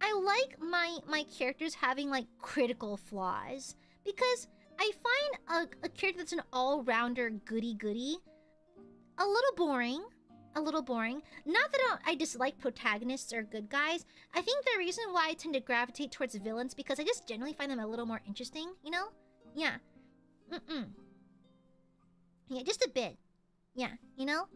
Speaker 2: I like my characters having like critical flaws because I find a character that's an all-rounder goody a little boring. Not that I dislike protagonists or good guys. I think the reason why I tend to gravitate towards villains because I just generally find them a little more interesting, you know? Yeah. Yeah, just a bit. Yeah, you know?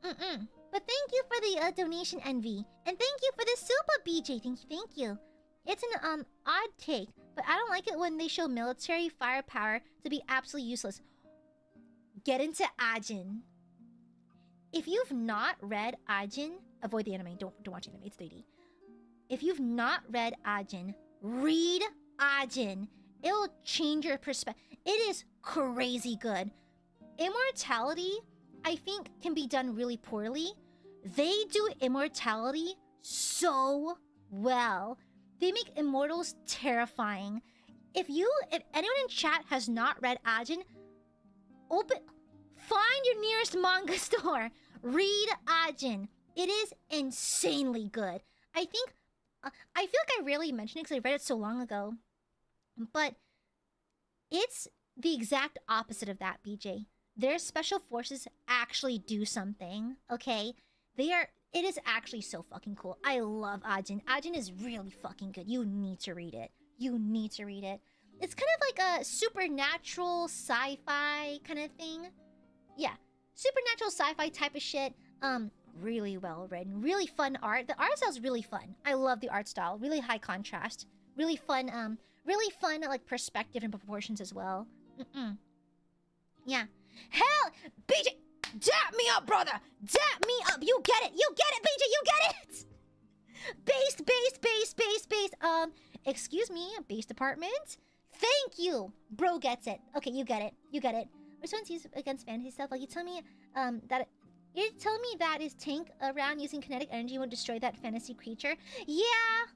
Speaker 2: But thank you for the donation, Envy. And thank you for the super BJ. Thank you. It's an odd take, but I don't like it when they show military firepower to be absolutely useless. Get into Ajin. If you've not read Ajin, avoid the anime. Don't watch anime. It's 3D. If you've not read Ajin, read Ajin. It'll change your perspective. It is crazy good. Immortality, I think, can be done really poorly. They do immortality so well. They make immortals terrifying. If anyone in chat has not read Ajin, find your nearest manga store. Read Ajin. It is insanely good. I think I feel like I rarely mention it because I read it so long ago. But it's the exact opposite of that, BJ. Their special forces actually do something, okay? It is actually so fucking cool. I love Ajin. Ajin is really fucking good. You need to read it. It's kind of like a supernatural sci-fi kind of thing. Yeah. Supernatural sci-fi type of shit. Really well written. Really fun art. The art style is really fun. I love the art style. Really high contrast. Really fun, like, perspective and proportions as well. Yeah. Hell! BJ! Dap me up, brother! Dap me up! You get it! BJ! You get it! Base! Excuse me, base department? Thank you! Bro gets it. Okay, you get it. Responses against fantasy stuff. Like, you're telling me that his tank around using kinetic energy will destroy that fantasy creature? Yeah,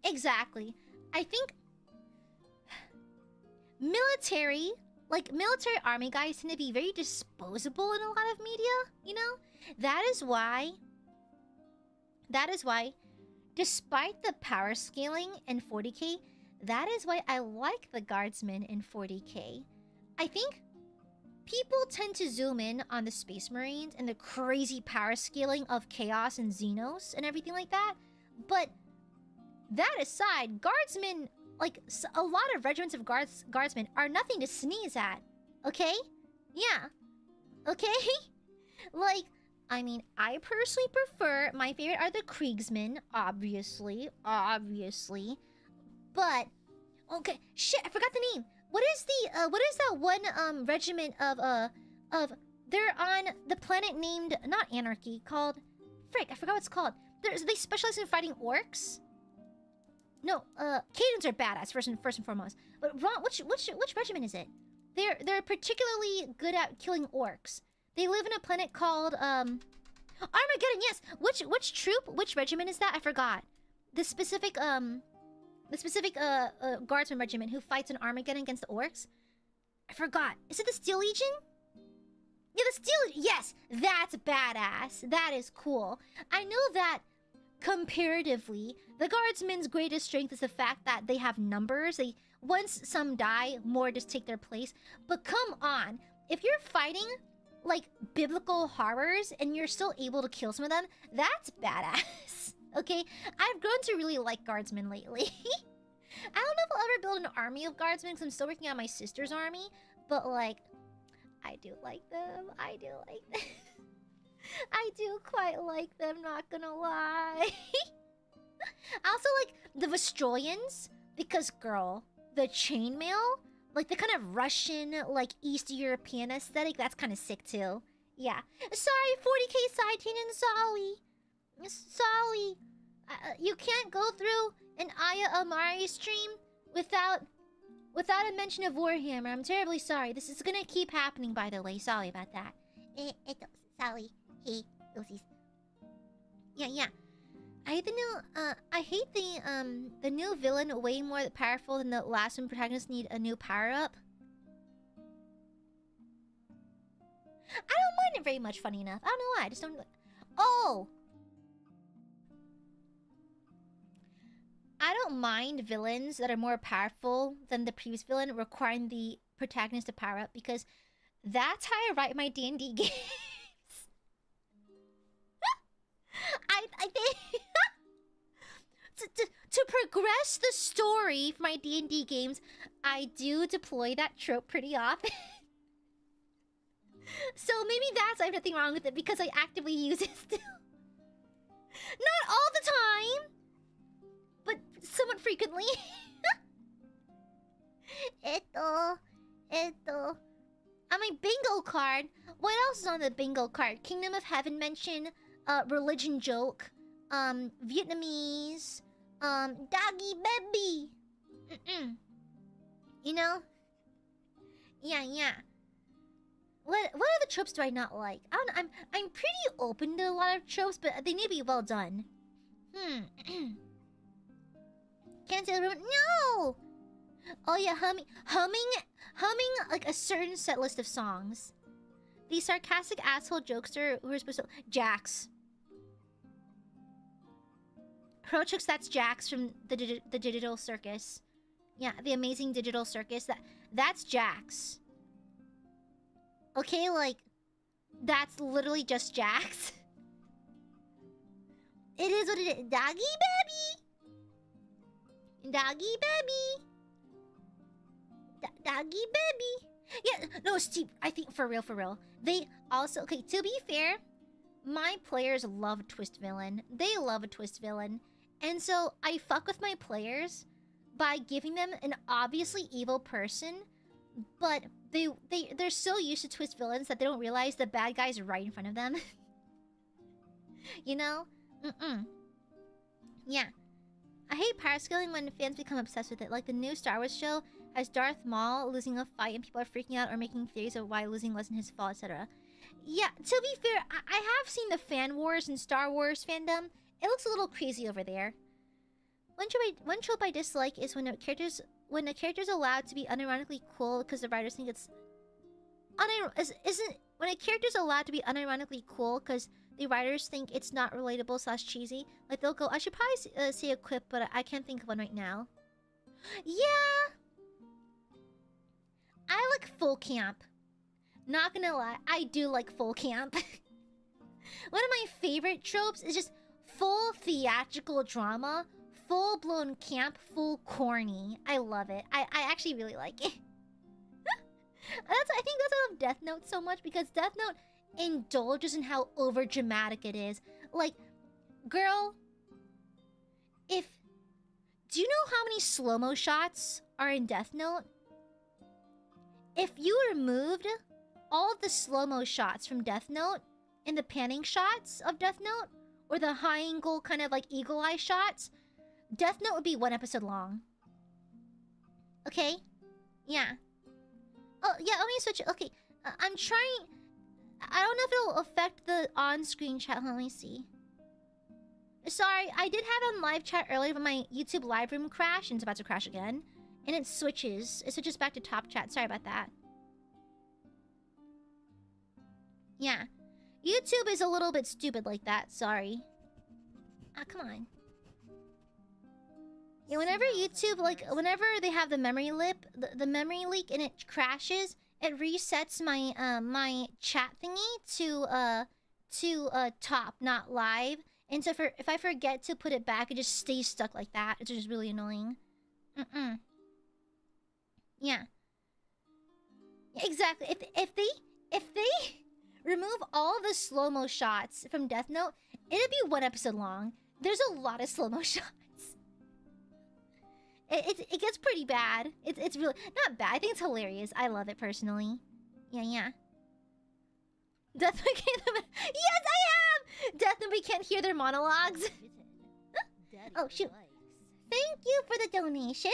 Speaker 2: exactly. I think military army guys tend to be very disposable in a lot of media, you know? That is why, despite the power scaling in 40k, that is why I like the guardsmen in 40k. I think people tend to zoom in on the Space Marines and the crazy power scaling of Chaos and Xenos and everything like that. But that aside, guardsmen, like, a lot of regiments of guardsmen are nothing to sneeze at. Okay? Yeah. Okay? Like, I mean, I personally prefer, my favorite are the Kriegsmen, obviously. But, okay, shit, I forgot the name. What is that one regiment of they're on the planet named, not Anarchy, called, frick, I forgot what it's called. They specialize in fighting orcs. No, Cadans are badass first and foremost. But Ron, which regiment is it? They're particularly good at killing orcs. They live in a planet called Armageddon. Yes. Which troop? Which regiment is that? I forgot. The specific guardsman regiment who fights in Armageddon against the orcs. I forgot. Is it the Steel Legion? Yeah, the Steel Legion. Yes, that's badass. That is cool. I know that. Comparatively, the guardsmen's greatest strength is the fact that they have numbers. Once some die, more just take their place. But come on, if you're fighting like biblical horrors and you're still able to kill some of them, that's badass. Okay, I've grown to really like guardsmen lately. I don't know if I'll ever build an army of guardsmen because I'm still working on my sister's army, but like, I do like them. I do quite like them, not gonna lie. I also like the Vestroyans. Because, girl, the chainmail, like the kind of Russian, like East European aesthetic, that's kind of sick too. Yeah. Sorry, 40k Citation, sorry. Sorry. You can't go through an AiaAmare stream without a mention of Warhammer. I'm terribly sorry. This is gonna keep happening, by the way. Sorry about that. Sorry. Hey, Lucy's. Yeah. I hate the new villain way more powerful than the last one. Protagonists need a new power-up. I don't mind it very much, funny enough. I don't know why, I just don't... Oh! I don't mind villains that are more powerful than the previous villain requiring the protagonist to power up, because that's how I write my D&D games. I think... to progress the story for my D&D games, I do deploy that trope pretty often. So maybe that's why I have nothing wrong with it, because I actively use it still. Not all the time, but somewhat frequently. On my bingo card, what else is on the bingo card? Kingdom of Heaven mention, religion joke, Vietnamese, doggy baby. You know? Yeah. What other tropes do I not like? I'm pretty open to a lot of tropes, but they need to be well done. Can't say no. Oh yeah, humming like a certain set list of songs. The sarcastic asshole jokester who are supposed to Jax. Crochooks, that's Jax from the Digital Circus. Yeah, the amazing Digital Circus. That's Jax. Okay, like, that's literally just Jax. It is what it is. Doggy baby! Doggy baby! Doggy baby! Yeah, no, Steve, I think for real. They also... Okay, to be fair, my players love a twist villain. They love a twist villain. And so, I fuck with my players by giving them an obviously evil person, but... They're so used to twist villains that they don't realize the bad guy's right in front of them. You know? Yeah. I hate power scaling when fans become obsessed with it. Like the new Star Wars show has Darth Maul losing a fight and people are freaking out or making theories of why losing wasn't his fault, etc. Yeah, to be fair, I have seen the fan wars in Star Wars fandom. It looks a little crazy over there. One trope I dislike is when a character's allowed to be unironically cool because the writers think it's when a character's allowed to be unironically cool because the writers think it's not relatable / cheesy. Like they'll go, I should probably say a quip, but I can't think of one right now. Yeah, I like full camp. Not gonna lie, I do like full camp. One of my favorite tropes is just full theatrical drama. Full-blown camp, full corny. I love it. I actually really like it. I think that's why I love Death Note so much, because Death Note indulges in how over-dramatic it is. Like, girl, do you know how many slow-mo shots are in Death Note? If you removed all of the slow-mo shots from Death Note and the panning shots of Death Note, or the high-angle kind of like eagle-eye shots, Death Note would be 1 episode long. Okay? Yeah. Oh, yeah, let me switch it. Okay, I'm trying... I don't know if it'll affect the on-screen chat. Let me see. Sorry, I did have it on live chat earlier, but my YouTube live room crashed, and it's about to crash again. And it switches. It switches back to top chat. Sorry about that. Yeah. YouTube is a little bit stupid like that. Sorry. Ah, come on. Yeah, whenever YouTube, like, whenever they have the memory the memory leak and it crashes, it resets my my chat thingy to top, not live. And so if I forget to put it back, it just stays stuck like that. It's just really annoying. Yeah. Exactly. If they remove all the slow-mo shots from Death Note, it'd be 1 episode long. There's a lot of slow-mo shots. It gets pretty bad. It's really not bad. I think it's hilarious. I love it personally. Yeah. Death Note can't. Yes, I am. Death Note can't hear their monologues. Oh shoot! Thank you for the donation.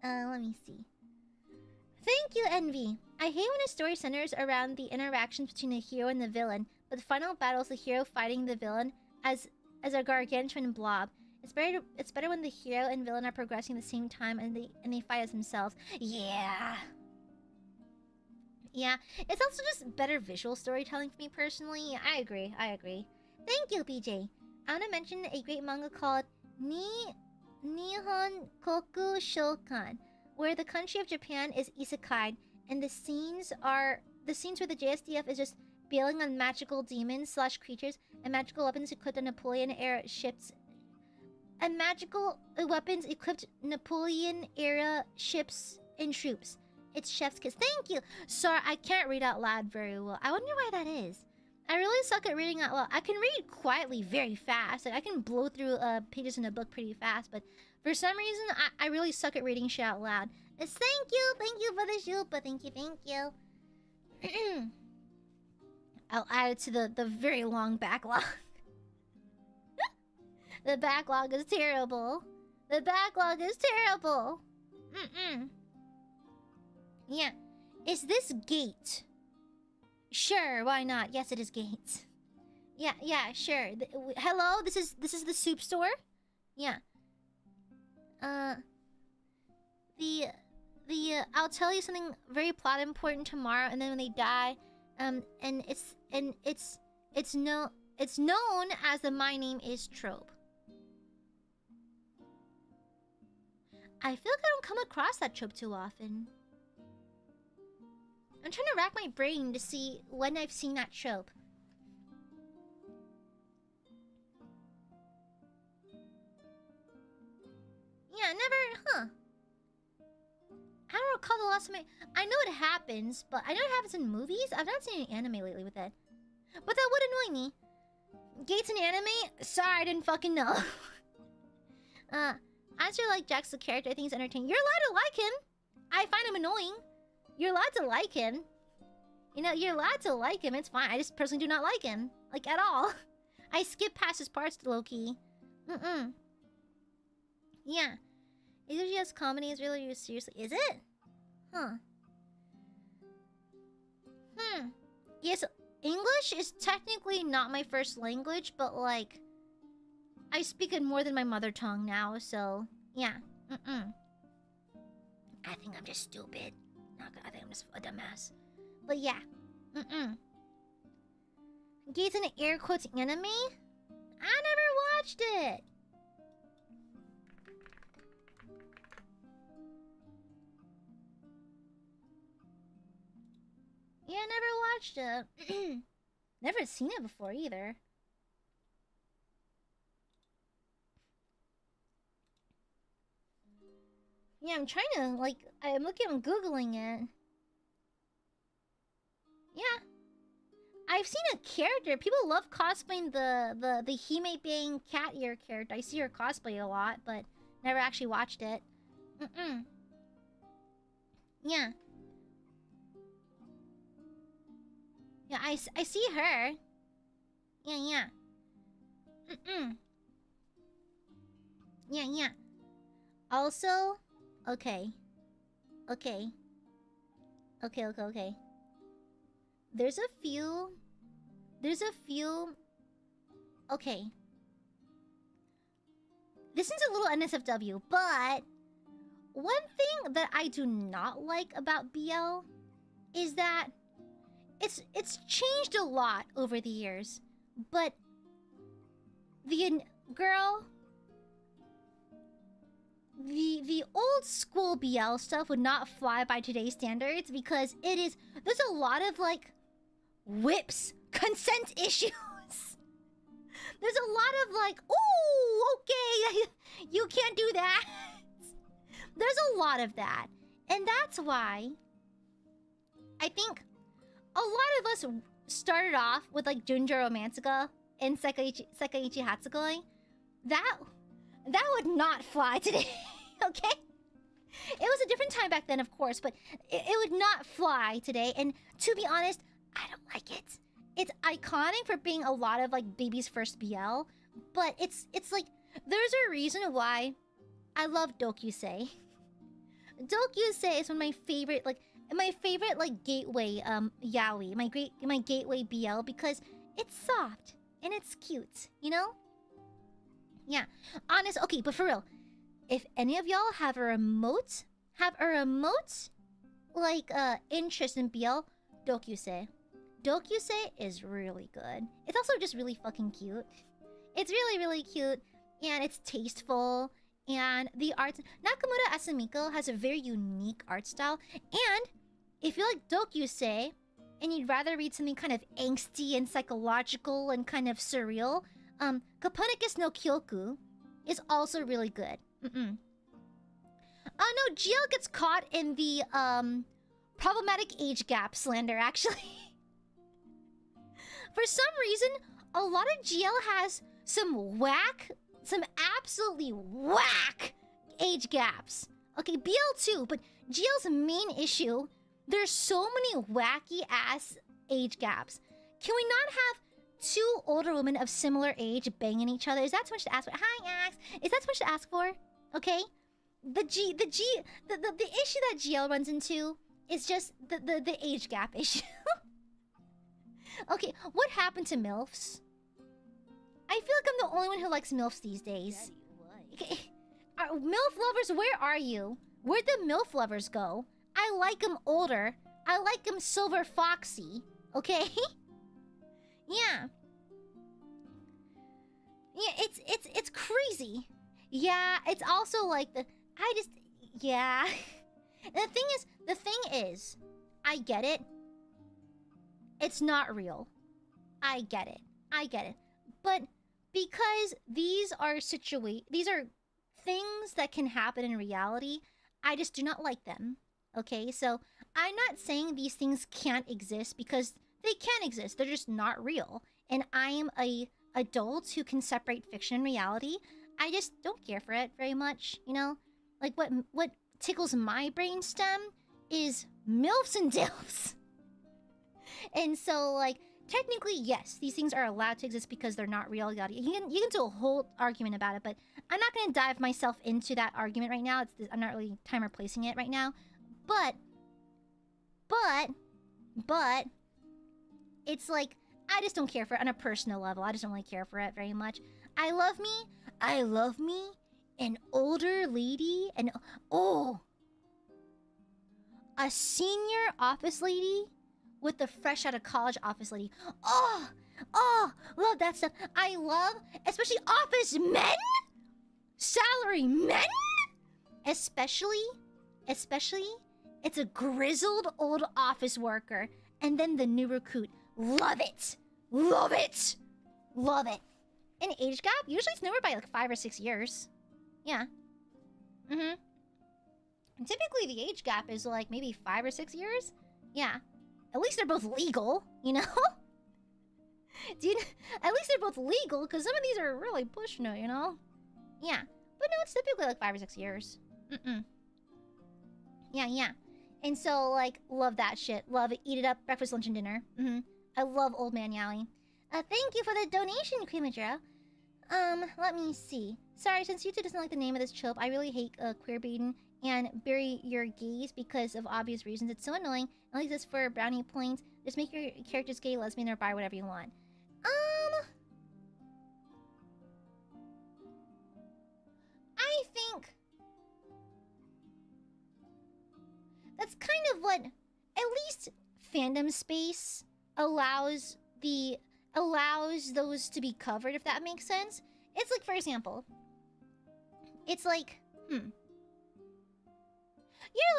Speaker 2: Let me see. Thank you, Envy. I hate when a story centers around the interactions between the hero and the villain, but the final battle is the hero fighting the villain as a gargantuan blob. It's better when the hero and villain are progressing at the same time and they fight as themselves. Yeah. Yeah, it's also just better visual storytelling for me personally. I agree. Thank you, BJ. I want to mention a great manga called Nihon Koku Shokan, where the country of Japan is isekai, and the scenes where the JSDF is just bailing on magical demons / creatures and magical weapons equipped on Napoleon-era ships. And magical weapons equipped Napoleon-era ships and troops. It's chef's kiss. Thank you! Sorry, I can't read out loud very well. I wonder why that is. I really suck at reading out loud. I can read quietly very fast. Like, I can blow through pages in a book pretty fast, but for some reason, I really suck at reading shit out loud. It's thank you for the shoot, but thank you. I'll add it to the very long backlog. The backlog is terrible. Yeah. Is this gate? Sure, why not? Yes, it is gate. Yeah, sure. Hello, this is the soup store? Yeah. I'll tell you something very plot important tomorrow, and then when they die, and it's known as the My Name Is trope. I feel like I don't come across that trope too often. I'm trying to rack my brain to see when I've seen that trope. Yeah, never, huh? I don't recall the last time I know it happens, but I know it happens in movies. I've not seen any anime lately with it. But that would annoy me. Gates in anime? Sorry, I didn't fucking know. As you're like Jax the character, I think he's entertaining. You're allowed to like him. I find him annoying. You're allowed to like him. You know, you're allowed to like him. It's fine. I just personally do not like him. Like, at all. I skip past his parts, low-key. Yeah. It usually has comedy. Is really used seriously. Is it? Huh. Yes, English is technically not my first language, but, like, I speak it more than my mother tongue now, so, yeah. I think I'm just stupid. I think I'm just a dumbass. But yeah. Gates in air quotes anime? I never watched it. Yeah, I never watched it. Never seen it before either. Yeah, I'm trying to, like, I'm Googling it. Yeah. I've seen a character. People love cosplaying the Hime Bang cat ear character. I see her cosplay a lot, but never actually watched it. Yeah. Yeah, I see her. Yeah. Yeah. Also, okay. There's a few. Okay. This is a little NSFW, but one thing that I do not like about BL is that it's changed a lot over the years, but the old school BL stuff would not fly by today's standards because there's a lot of like whips, consent issues. There's a lot of like, ooh, okay, you can't do that. There's a lot of that. And that's why I think a lot of us started off with like Junjo Romantica and Sekaiichi Hatsukoi. that would not fly today. Okay? It was a different time back then, of course, but it would not fly today. And to be honest, I don't like it. It's iconic for being a lot of like baby's first BL, but it's like there's a reason why I love dokusei. Dokusei is one of my favorite gateway yaoi, my gateway BL, because it's soft and it's cute, you know? Yeah. Honest, okay, but for real, if any of y'all have a remote like interest in BL, dokusei. Dokusei is really good. It's also just really fucking cute. It's really, really cute, and it's tasteful, and the art... Nakamura Asumiko has a very unique art style, and if you like dokusei, and you'd rather read something kind of angsty and psychological and kind of surreal, Copernicus no Kyoku is also really good. No, GL gets caught in the, problematic age gap slander, actually. For some reason, a lot of GL has some absolutely whack age gaps. Okay, BL too, but GL's main issue, there's so many wacky ass age gaps. Can we not have two older women of similar age banging each other? Is that too much to ask for? Hi, Axe. Is that too much to ask for? Okay? The issue that GL runs into is just the age gap issue. Okay, what happened to MILFs? I feel like I'm the only one who likes MILFs these days. Okay. MILF lovers, where are you? Where'd the MILF lovers go? I like them older. I like them silver foxy. Okay? Yeah. Yeah, it's crazy. Yeah, it's also like yeah. The thing is, I get it. It's not real. I get it. But because these are things that can happen in reality, I just do not like them. Okay? So, I'm not saying these things can't exist, because they can exist. They're just not real. And I am a adult who can separate fiction and reality. I just don't care for it very much, you know? Like, what tickles my brainstem is MILFs and DILFs. And so, like, technically, yes, these things are allowed to exist because they're not real. You can do a whole argument about it, but I'm not going to dive myself into that argument right now. I'm not really time replacing it right now. But, it's like, I just don't care for it on a personal level. I just don't really care for it very much. I love me, an older lady, and a senior office lady with the fresh out of college office lady. Oh, love that stuff. I love, especially office men, salary men, especially, it's a grizzled old office worker, and then the new recruit. Love it. An age gap? Usually it's nowhere by like 5 or 6 years. Yeah. And typically the age gap is like maybe 5 or 6 years. Yeah. At least they're both legal, you know? Dude, at least they're both legal, because some of these are really pushing it, you know? Yeah. But no, it's typically like 5 or 6 years. Yeah. And so, like, love that shit. Love it. Eat it up. Breakfast, lunch, and dinner. I love old man yaoi. Thank you for the donation, Quimajiro. Let me see. Sorry, since YouTube doesn't like the name of this trope, I really hate queerbaiting and bury your gays because of obvious reasons. It's so annoying. It only exists for brownie points. Just make your characters gay, lesbian, or bi, whatever you want. I think that's kind of what, at least fandom space allows those to be covered, if that makes sense. It's like, for example, it's like, you're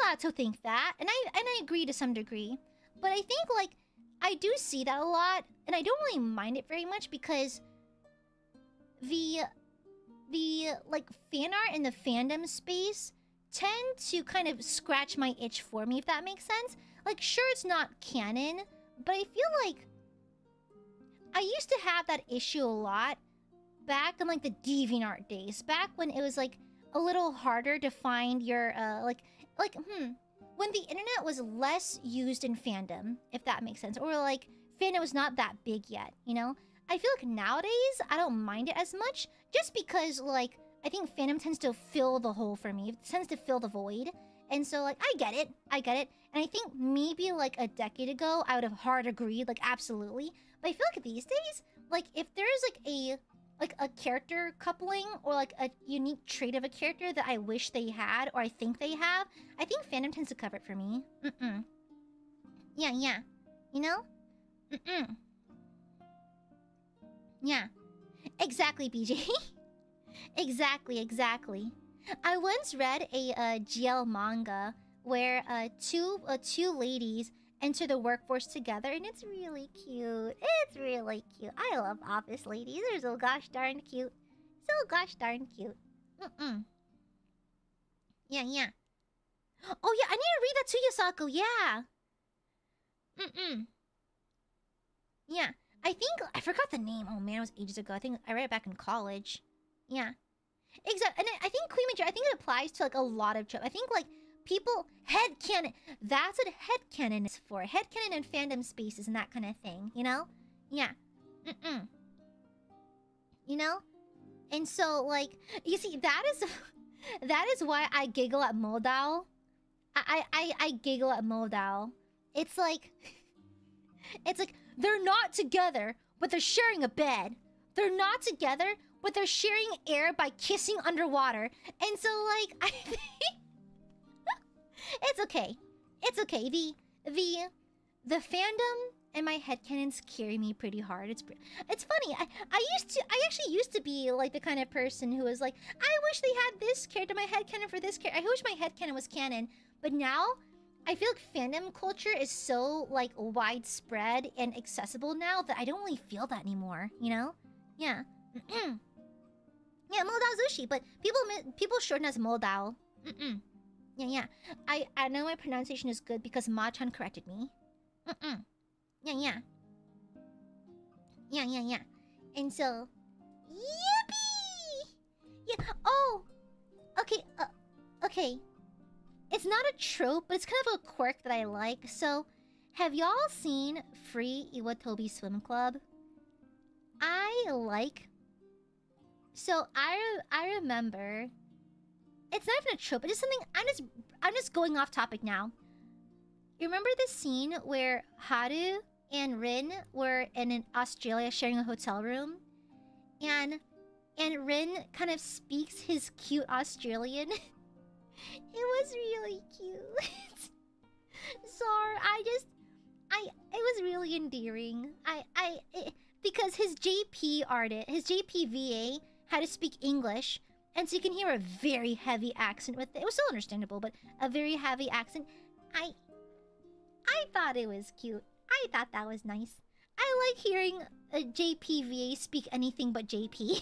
Speaker 2: allowed to think that, and I agree to some degree, but I think, like, I do see that a lot, and I don't really mind it very much, because the like fan art in the fandom space tend to kind of scratch my itch for me, if that makes sense. Like, sure, it's not canon, but I feel like I used to have that issue a lot back in like the DeviantArt days, back when it was like a little harder to find your when the internet was less used in fandom, if that makes sense, or like fandom was not that big yet, you know? I feel like nowadays I don't mind it as much, just because like I think fandom tends to fill the hole for me. It tends to fill the void. And so like I get it. And I think maybe like a decade ago I would have hard agreed, like absolutely. But I feel like these days, like if there's like a character coupling or like a unique trait of a character that I wish they had or I think they have, I think fandom tends to cover it for me. Yeah. You know? Yeah. Exactly, BJ. Exactly. I once read a GL manga where two ladies enter the workforce together, and it's really cute. I love office ladies. They're so gosh darn cute. Yeah. Oh yeah, I need to read that to you, Sako. Yeah. Yeah. I think I forgot the name. Oh man, it was ages ago. I think I read it back in college. Yeah. Exactly. And I think Queen Major, I think it applies to like a lot of tropes. I think like people headcanon. That's what headcanon is for. Headcanon and fandom spaces and that kind of thing, you know? Yeah. You know? And so like you see that is why I giggle at Moldau. I giggle at Moldau. It's like they're not together, but they're sharing a bed. They're not together, but they're sharing air by kissing underwater. And so, like, I think... It's okay. The fandom and my headcanons carry me pretty hard. It's funny. I actually used to be, like, the kind of person who was like, I wish they had this character, my headcanon for this character. I wish my headcanon was canon. But now... I feel like fandom culture is so, like, widespread and accessible now that I don't really feel that anymore, you know? Yeah. Yeah, Moldau Zushi, but people shorten as Moldau. Yeah. I know my pronunciation is good because Ma-chan corrected me. Yeah. And so... Yippee! Yeah, oh! Okay. It's not a trope, but it's kind of a quirk that I like. So, have y'all seen Free Iwatobi Swim Club? So I remember. It's not even a trope. It's just something. I'm just going off topic now. You remember the scene where Haru and Rin were in Australia sharing a hotel room, and Rin kind of speaks his cute Australian. It was really cute. Sorry, it was really endearing. Because his JP VA had to speak English, and so you can hear a very heavy accent with it. It was so understandable, but a very heavy accent. I thought it was cute. I thought that was nice. I like hearing a JP VA speak anything but JP.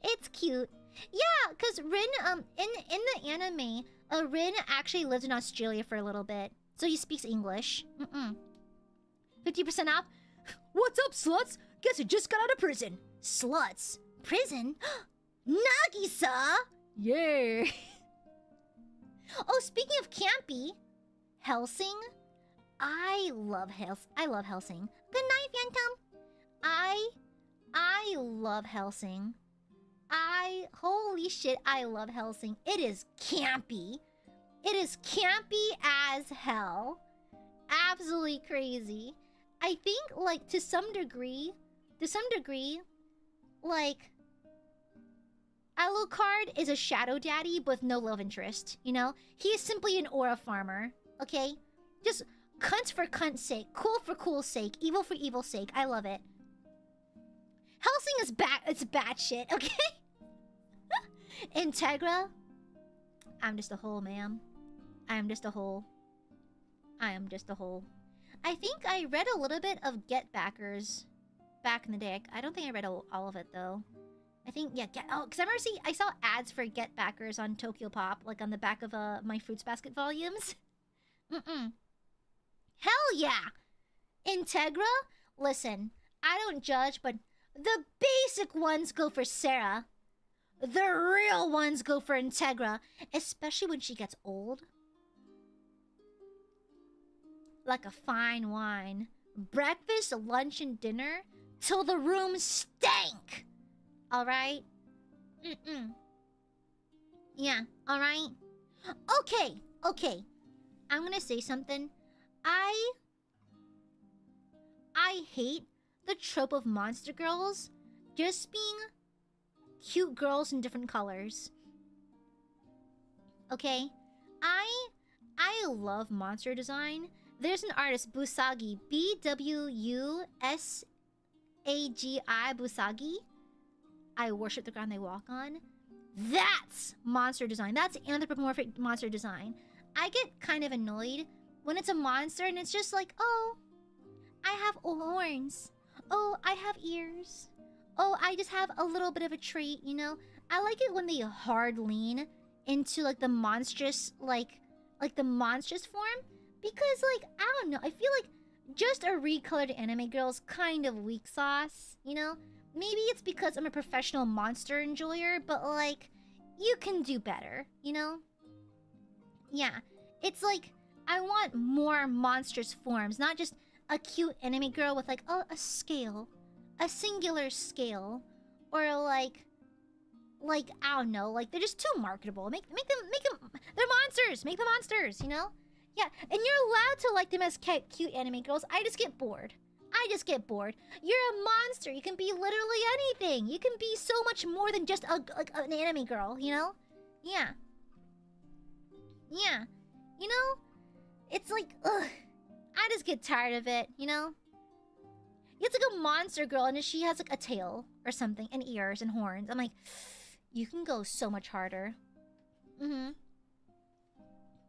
Speaker 2: It's cute. Yeah, because Rin, in the anime, Rin actually lived in Australia for a little bit. So he speaks English. 50% off? What's up, sluts? Guess you just got out of prison. Sluts? Prison? Nagisa! Yeah. Oh, speaking of campy, Helsing. I love Helsing. Good night, Phantom. I love Helsing. Holy shit, I love Helsing. It is campy. It is campy as hell. Absolutely crazy. I think, like, to some degree, like, Alucard is a shadow daddy with no love interest, you know? He is simply an aura farmer, okay? Just cunt for cunt's sake, cool for cool's sake, evil for evil's sake. I love it. Helsing is it's bad shit, okay? Integra? I'm just a hole, ma'am. I am just a hole. I think I read a little bit of Get Backers back in the day. I don't think I read all of it, though. I think, yeah, because I saw ads for Get Backers on Tokyo Pop, like on the back of my Fruits Basket volumes. Hell yeah! Integra? Listen, I don't judge, but The basic ones go for Sarah. The real ones go for Integra, especially when she gets old. Like a fine wine. Breakfast, lunch, and dinner till the room stank. Alright? Yeah, alright? Okay. I'm gonna say something. I hate the trope of monster girls just being cute girls in different colors. Okay? I love monster design. There's an artist, Busagi, Bwusagi, Busagi. I worship the ground they walk on. That's monster design. That's anthropomorphic monster design. I get kind of annoyed when it's a monster and it's just like, oh, I have horns. Oh, I have ears. Oh, I just have a little bit of a trait, you know? I like it when they hard lean into like the monstrous, like the monstrous form. Because, like, I don't know, I feel like just a recolored anime girl's kind of weak sauce, you know? Maybe it's because I'm a professional monster enjoyer, but, like, you can do better, you know? Yeah, it's like, I want more monstrous forms, not just a cute anime girl with, like, oh, a scale. A singular scale. Or, like, I don't know, like, they're just too marketable. Make them, they're monsters! Make them monsters, you know? Yeah, and you're allowed to like them as cute anime girls. I just get bored. You're a monster. You can be literally anything. You can be so much more than just an anime girl, you know? Yeah. You know? It's like, ugh. I just get tired of it, you know? It's like a monster girl and she has like a tail or something and ears and horns. I'm like, you can go so much harder. You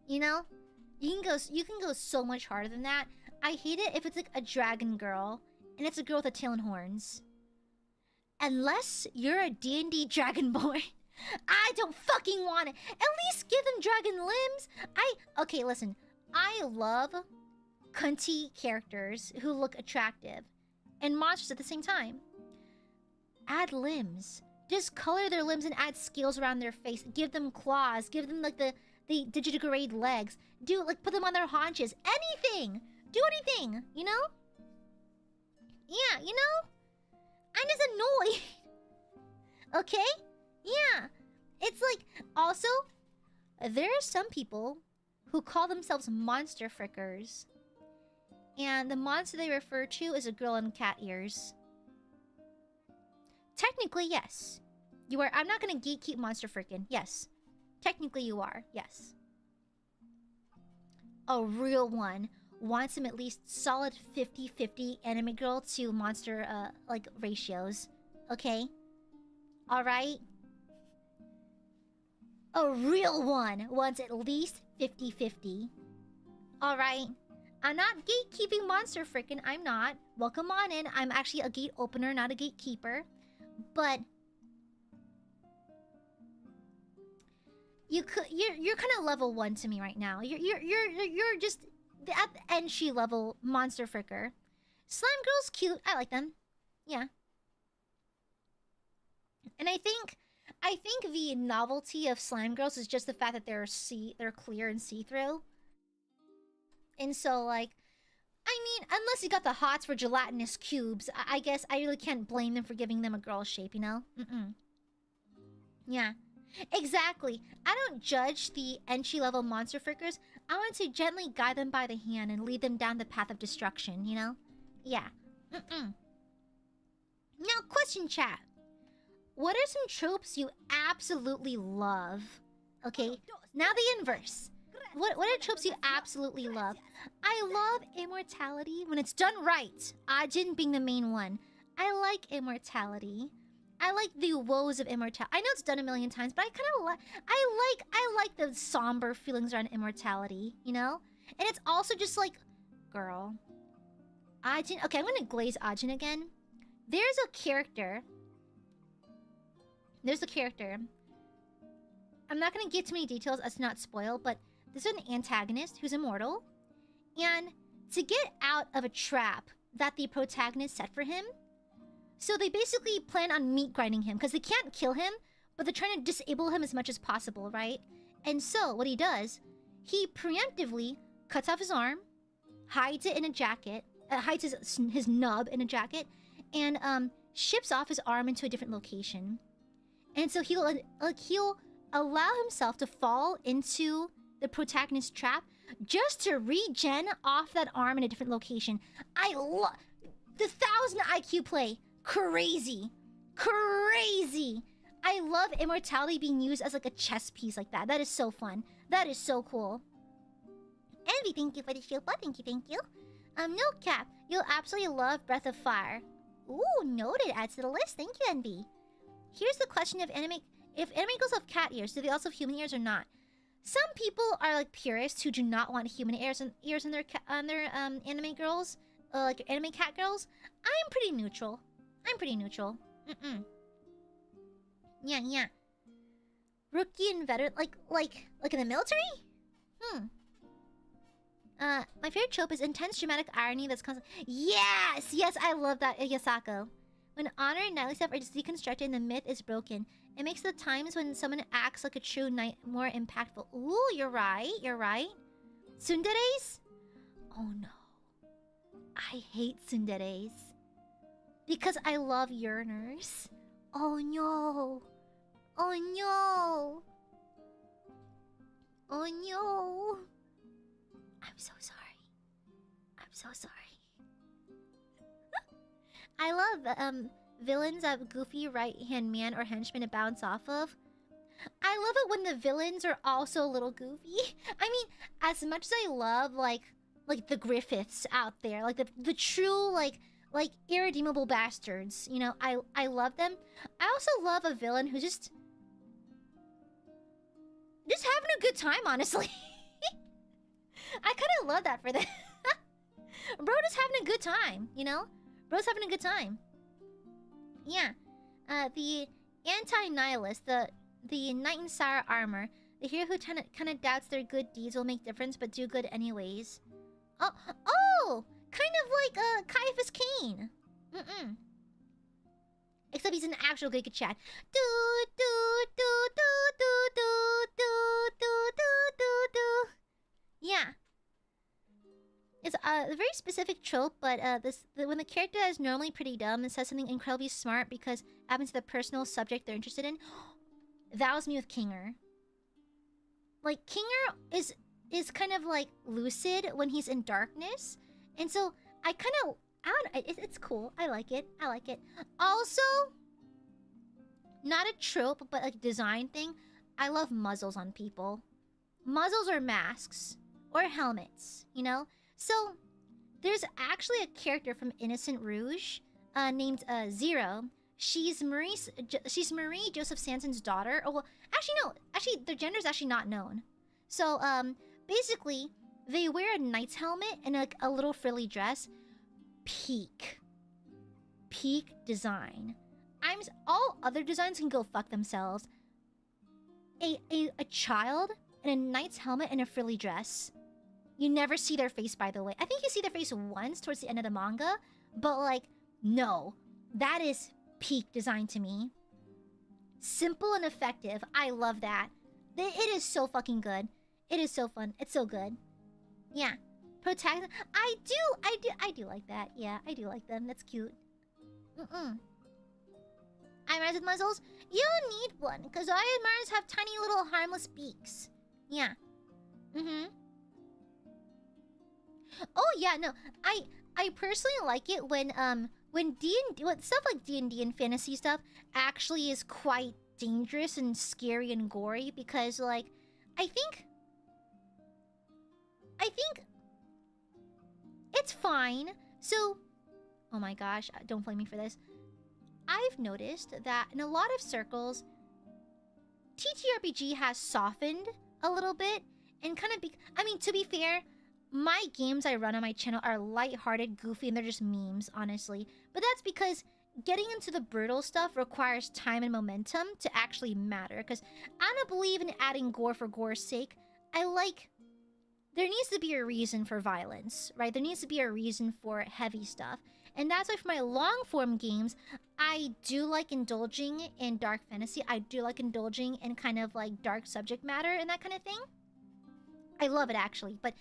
Speaker 2: know? You can go so much harder than that. I hate it if it's like a dragon girl and it's a girl with a tail and horns. Unless you're a D&D dragonborn. I don't fucking want it. At least give them dragon limbs. Okay, listen. I love cunty characters who look attractive and monsters at the same time. Add limbs. Just color their limbs and add scales around their face. Give them claws. Give them like the digitigrade legs. Do like put them on their haunches. Anything. Do anything. You know? Yeah, you know? I'm just annoyed. Okay? Yeah. It's like also there are some people who call themselves monster frickers. And the monster they refer to is a girl in cat ears. Technically, yes. You are. I'm not gonna gatekeep monster frickin'. Yes. Technically, you are. Yes. A real one wants some at least solid 50-50 anime girl to monster, like, ratios. Okay? Alright? A real one wants at least 50-50. Alright? I'm not gatekeeping monster frickin'. I'm not. Welcome on in. I'm actually a gate opener, not a gatekeeper. But you're kind of level 1 to me right now. You're just at the entry level monster fricker. Slime girl's cute. I like them. Yeah. And I think the novelty of slime girls is just the fact that they're clear and see-through. And so, like, I mean, unless you got the hots for gelatinous cubes, I guess I really can't blame them for giving them a girl shape, you know? Yeah. Exactly. I don't judge the entry-level monster frickers. I want to gently guide them by the hand and lead them down the path of destruction, you know? Yeah. Now, question chat. What are some tropes you absolutely love? Okay, now the inverse. What are tropes you absolutely love? I love immortality when it's done right. Ajin being the main one. I like immortality. I like the woes of immortality. I know it's done a million times, but I kind of I like the somber feelings around immortality, you know? And it's also just like, girl. Ajin. Okay, I'm gonna glaze Ajin again. There's a character. I'm not gonna get too many details as to not spoil, but this is an antagonist who's immortal. And to get out of a trap that the protagonist set for him, So they basically plan on meat grinding him because they can't kill him, but they're trying to disable him as much as possible, right? And so what he does, he preemptively cuts off his arm, hides it in a jacket, hides his nub in a jacket, and ships off his arm into a different location. And so he'll allow himself to fall into the protagonist's trap just to regen off that arm in a different location. I love the 1000 IQ play. Crazy. Crazy. I love immortality being used as like a chess piece like that. That is so fun. That is so cool. Envy, thank you for the shield. Thank you, thank you. No cap. You'll absolutely love Breath of Fire. Ooh, noted. Adds to the list. Thank you, Envy. Here's the question of anime. If anime girls have cat ears, do they also have human ears or not? Some people are like purists who do not want human ears in their anime girls, like anime cat girls. I'm pretty neutral. Yeah. Rookie and veteran, like in the military? My favorite trope is intense dramatic irony that's constant. Yes, I love that, Yasako. When honor and knightly stuff are just deconstructed and the myth is broken, it makes the times when someone acts like a true knight more impactful. Ooh, you're right. Tsunderes? Oh no. I hate tsunderes. Because I love yearners. Oh no. I'm so sorry. I love villains have goofy right-hand man or henchman to bounce off of. I love it when the villains are also a little goofy. I mean, as much as I love like the Griffiths out there, like the true like irredeemable bastards, you know, I love them. I also love a villain who's just having a good time, honestly. I kind of love that for them. Bro just having a good time, you know? Bro's having a good time. Yeah. The anti-nihilist, the knight in sour armor, the hero who kind of doubts their good deeds will make difference but do good anyways. Oh! Kind of like Caiaphas Cain. Except he's an actual good chat. Yeah. It's a very specific trope, but when the character is normally pretty dumb and says something incredibly smart because it happens to the personal subject they're interested in, that was me with Kinger. Like, Kinger is kind of like lucid when he's in darkness, and so I kind of it's cool. I like it. Also, not a trope, but a design thing. I love muzzles on people. Muzzles or masks or helmets, you know. So, there's actually a character from Innocent Rouge named Zero. She's Marie Joseph Sanson's daughter. Oh, well, actually, no. Actually, their gender is actually not known. So, basically, they wear a knight's helmet and a little frilly dress. Peak design. All other designs can go fuck themselves. A child in a knight's helmet and a frilly dress. You never see their face, by the way. I think you see their face once towards the end of the manga. But, like, no. That is peak design to me. Simple and effective. I love that. It is so fucking good. It is so fun. It's so good. Yeah. Protagonist. I do like that. Yeah, I do like them. That's cute. Aiadmirers with muzzles? You don't need one, because Aiadmirers have tiny little harmless beaks. Yeah. Oh yeah, no. I personally like it when stuff like D&D and fantasy stuff actually is quite dangerous and scary and gory, because like I think it's fine. So, oh my gosh, don't blame me for this. I've noticed that in a lot of circles, TTRPG has softened a little bit and kind of I mean, to be fair, my games I run on my channel are lighthearted, goofy, and they're just memes, honestly. But that's because getting into the brutal stuff requires time and momentum to actually matter. Because I don't believe in adding gore for gore's sake. There needs to be a reason for violence, right? There needs to be a reason for heavy stuff. And that's why for my long-form games, I do like indulging in dark fantasy. I do like indulging in kind of like dark subject matter and that kind of thing. I love it actually. But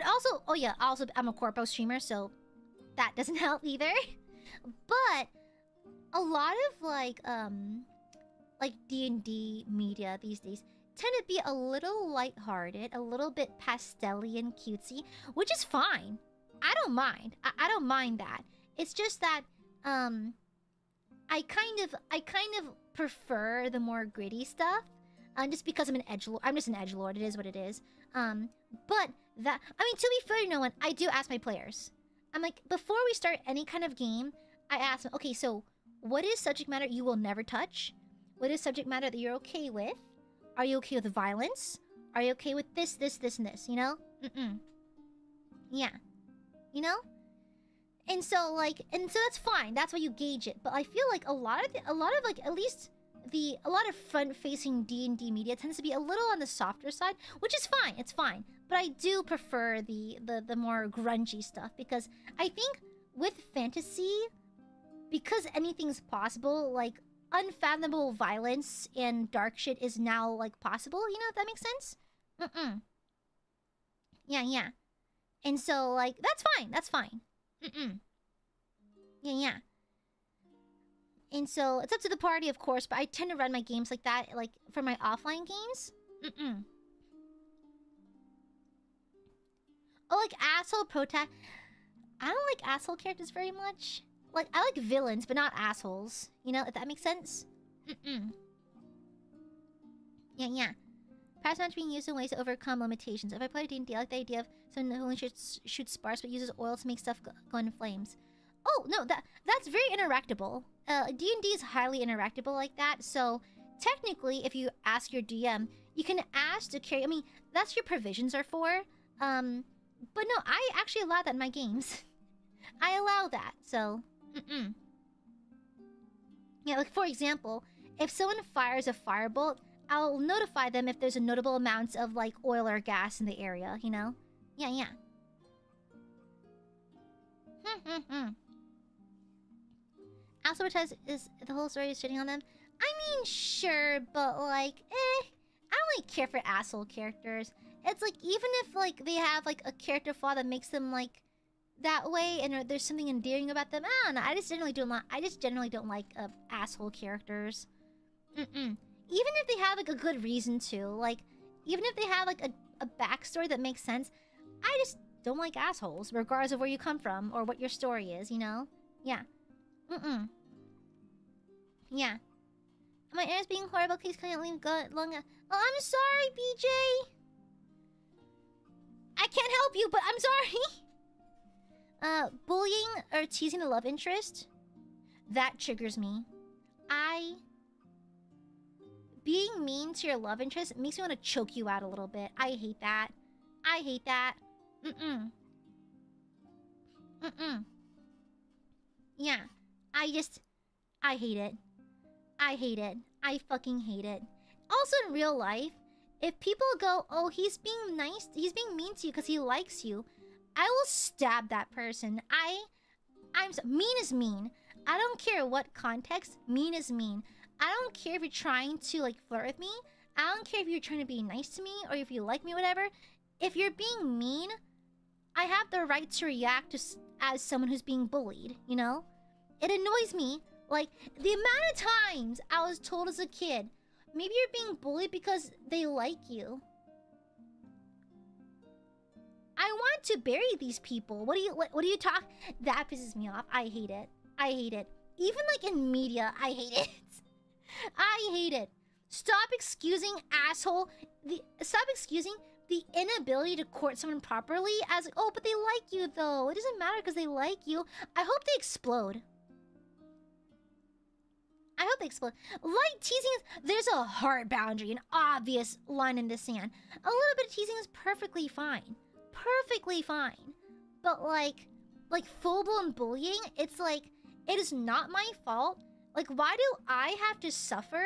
Speaker 2: also, oh yeah, also I'm a corpo streamer, so that doesn't help either. But a lot of like D&D media these days tend to be a little lighthearted, a little bit pastel-y and cutesy, which is fine. I don't mind. I don't mind that. It's just that I kind of prefer the more gritty stuff. Just because I'm just an edgelord. It is what it is. But that, I mean, to be fair, no one. I do ask my players. I'm like, before we start any kind of game, I ask them, okay, so what is subject matter you will never touch? What is subject matter that you're okay with? Are you okay with violence? Are you okay with this, and this? You know? Yeah. You know? And so that's fine. That's why you gauge it. But I feel like a lot of like at least a lot of front-facing D&D media tends to be a little on the softer side, which is fine. It's fine. But I do prefer the more grungy stuff because I think with fantasy, because anything's possible, like unfathomable violence and dark shit is now like possible. You know, if that makes sense. Yeah. And so like that's fine. Yeah. And so it's up to the party, of course, but I tend to run my games like that, like for my offline games. Oh, like asshole protag. I don't like asshole characters very much. Like I like villains, but not assholes. You know, if that makes sense. Yeah. Past match being used in ways to overcome limitations. If I play D&D, I like the idea of someone who only shoots sparks but uses oil to make stuff go in flames. Oh no, that's very interactable. D&D is highly interactable like that. So technically, if you ask your DM, you can ask to carry. I mean, that's your provisions are for. But no, I actually allow that in my games. I allow that. So, yeah. Like for example, if someone fires a firebolt, I'll notify them if there's a notable amount of like oil or gas in the area. You know? Yeah. Also, is the whole story is shitting on them? I mean, sure, but like, I don't really care for asshole characters. It's like, even if like they have like a character flaw that makes them like that way, and there's something endearing about them, I don't know. I just generally don't like asshole characters. Even if they have like a good reason to, like, even if they have like a backstory that makes sense, I just don't like assholes, regardless of where you come from or what your story is. You know? Yeah. Yeah. My air's being horrible. Please can't leave long. Oh, I'm sorry, BJ. I can't help you, but I'm sorry. Bullying or teasing the love interest, that triggers me. Being mean to your love interest makes me want to choke you out a little bit. I hate that. Yeah. I hate it. I fucking hate it. Also in real life, if people go, oh, he's being nice, he's being mean to you because he likes you, I will stab that person. Mean is mean. I don't care what context, mean is mean. I don't care if you're trying to like flirt with me. I don't care if you're trying to be nice to me or if you like me, whatever. If you're being mean, I have the right to react as someone who's being bullied, you know? It annoys me. Like, the amount of times I was told as a kid, maybe you're being bullied because they like you. I want to bury these people. What do you talk? That pisses me off. I hate it. Even like in media, I hate it. I hate it. Stop excusing the inability to court someone properly as, oh, but they like you though. It doesn't matter because they like you. I hope they explode. Light teasing there's a hard boundary, an obvious line in the sand. A little bit of teasing is perfectly fine. But like full-blown bullying, it's like, it is not my fault. Like, why do I have to suffer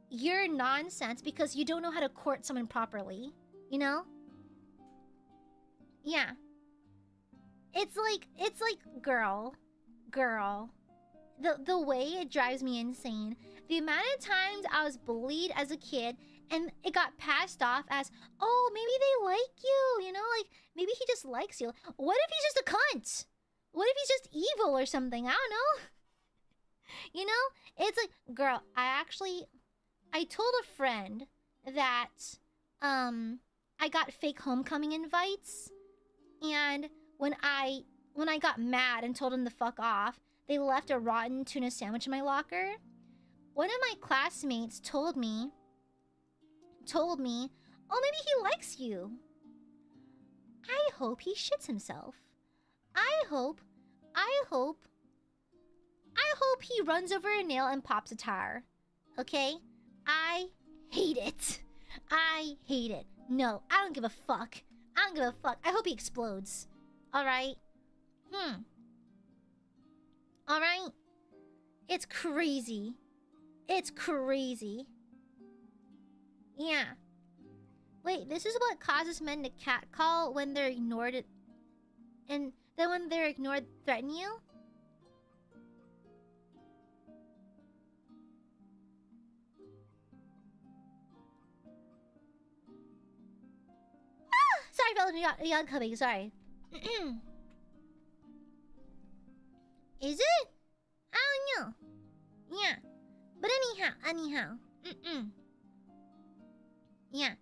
Speaker 2: your nonsense because you don't know how to court someone properly? You know? Yeah. It's like, girl. the way it drives me insane. The amount of times I was bullied as a kid and it got passed off as, oh, maybe they like you, you know, like maybe he just likes you. What if he's just a cunt? What if he's just evil or something? I don't know. You know, it's like, girl, I told a friend that I got fake homecoming invites, and when I got mad and told them to fuck off, they left a rotten tuna sandwich in my locker. One of my classmates told me, oh, maybe he likes you. I hope he shits himself. I hope he runs over a nail and pops a tire. Okay? I hate it. I hate it. No, I don't give a fuck. I don't give a fuck. I hope he explodes. Alright? Alright? It's crazy. It's crazy. Yeah. Wait, this is what causes men to catcall when they're ignored, and then when they're ignored, threaten you? Sorry, fellas, young coming, sorry. Is it? I don't know. Yeah. But anyhow. Yeah.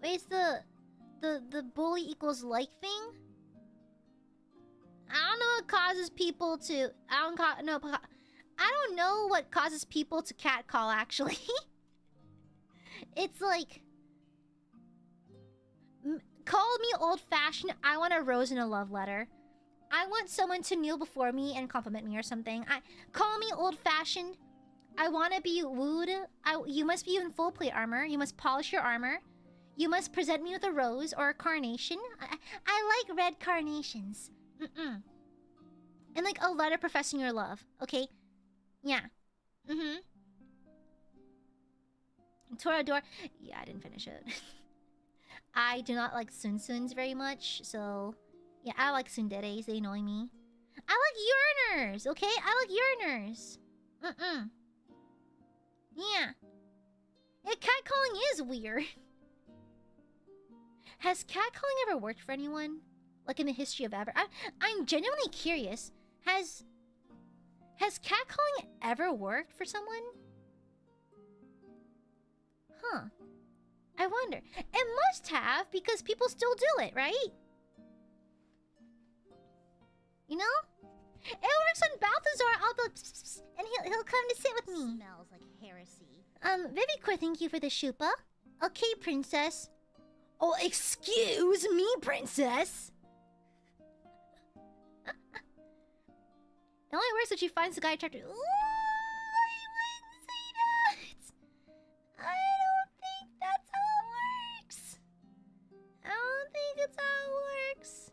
Speaker 2: Wait, the bully equals like thing? I don't know what causes people to... I don't know what causes people to catcall, actually. It's like... Call me old-fashioned. I want a rose and a love letter. I want someone to kneel before me and compliment me or something. Call me old-fashioned. I want to be wooed. You must be in full plate armor. You must polish your armor. You must present me with a rose or a carnation. I like red carnations. And like a letter professing your love. Okay? Yeah. Torador. Yeah, I didn't finish it. I do not like sunsuns very much, so... Yeah, I like tsunderes. They annoy me. I like uriners, okay? I like uriners. Yeah. Yeah, catcalling is weird. Has catcalling ever worked for anyone? Like in the history of ever? I'm genuinely curious. Has catcalling ever worked for someone? Huh. I wonder. It must have, because people still do it, right? You know? It works on Balthazar. I'll go pss, pss, and he'll come to sit with me.
Speaker 3: Smells like heresy.
Speaker 2: Vivicor, thank you for the shupa. Okay, princess. Oh, excuse me, princess. It only works if she finds the guy attractive. Ooh, I wouldn't say that. I don't think that's how it works. I don't think it's how it works.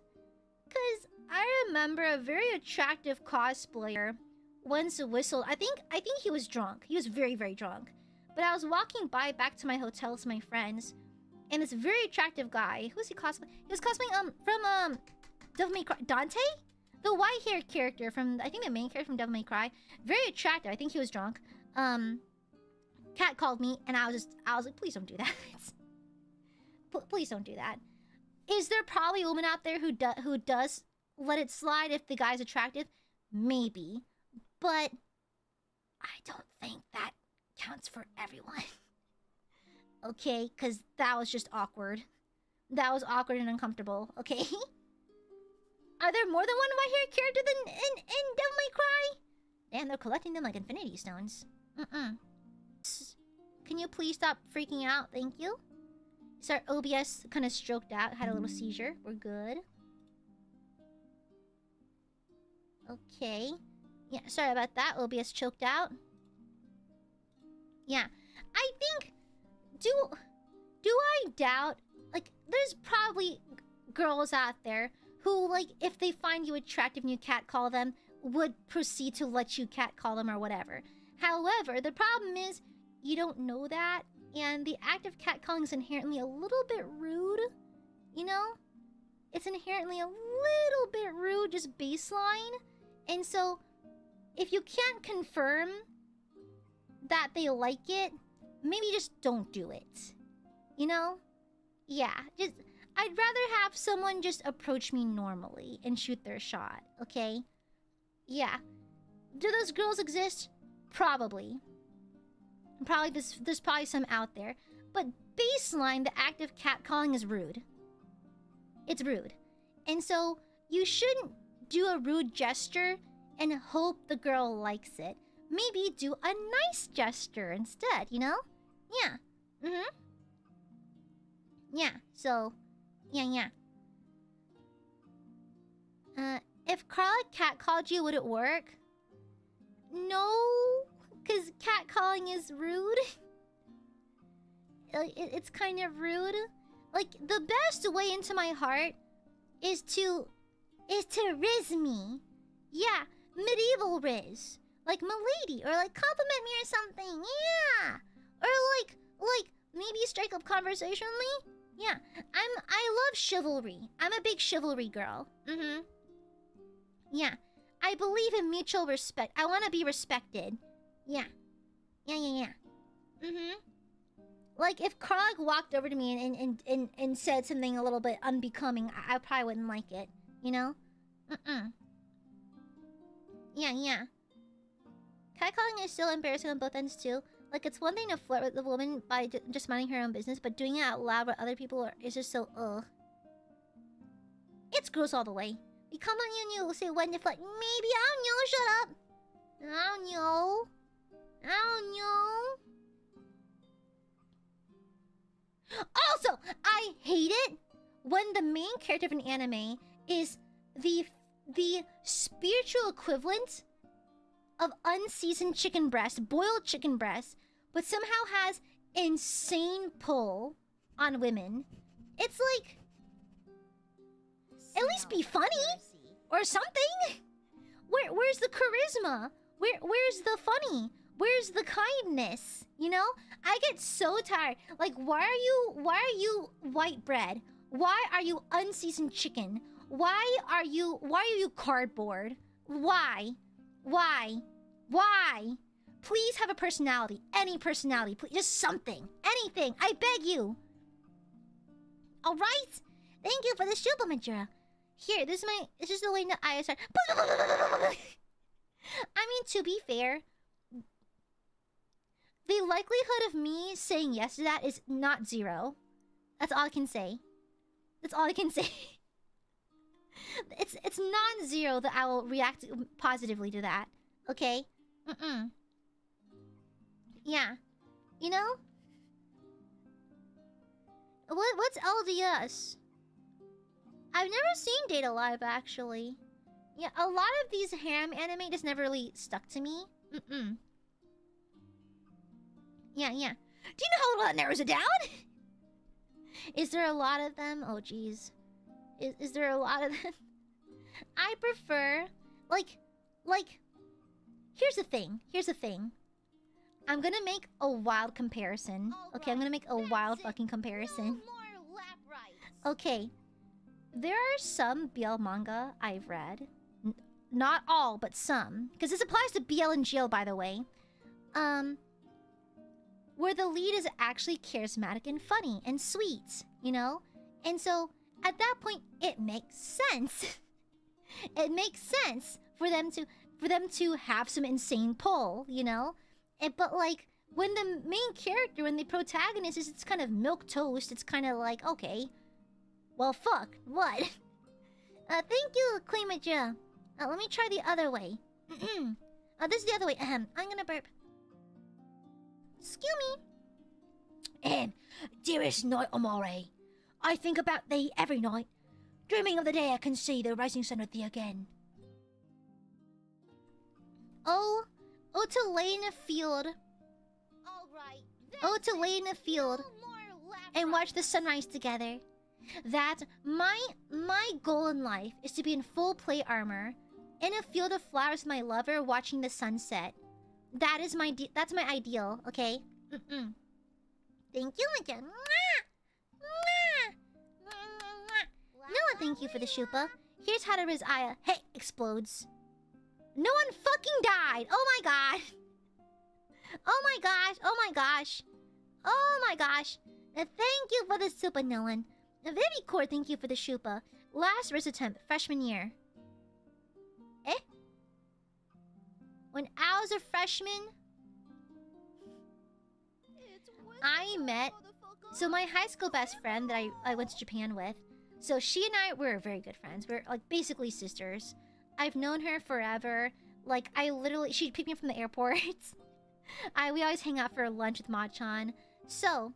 Speaker 2: Because I remember a very attractive cosplayer once whistled. I think he was drunk. He was very, very drunk. But I was walking back to my hotel with my friends, and this very attractive guy, who's he cosplaying? He was cosplaying from Devil May Cry, Dante, the white-haired character from, I think the main character from Devil May Cry. Very attractive. I think he was drunk. Cat called me, and I was like, please don't do that. Please don't do that. Is there probably a woman out there who does let it slide if the guy's attractive? Maybe, but I don't think that counts for everyone. Okay, because that was just awkward. That was awkward and uncomfortable, okay? Are there more than one white-haired character than in Devil May Cry? And they're collecting them like infinity stones. Can you please stop freaking out? Thank you. So our OBS kind of stroked out, had a little seizure. We're good. Okay. Yeah, sorry about that. OBS choked out. Yeah. I think... Do I doubt... Like, there's probably girls out there who, like, if they find you attractive and you catcall them, would proceed to let you catcall them or whatever. However, the problem is, you don't know that, and the act of catcalling is inherently a little bit rude. You know? It's inherently a little little bit rude, just baseline. And so, if you can't confirm that they like it, maybe just don't do it. You know? Yeah, I'd rather have someone just approach me normally and shoot their shot, okay? Yeah. Do those girls exist? Probably. Probably there's probably some out there. But baseline, the act of catcalling is rude. It's rude. And so, you shouldn't do a rude gesture and hope the girl likes it. Maybe do a nice gesture instead, you know? Yeah. Yeah, so... Yeah. If Carla catcalled you, would it work? No, because catcalling is rude. It's kind of rude. Like, the best way into my heart is to riz me. Yeah, medieval riz. Like milady, or like compliment me or something. Yeah. Or like maybe strike up conversation with me. Yeah. I love chivalry. I'm a big chivalry girl. Yeah. I believe in mutual respect. I want to be respected. Yeah. Yeah. Like, if Krog walked over to me and said something a little bit unbecoming, I probably wouldn't like it. You know? Yeah. Catcalling is still embarrassing on both ends, too. Like, it's one thing to flirt with a woman by just minding her own business, but doing it out loud with other people is just so, ugh. It's gross all the way. You come on you say when you're like, maybe, I don't know, shut up. I don't know. Also, I hate it when the main character of an anime is the spiritual equivalent of unseasoned chicken breast, boiled chicken breast, but somehow has insane pull on women. It's like, at least be funny or something. Where's the charisma? Where's the funny? Where's the kindness? You know? I get so tired. Like, why are you white bread? Why are you unseasoned chicken? Why are you cardboard? Why? Please have a personality. Any personality. Please, just something. Anything. I beg you. Alright? Thank you for the super Majora. Here, this is the way that I start. I mean, to be fair, the likelihood of me saying yes to that is not 0. That's all I can say. It's non-zero that I will react positively to that. Okay? Yeah. You know? What's LDS? I've never seen Data Live, actually. Yeah, a lot of these ham anime just never really stuck to me. Yeah. Do you know how well that narrows it down? Is there a lot of them? Oh, jeez. Is there a lot of them? I prefer... Like... Here's the thing. I'm gonna make a wild comparison. Okay, I'm gonna make a wild fucking comparison. Okay. There are some BL manga I've read. Not all, but some. Because this applies to BL and GL, by the way. Where the lead is actually charismatic and funny and sweet, you know? And so, at that point, it makes sense. It makes sense for them to have some insane pull, you know? But like, when the main character, when the protagonist is, it's kind of milquetoast, it's kind of like, okay, well, fuck, what? Thank you, Cleamaja. Let me try the other way. This is the other way. I'm gonna burp. Excuse me. Dearest night, Amare. I think about thee every night, dreaming of the day I can see the rising sun with thee again. Oh, to lay in a field. Oh, to lay in a field and watch the sunrise together. That my goal in life is to be in full plate armor, in a field of flowers with my lover, watching the sunset. That's my ideal. Okay. Thank you, Maja. No, thank you for the shupa. Here's how to riz Aya. Hey, explodes. No one fucking died. Oh my god. Oh my gosh. Oh my gosh. Oh my gosh. Thank you for the super, Nolan. Very cool. Thank you for the shupa. Last riz attempt, freshman year. Eh? When I was a freshman, I met... So my high school best friend that I went to Japan with, so she and I were very good friends. We're like basically sisters. I've known her forever. Like I literally, she'd pick me up from the airport. We always hang out for lunch with Ma-chan. So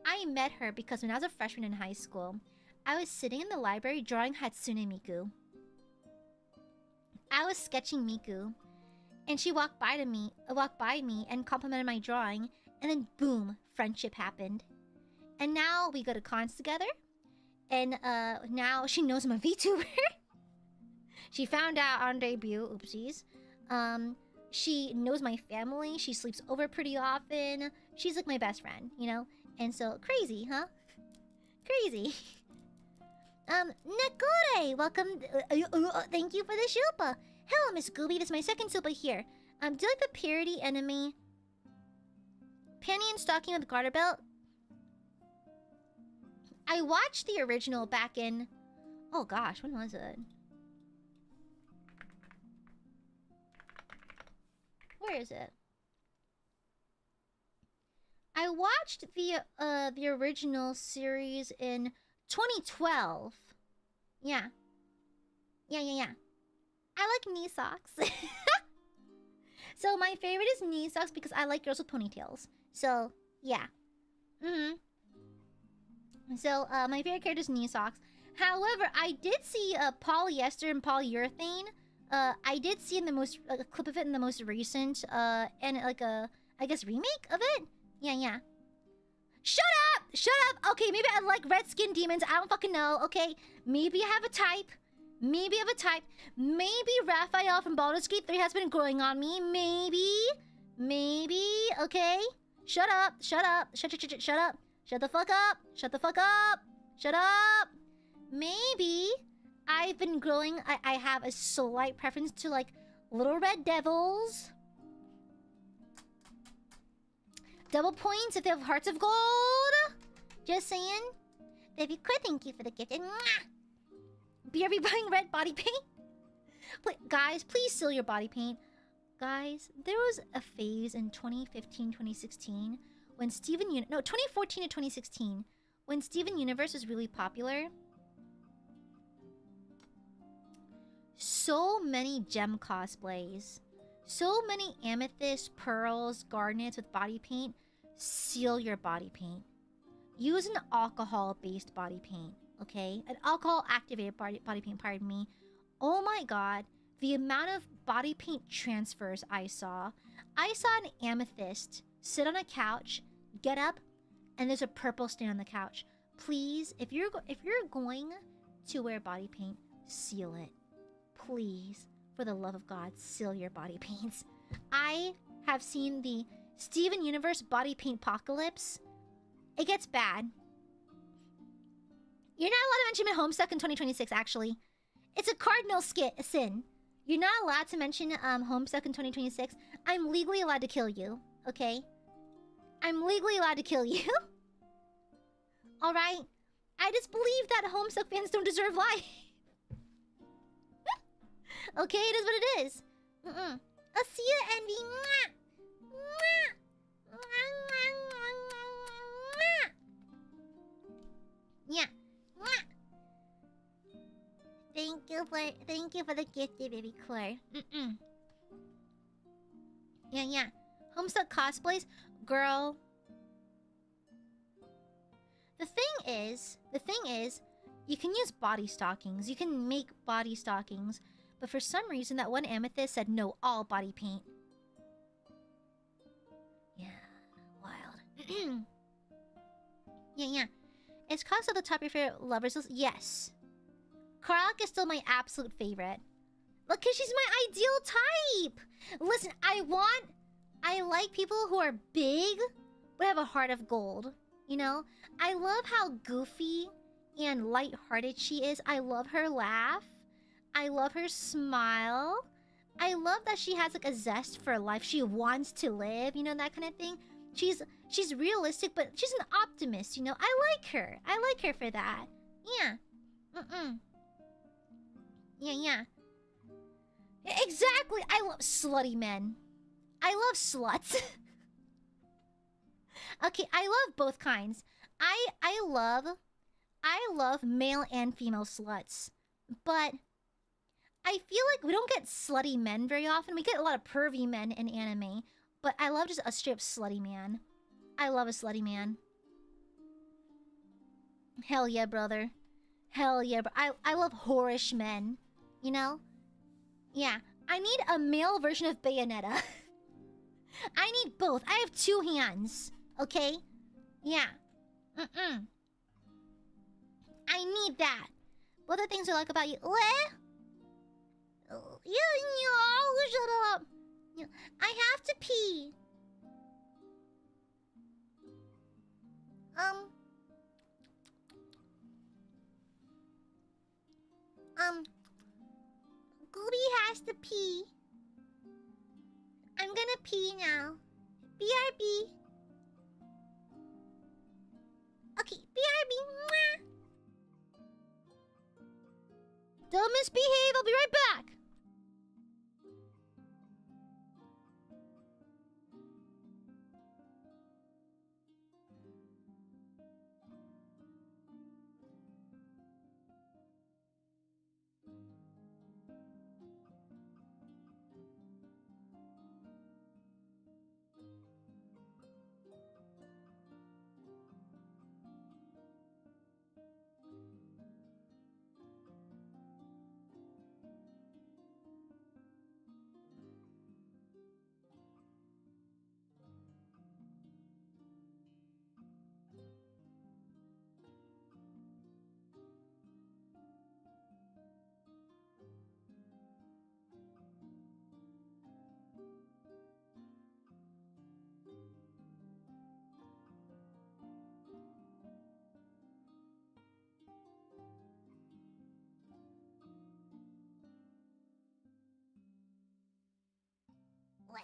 Speaker 2: I met her because when I was a freshman in high school, I was sitting in the library drawing Hatsune Miku. I was sketching Miku, and she walked by me and complimented my drawing, and then boom, friendship happened. And now we go to cons together, and now she knows I'm a VTuber. She found out on debut, oopsies. She knows my family, she sleeps over pretty often. She's like my best friend, you know? And so, crazy, huh? Crazy. Nakure, welcome. Thank you for the shupa. Hello, Miss Gooby. This is my second super here. Do you like the parody enemy? Panty and stocking with garter belt? I watched the original back in... Oh gosh, when was it? Where is it? I watched the original series in 2012. Yeah. Yeah. I like knee socks. So my favorite is knee socks because I like girls with ponytails. So, yeah. So, my favorite character is knee socks. However, I did see polyester and polyurethane. I did see in the most a clip of it in the most recent and like a I guess remake of it. Yeah. Shut up! Shut up! Okay, maybe I like red skin demons. I don't fucking know. Okay, maybe I have a type. Maybe Raphael from Baldur's Gate 3 has been growing on me. Maybe. Okay. Shut up. Shut up. Shut up. Shut the fuck up. Shut the fuck up. Shut up. Maybe I've been growing. I have a slight preference to like little red devils. Double points if they have hearts of gold. Just saying. Baby, thank you for the gift. And BRB buying red body paint. Wait, guys, please seal your body paint. Guys, there was a phase in 2015, 2016 when 2014 to 2016 when Steven Universe was really popular. So many gem cosplays. So many amethyst, pearls, garnets with body paint. Seal your body paint. Use an alcohol-based body paint, okay? An alcohol-activated body paint, pardon me. Oh my god, the amount of body paint transfers I saw. I saw an amethyst sit on a couch, get up, and there's a purple stain on the couch. Please, if you're going to wear body paint, seal it. Please, for the love of God, seal your body paints. I have seen the Steven Universe body paint apocalypse. It gets bad. You're not allowed to mention Homestuck in 2026, actually. It's a cardinal sin. You're not allowed to mention Homestuck in 2026. I'm legally allowed to kill you, okay? I'm legally allowed to kill you. Alright? I just believe that Homestuck fans don't deserve life. Okay, it is what it is. I'll see you, Envy. Yeah. Thank you for the gift, baby Claire. Yeah. Homestuck cosplays, girl. The thing is, you can use body stockings. You can make body stockings, but for some reason, that one amethyst said no, all body paint. Yeah, wild. Yeah. Is Cox at the top of your favorite lovers list? Yes. Karlak is still my absolute favorite. Look, cause she's my ideal type. Listen, I like people who are big, but have a heart of gold. You know? I love how goofy and lighthearted she is. I love her laugh. I love her smile. I love that she has like a zest for life. She wants to live, you know, that kind of thing. She's realistic, but she's an optimist, you know. I like her. I like her for that. Yeah. Yeah. Exactly. I love slutty men. I love sluts. Okay, I love both kinds. I love male and female sluts. But I feel like we don't get slutty men very often. We get a lot of pervy men in anime. But I love just a straight up slutty man. I love a slutty man. Hell yeah, brother. Hell yeah, bro. I love whorish men. You know? Yeah. I need a male version of Bayonetta. I need both. I have 2 hands. Okay? Yeah. I need that. What are the things I like about you? What? Yeah, shut up. I have to pee. Gooby has to pee. I'm gonna pee now. BRB. Okay, BRB. Mwah. Don't misbehave. I'll be right back.
Speaker 3: What?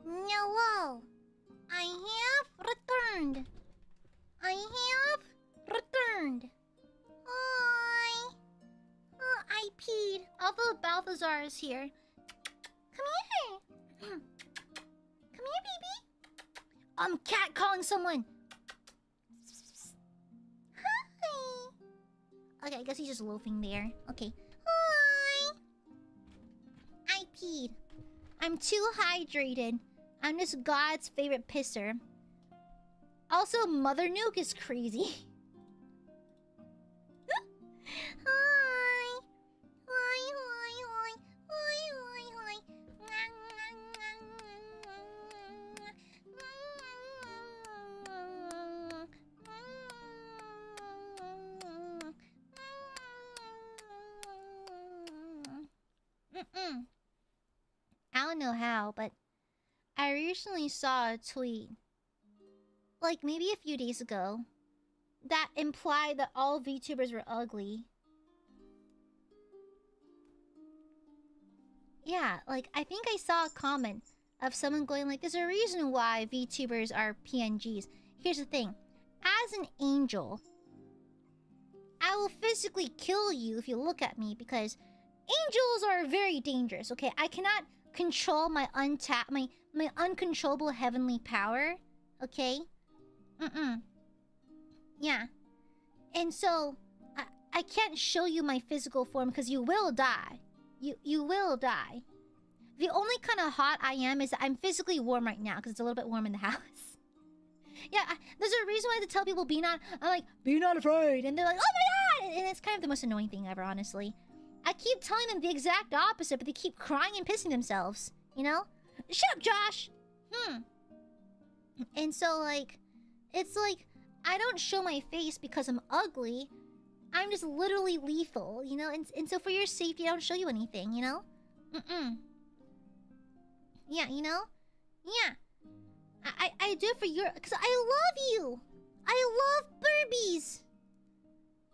Speaker 2: Hello. I have returned. Hi. Oh, I peed. Although Balthazar is here. Come here. Come here, baby. I'm catcalling someone. Hi. Okay, I guess he's just loafing there. Okay. Hi. I peed. I'm too hydrated. I'm just God's favorite pisser. Also, Mother Nuke is crazy. Hi. I don't know how, but I recently saw a tweet, like maybe a few days ago, that implied that all VTubers were ugly. Yeah, like I think I saw a comment of someone going like, there's a reason why VTubers are PNGs. Here's the thing. As an angel, I will physically kill you if you look at me because angels are very dangerous, okay? I cannot control my my uncontrollable heavenly power, okay? Yeah. And so, I can't show you my physical form because you will die. You will die. The only kind of hot I am is that I'm physically warm right now because it's a little bit warm in the house. Yeah, there's a reason why I have to tell people be not. I'm like, be not afraid, and they're like, oh my god, and it's kind of the most annoying thing ever, honestly. I keep telling them the exact opposite, but they keep crying and pissing themselves. You know? Shut up, Josh. And so like, it's like I don't show my face because I'm ugly. I'm just literally lethal, you know? And so for your safety, I don't show you anything, you know? Yeah, you know? Yeah. I do it for your... Because I love you! I love Burbies!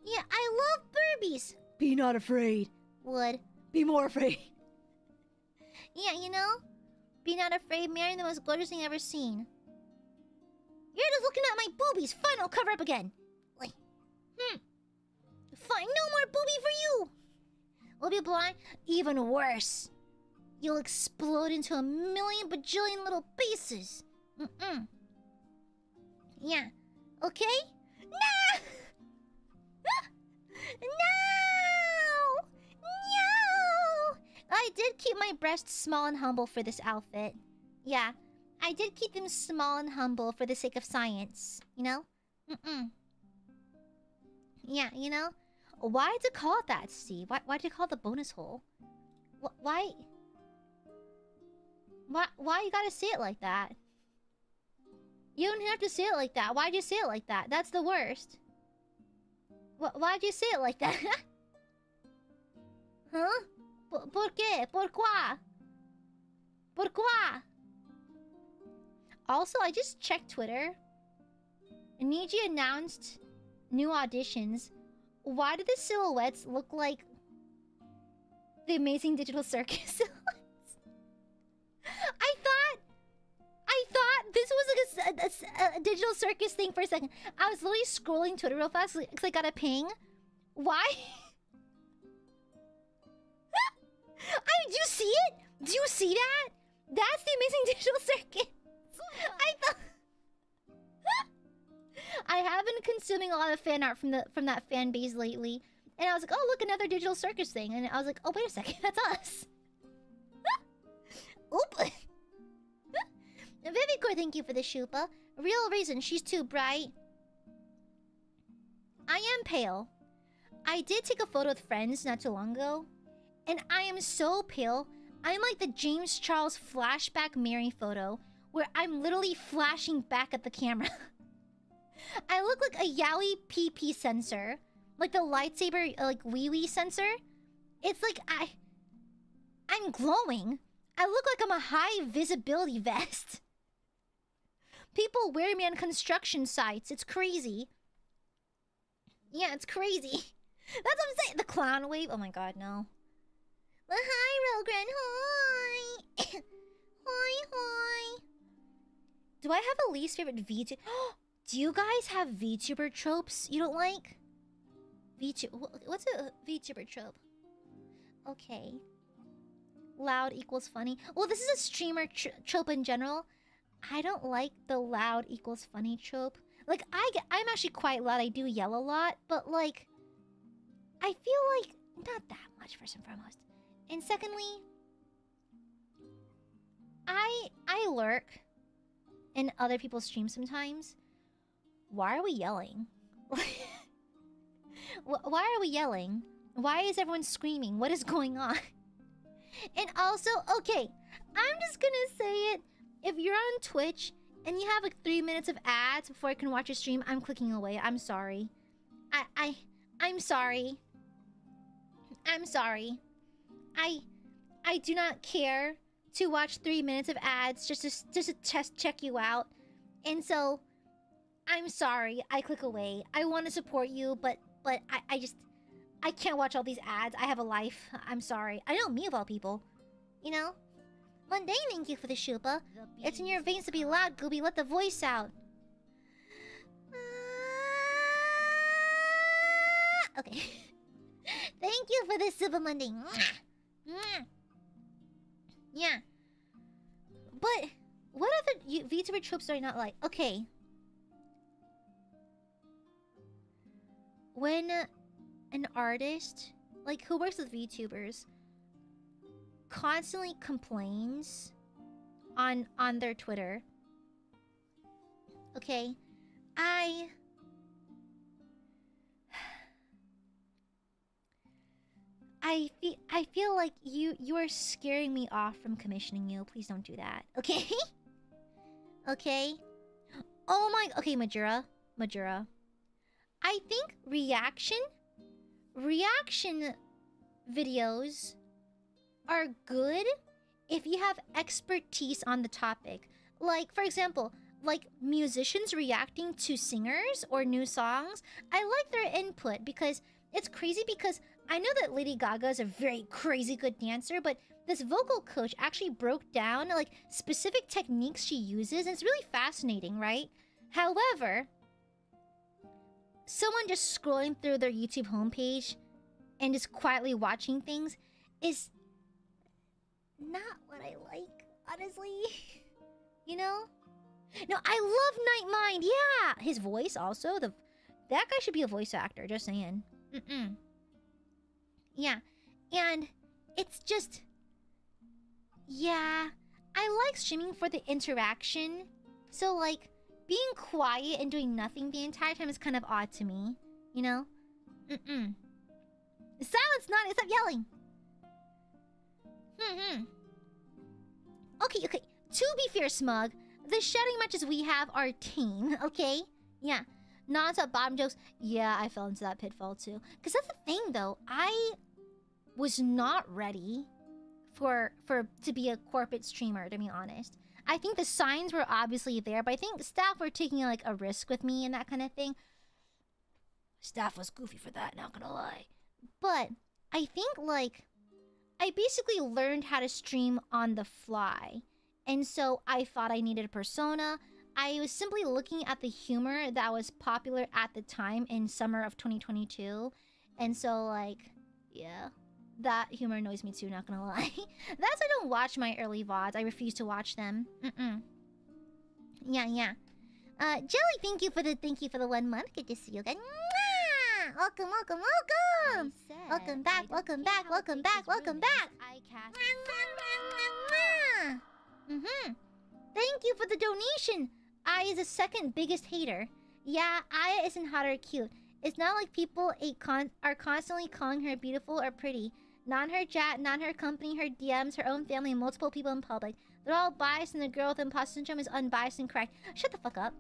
Speaker 2: Yeah, I love Burbies! Be not afraid. Would. Be more afraid. Yeah, you know? Be not afraid, marrying the most gorgeous thing I've ever seen. You're just looking at my boobies! Fine, I'll cover up again! Like, Fine, no more boobie for you! Will be blind? Even worse. You'll explode into a million bajillion little pieces. Yeah. Okay? No! No! No! I did keep my breasts small and humble for this outfit. Yeah. I did keep them small and humble for the sake of science. You know? Yeah, you know? Why did you call it that, Steve? Why did you call it the bonus hole? Why you gotta say it like that? You don't have to say it like that. Why'd you say it like that? That's the worst. Why'd you say it like that? Huh? ¿Por qué? ¿Por quoi? ¿Por quoi? Also, I just checked Twitter. Niji announced new auditions. Why do the silhouettes look like the Amazing Digital Circus silhouettes? I thought this was like a digital circus thing for a second. I was literally scrolling Twitter real fast because I got a ping. Why? Do you see it? Do you see that? That's the Amazing Digital Circus. I thought... I have been consuming a lot of fan art from that fan base lately. And I was like, oh, look, another digital circus thing. And I was like, oh, wait a second, that's us. Oop. Very good, thank you for the Shupa. Real reason, she's too bright. I am pale. I did take a photo with friends not too long ago. And I am so pale. I'm like the James Charles flashback Mary photo, where I'm literally flashing back at the camera. I look like a Yowie PP sensor. Like the lightsaber, like wee-wee sensor. It's like I'm glowing. I look like I'm a high visibility vest. People wear me on construction sites. It's crazy. Yeah, it's crazy. That's what I'm saying. The clown wave. Oh my god, no. Well, hi, Rogren. Hi. Hi. Do I have a least favorite VTuber? Do you guys have VTuber tropes you don't like? What's a VTuber trope? Okay. Loud equals funny. Well, this is a streamer trope in general. I don't like the loud equals funny trope. Like, I'm actually quite loud. I do yell a lot. But, like, I feel like not that much, first and foremost. And secondly, I lurk in other people's streams sometimes. Why are we yelling? Why are we yelling? Why is everyone screaming? What is going on? And also, okay, I'm just gonna say it. If you're on Twitch and you have like 3 minutes of ads before I can watch your stream, I'm clicking away. I'm sorry. I'm sorry. I'm sorry. I do not care to watch 3 minutes of ads just to check you out. And so, I'm sorry. I click away. I want to support you, but I can't watch all these ads. I have a life. I'm sorry. I know me of all people. You know? Mundane, thank you for the Shupa. It's in your veins to be loud, Gooby. Let the voice out. Okay. Thank you for the Super Mundane. Yeah. But, what other VTuber tropes do I not like? Okay. When an artist, like, who works with VTubers, constantly complains on their Twitter. Okay, I feel like you are scaring me off from commissioning you. Please don't do that. Okay? Okay? Oh my... Okay, Majura. I think reaction videos are good if you have expertise on the topic. Like, for example, like musicians reacting to singers or new songs. I like their input because it's crazy, because I know that Lady Gaga is a very crazy good dancer, but this vocal coach actually broke down like specific techniques she uses, and it's really fascinating, right? However, someone just scrolling through their YouTube homepage and just quietly watching things is not what I like, honestly. You know? No, I love Nightmind. Yeah, his voice also. That guy should be a voice actor. Just saying. Yeah, and it's just, yeah, I like streaming for the interaction. So like being quiet and doing nothing the entire time is kind of odd to me. You know? Silence, not. Stop yelling. Okay. To be fair, Smug, the shouting matches we have are tame, okay? Yeah. Non-stop bottom jokes. Yeah, I fell into that pitfall too. Because that's the thing, though. I was not ready to be a corporate streamer, to be honest. I think the signs were obviously there, but I think staff were taking like a risk with me and that kind of thing. Staff was goofy for that, not gonna lie. But I think like I basically learned how to stream on the fly. And so I thought I needed a persona. I was simply looking at the humor that was popular at the time in summer of 2022. And so like, yeah, that humor annoys me too, not gonna lie. That's why I don't watch my early VODs. I refuse to watch them. Yeah. Jelly, thank you for the 1 month. Good to see you again. Mwah! Welcome. Welcome back. Thank you for the donation. Ai is the second biggest hater. Yeah, Aya isn't hot or cute. It's not like people are constantly calling her beautiful or pretty. Not her chat, not her company, her DMs, her own family, and multiple people in public. They're all biased, and the girl with imposter syndrome is unbiased and correct. Shut the fuck up.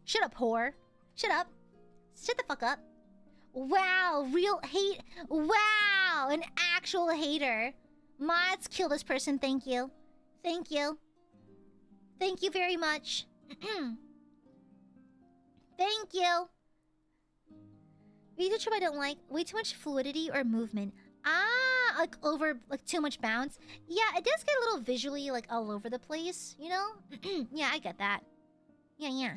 Speaker 2: Shut up, whore. Shut up. Shut the fuck up. Wow, real hate. Wow, an actual hater. Mods, kill this person, thank you. Thank you. Thank you very much. Thank you. Visa trope I don't like. Way too much fluidity or movement. Ah, like too much bounce. Yeah, it does get a little visually like all over the place, you know? Yeah, I get that. Yeah.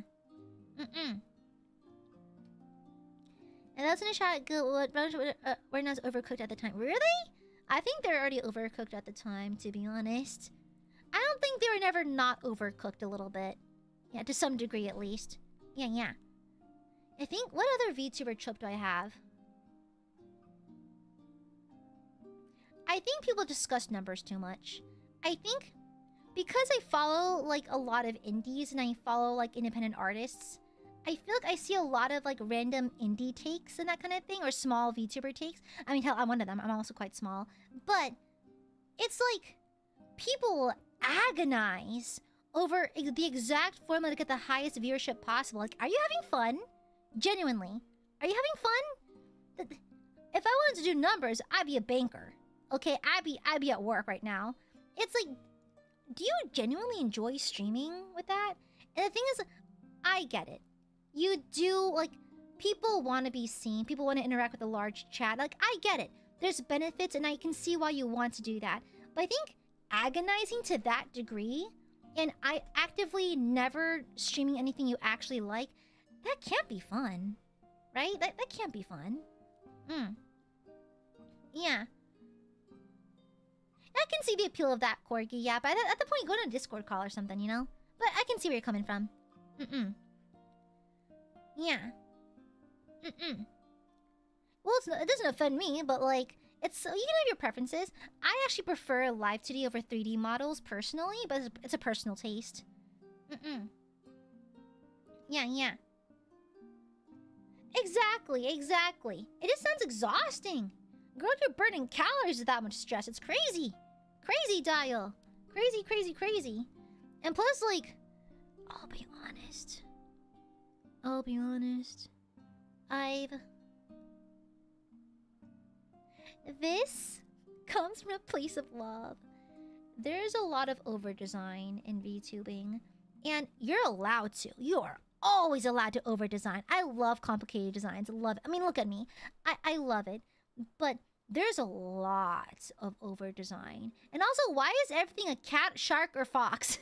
Speaker 2: And that's in a shot good. We're not overcooked at the time. Really? I think they're already overcooked at the time, to be honest. I don't think they were never not overcooked a little bit. Yeah, to some degree at least. Yeah. I think, what other VTuber trope do I have? I think people discuss numbers too much. I think because I follow like a lot of indies and I follow like independent artists, I feel like I see a lot of like random indie takes and that kind of thing, or small VTuber takes. I mean, hell, I'm one of them. I'm also quite small. But it's like people will agonize over the exact formula to get the highest viewership possible. Like, are you having fun? Genuinely. Are you having fun? If I wanted to do numbers, I'd be a banker. Okay, I'd be at work right now. It's like, do you genuinely enjoy streaming with that? And the thing is, I get it. You do, like, people want to be seen. People want to interact with a large chat. Like, I get it. There's benefits, and I can see why you want to do that. But I think agonizing to that degree, and I actively never streaming anything you actually like, that can't be fun. Right? That can't be fun. Yeah. I can see the appeal of that, Corgi, yeah. But at the point, go to a Discord call or something, you know? But I can see where you're coming from. Yeah. Well, it doesn't offend me, but like, it's you can have your preferences. I actually prefer live 2D over 3D models personally, but it's a personal taste. Yeah. Exactly. It just sounds exhausting. Girl, you're burning calories with that much stress. It's crazy. Crazy, Dial. Crazy. And plus, like, I'll be honest. This comes from a place of love. There's a lot of over-design in VTubing. And you're allowed to. You are always allowed to over-design. I love complicated designs. I love it. I mean, look at me. I love it. But there's a lot of over-design. And also, why is everything a cat, shark, or fox?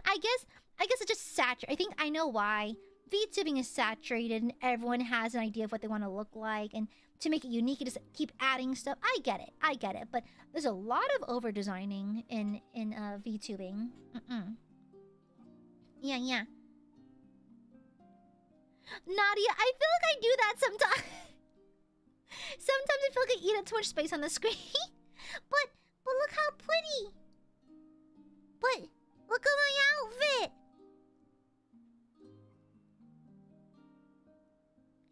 Speaker 2: I guess it's just saturated. I think I know why. VTubing is saturated and everyone has an idea of what they want to look like. And to make it unique, you just keep adding stuff. I get it. But there's a lot of over-designing in VTubing. Yeah. Nadia, I feel like I do that sometimes. Sometimes I feel like I eat up too much space on the screen. but look how pretty. But look at my outfit.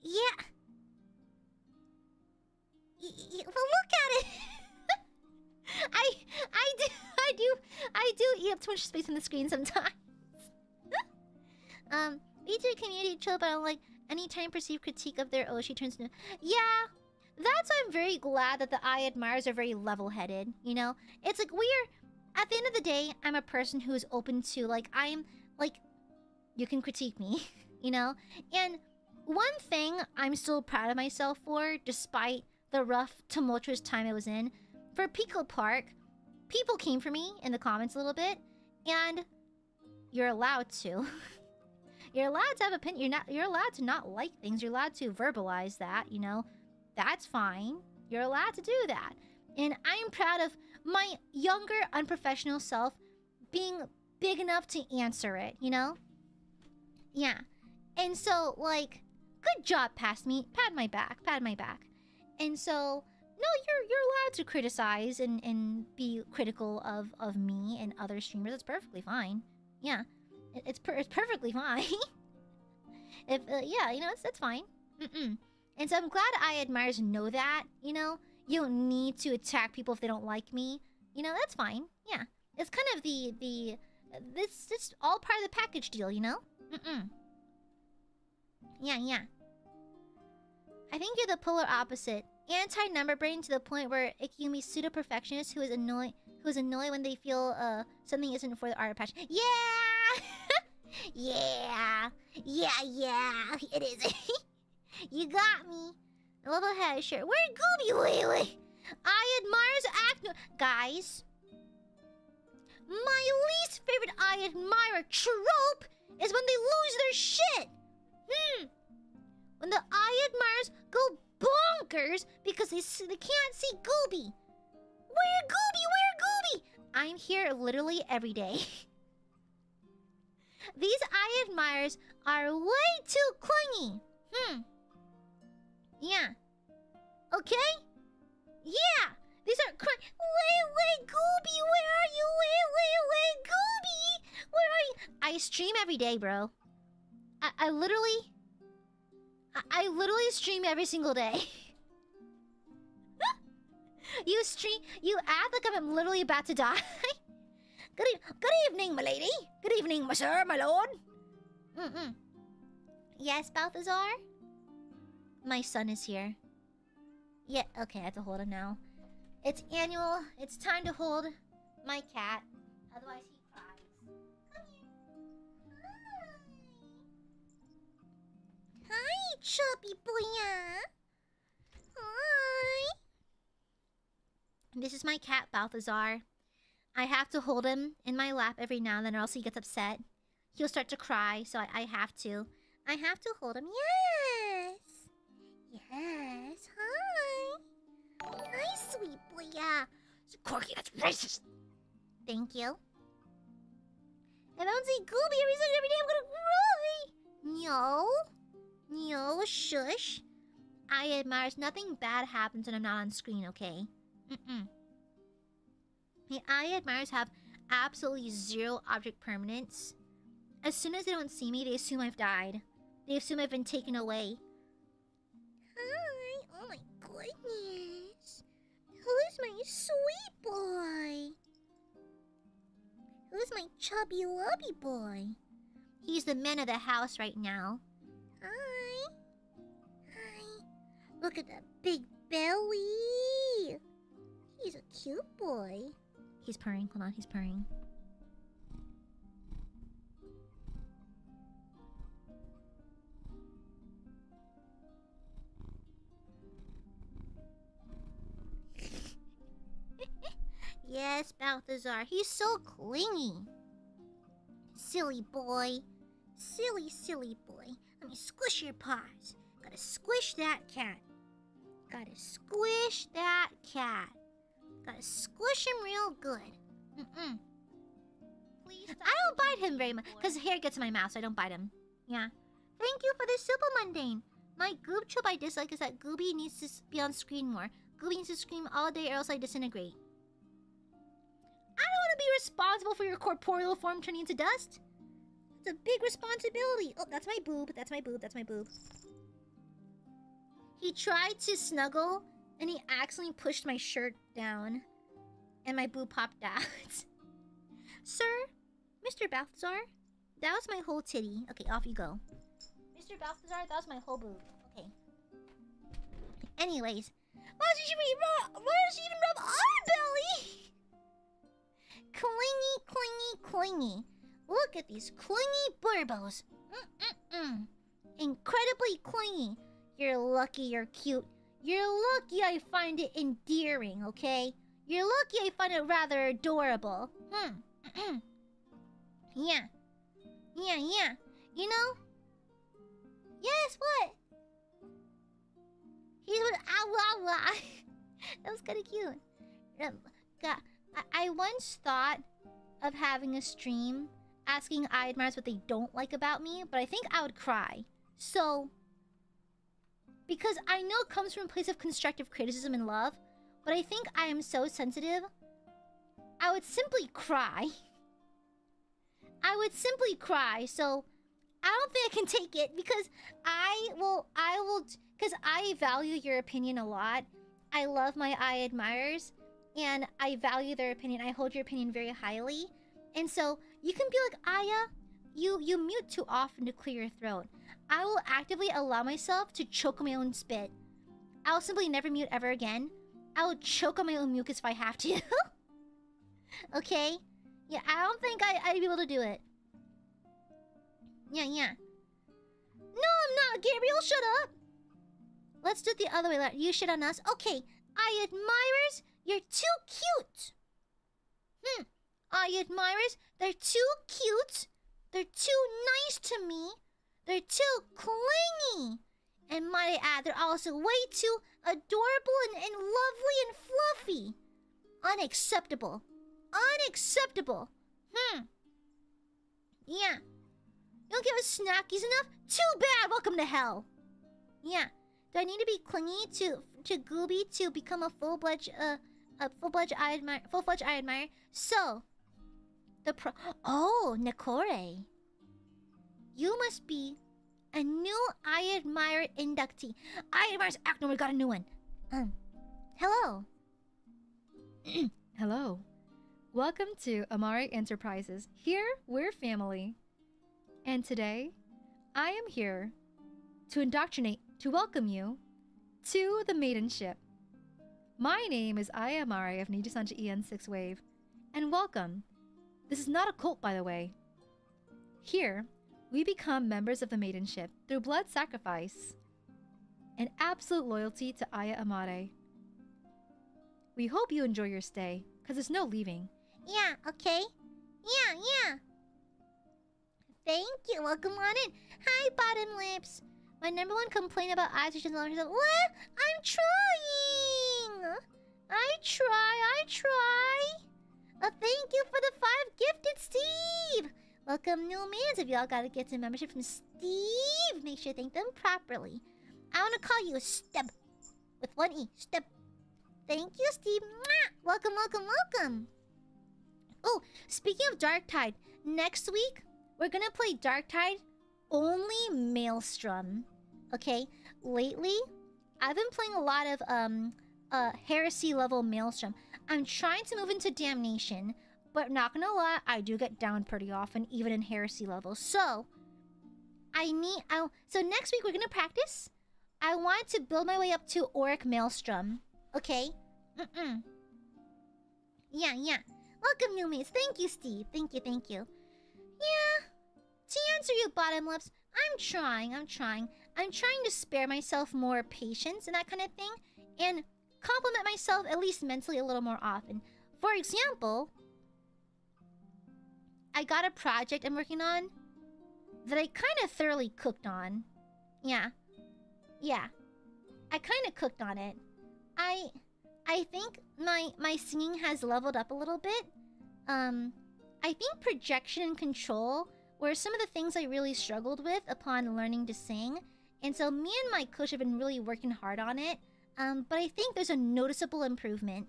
Speaker 2: Yeah. But look at it. I do eat up too much space on the screen sometimes. VTuber community chill, but I don't like any tiny perceived critique of their she turns new. Yeah, that's why I'm very glad that the Aiadmirers are very level-headed, you know? It's like at the end of the day, I'm a person who is open to, like, you can critique me, you know? And one thing I'm still proud of myself for, despite the rough, tumultuous time I was in, for Pico Park, people came for me in the comments a little bit, and you're allowed to. You're allowed to have opinion. You're allowed to not like things. You're allowed to verbalize that, you know? That's fine. You're allowed to do that. And I'm proud of my younger, unprofessional self being big enough to answer it, you know? Yeah. And so, like, good job, pat my back. And so, no, you're allowed to criticize and be critical of me and other streamers. It's perfectly fine. Yeah. It's perfectly fine. Yeah, you know, it's fine. And so I'm glad Aiadmirers know that, you know? You don't need to attack people if they don't like me. You know, that's fine. Yeah. It's kind of it's all part of the package deal, you know? Yeah. I think you're the polar opposite. Anti-number brain to the point where it can be pseudo-perfectionist who is annoyed when they feel something isn't for the art patch. Yeah! Yeah, it is. You got me. I love a head shirt. Where'd Gooby? Wait. Aiadmirers act. Guys, my least favorite Aiadmirer trope is when they lose their shit. When the Aiadmirers go bonkers because they can't see Gooby. Where Gooby? I'm here literally every day. These Aiadmirers are way too clingy. Yeah. Okay? Yeah. These are Wait, Gooby, where are you? Wait, Gooby! Where are you? I stream every day, bro. I literally stream every single day. You act like I'm literally about to die. Good evening, my lady. Good evening, my sir, my lord. Yes, Balthazar? My son is here. Yeah, okay, I have to hold him now. It's annual. It's time to hold my cat. Otherwise he cries. Come here. Hi, chubby boy. Hi. This is my cat, Balthazar. I have to hold him in my lap every now and then or else he gets upset. He'll start to cry, so I have to. I have to hold him. Yes. Hi. Hi, sweet boy. Corky, that's racist. Thank you. If I don't see Gooby every day, I'm gonna cry. No, shush. AiaAmareLIVE, nothing bad happens when I'm not on screen, okay? The AiaAmareLIVE have absolutely zero object permanence. As soon as they don't see me, they assume I've died. They assume I've been taken away. Hi! Oh my goodness! Who's my sweet boy? Who's my chubby lubby boy? He's the man of the house right now. Hi! Hi! Look at that big belly! He's a cute boy. He's purring. Hold on, he's purring. Yes, Balthazar. He's so clingy. Silly boy. Silly, silly boy. Let me squish your paws. Gotta squish that cat. Gotta squish that cat. Gotta squish him real good. Please I don't bite him very much, because hair gets in my mouth, so I don't bite him. Yeah. Thank you for the super mundane. My goob trope I dislike is that Gooby needs to be on screen more. Gooby needs to scream all day or else I disintegrate. I don't want to be responsible for your corporeal form turning into dust. It's a big responsibility. Oh, that's my boob. That's my boob. That's my boob. He tried to snuggle, and he accidentally pushed my shirt down, and my boob popped out. Sir, Mr. Balthazar, that was my whole titty. Okay, off you go. Mr. Balthazar, that was my whole boob. Okay. Anyways, why does she even rub our belly? Clingy, clingy, clingy. Look at these clingy burbos. Incredibly clingy. You're lucky you're cute. You're lucky I find it endearing, okay? You're lucky I find it rather adorable. Yeah. Yeah. You know? Yes, what? He was That was kind of cute. God, I once thought of having a stream asking Aiadmirers what they don't like about me, but I think I would cry. So, because I know it comes from a place of constructive criticism and love, but I think I am so sensitive, I would simply cry. I would simply cry, so I don't think I can take it because because I value your opinion a lot. I love my Aiadmirers, and I value their opinion. I hold your opinion very highly. And so, you can be like, Aya, you mute too often to clear your throat. I will actively allow myself to choke on my own spit. I'll simply never mute ever again. I will choke on my own mucus if I have to. Okay? Yeah, I don't think I'd be able to do it. Yeah. No, I'm not, Gabriel, shut up! Let's do it the other way. You shit on us. Okay, Aiadmirers, you're too cute. Aiadmirers, they're too cute. They're too nice to me. They're too clingy. And might I add, they're also way too adorable and lovely and fluffy. Unacceptable. Unacceptable. Yeah. You don't give us snackies enough? Too bad. Welcome to hell. Yeah. Do I need to be clingy to Gooby to become a full-fledged Aiadmirer? So, oh, Nakore. You must be a new Aiadmirer inductee. Aiadmirers act no, we got a new one. Hello.
Speaker 4: Hello. Welcome to Amare Enterprises. Here, we're family. And today, I am here to welcome you to the Maidenship. My name is AiaAmare of Nijisanji EN6 Wave, and welcome. This is not a cult, by the way. Here, we become members of the Maidenship through blood sacrifice and absolute loyalty to AiaAmare. We hope you enjoy your stay, because there's no leaving.
Speaker 2: Yeah, okay. Yeah. Thank you. Welcome on in. Hi, bottom lips. My number one complaint about eyes is just what? I'm trying. I try. Thank you for the 5 gifted, Steve. Welcome, new mans. If y'all gotta get some membership from Steve, make sure to thank them properly. I want to call you Steb. With one E. Steb. Thank you, Steve. Mwah! Welcome, welcome, welcome. Oh, speaking of Darktide, next week we're gonna play Darktide only Maelstrom. Okay? Lately, I've been playing a lot of Heresy level Maelstrom. I'm trying to move into Damnation, but not gonna lie, I do get down pretty often, even in Heresy level. So, so next week we're gonna practice. I want to build my way up to Auric Maelstrom. Okay? Yeah, yeah. Welcome, new mates. Thank you, Steve. Thank you, thank you. Yeah. To answer you, bottom lips, I'm trying. I'm trying to spare myself more patience and that kind of thing, and compliment myself at least mentally a little more often. For example, I got a project I'm working on that I kind of thoroughly cooked on. Yeah. Yeah. I kind of cooked on it. I think my singing has leveled up a little bit. I think projection and control were some of the things I really struggled with upon learning to sing. And so me and my coach have been really working hard on it. But I think there's a noticeable improvement.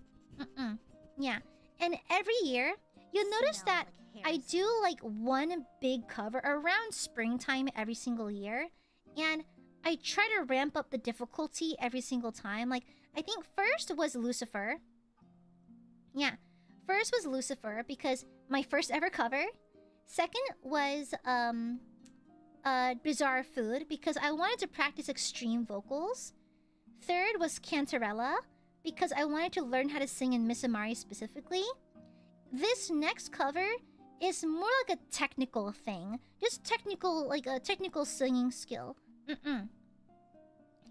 Speaker 2: Yeah. And every year, you'll notice that I do like one big cover around springtime every single year. And I try to ramp up the difficulty every single time. Like, I think first was Lucifer. Yeah. First was Lucifer because my first ever cover. Second was Bizarre Food because I wanted to practice extreme vocals. Third was Cantarella because I wanted to learn how to sing in Miss Amare specifically. This next cover is more like a technical thing. Just technical, like a technical singing skill.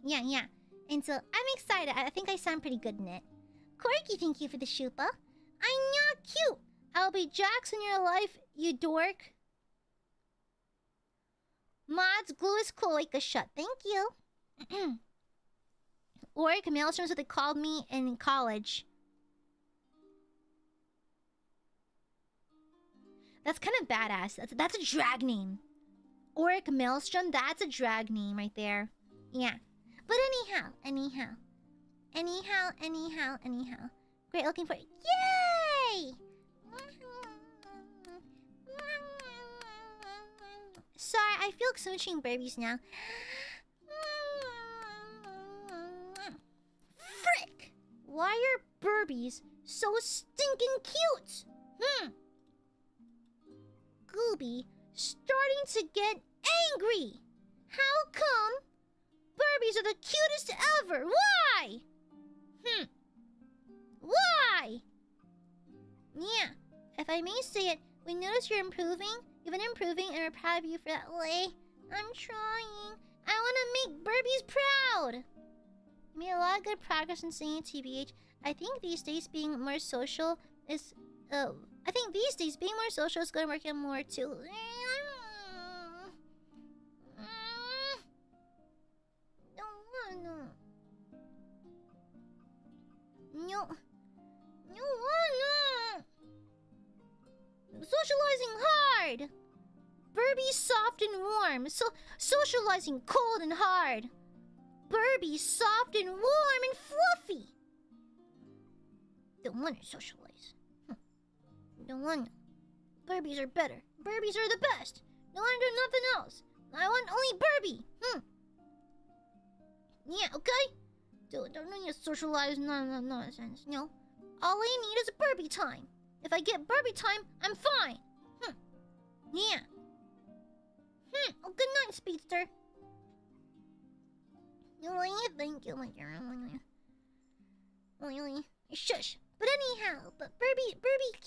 Speaker 2: Yeah, yeah. And so I'm excited. I think I sound pretty good in it. Corky, thank you for the shupa. I'm not cute. I'll be Jax in your life, you dork. Mods, glue is cloaca shut. Thank you. Auric Maelstrom is what they called me in college. That's kind of badass. That's a drag name. Auric Maelstrom, that's a drag name right there. Yeah. But anyhow. Great looking for it. Yay! Sorry, I feel like smooching babies now. Frick! Why are Burbies so stinking cute? Gooby starting to get angry. How come Burbies are the cutest ever? Why? Why? Yeah, if I may say it, we notice you're improving. You've been improving and we're proud of you for that. I'm trying. I want to make Burbies proud. You made a lot of good progress in singing, TBH. I think these days being more social is... going to work out more too. No. Socializing hard. Burbies soft and warm. So socializing cold and hard. Burbies soft and warm and fluffy. Don't want to socialize. Don't want to. Burbies are better. Burbies are the best. Don't want to do nothing else. I want only Burbie. Yeah, okay? Don't need to socialize nonsense. No. All I need is a Burbie time. If I get Burbie time, I'm fine. Yeah. Oh, good night, Speedster. Thank you, my dear. Shush. But anyhow, Burbie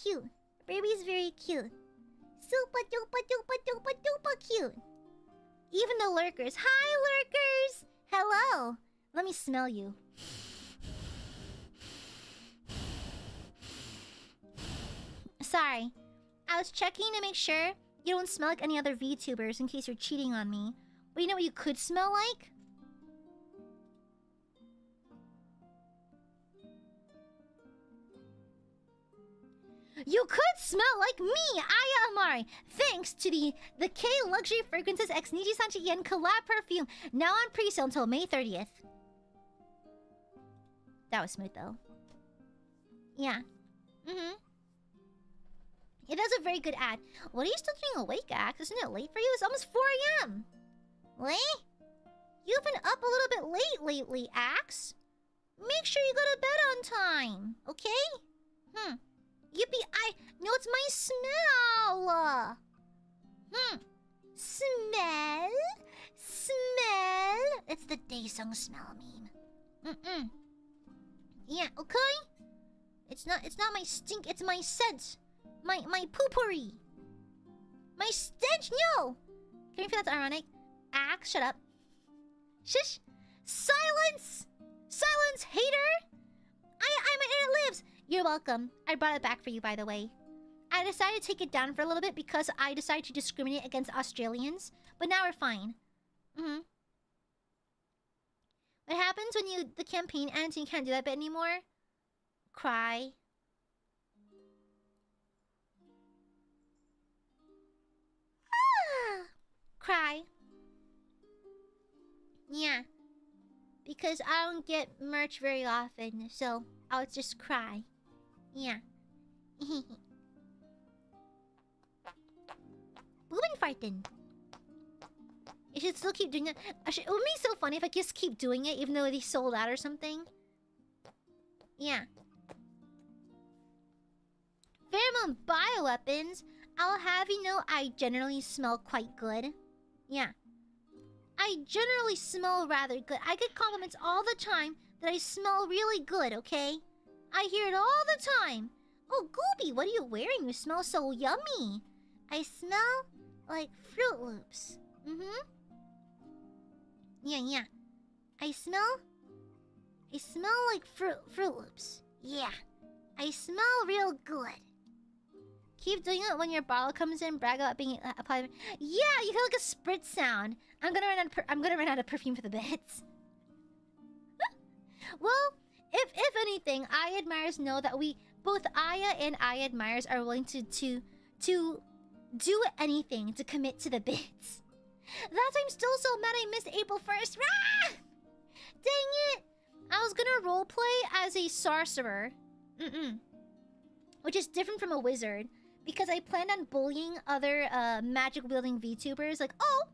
Speaker 2: cute. Burbie's very cute. Super duper cute. Even the lurkers. Hi, lurkers. Hello. Let me smell you. Sorry. I was checking to make sure you don't smell like any other VTubers in case you're cheating on me. But you know what you could smell like? You could smell like me, AiaAmare, thanks to the K Luxury Fragrances X Nijisanji Yen collab perfume, now on pre-sale until May 30th. That was smooth though. Yeah. It is a very good ad. What are you still doing awake, Axe? Isn't it late for you? It's almost 4 a.m. What? You've been up a little bit late lately, Axe. Make sure you go to bed on time, okay? Yippee, no, it's my smell. Smell? Smell? It's the Daesung smell meme. Yeah, okay? It's not my stink, it's my scent. My poopery. My stench, no! Can you feel that's ironic? Axe, shut up. Shush! Silence! Silence, hater! I'm Internet Lives! You're welcome. I brought it back for you, by the way. I decided to take it down for a little bit because I decided to discriminate against Australians. But now we're fine. What happens when the campaign ends and you can't do that bit anymore? Cry. Cry. Yeah. Because I don't get merch very often, so I'll just cry. Yeah. Bubenfarten. You should still keep doing it. It would be so funny if I just keep doing it even though they sold out or something. Yeah. Pheromone bioweapons. I'll have you know I generally smell quite good. Yeah. I generally smell rather good. I get compliments all the time that I smell really good, okay? I hear it all the time. Oh, Gooby, what are you wearing? You smell so yummy. I smell like Fruit Loops. Yeah. I smell like Fruit Loops. Yeah. I smell real good. Keep doing it when your bottle comes in. Brag about being applied. Yeah, you hear like a spritz sound. I'm gonna run out of perfume for the bits. Well, if anything, Aiadmirers know that we both Aya and Aiadmirers are willing to do anything to commit to the bits. That's why I'm still so mad I missed April 1st. Rah! Dang it! I was gonna roleplay as a sorcerer. Which is different from a wizard. Because I planned on bullying other magic-wielding VTubers. Like, oh,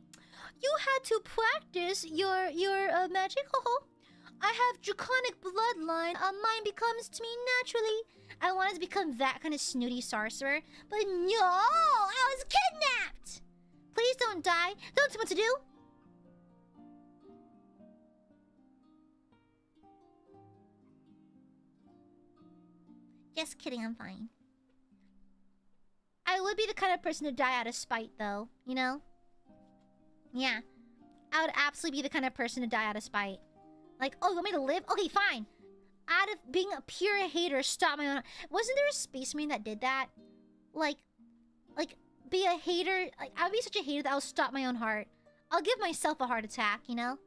Speaker 2: you had to practice your magic? I have draconic bloodline. Mine becomes to me naturally. I wanted to become that kind of snooty sorcerer. But no, I was kidnapped! Please don't die. Don't tell me what to do. Just kidding, I'm fine. I would be the kind of person to die out of spite, though. You know? Yeah. I would absolutely be the kind of person to die out of spite. Like, oh, you want me to live? Okay, fine. Out of being a pure hater, stop my own... Wasn't there a Space Marine that did that? Like, be a hater... Like, I would be such a hater that I'll stop my own heart. I'll give myself a heart attack, you know?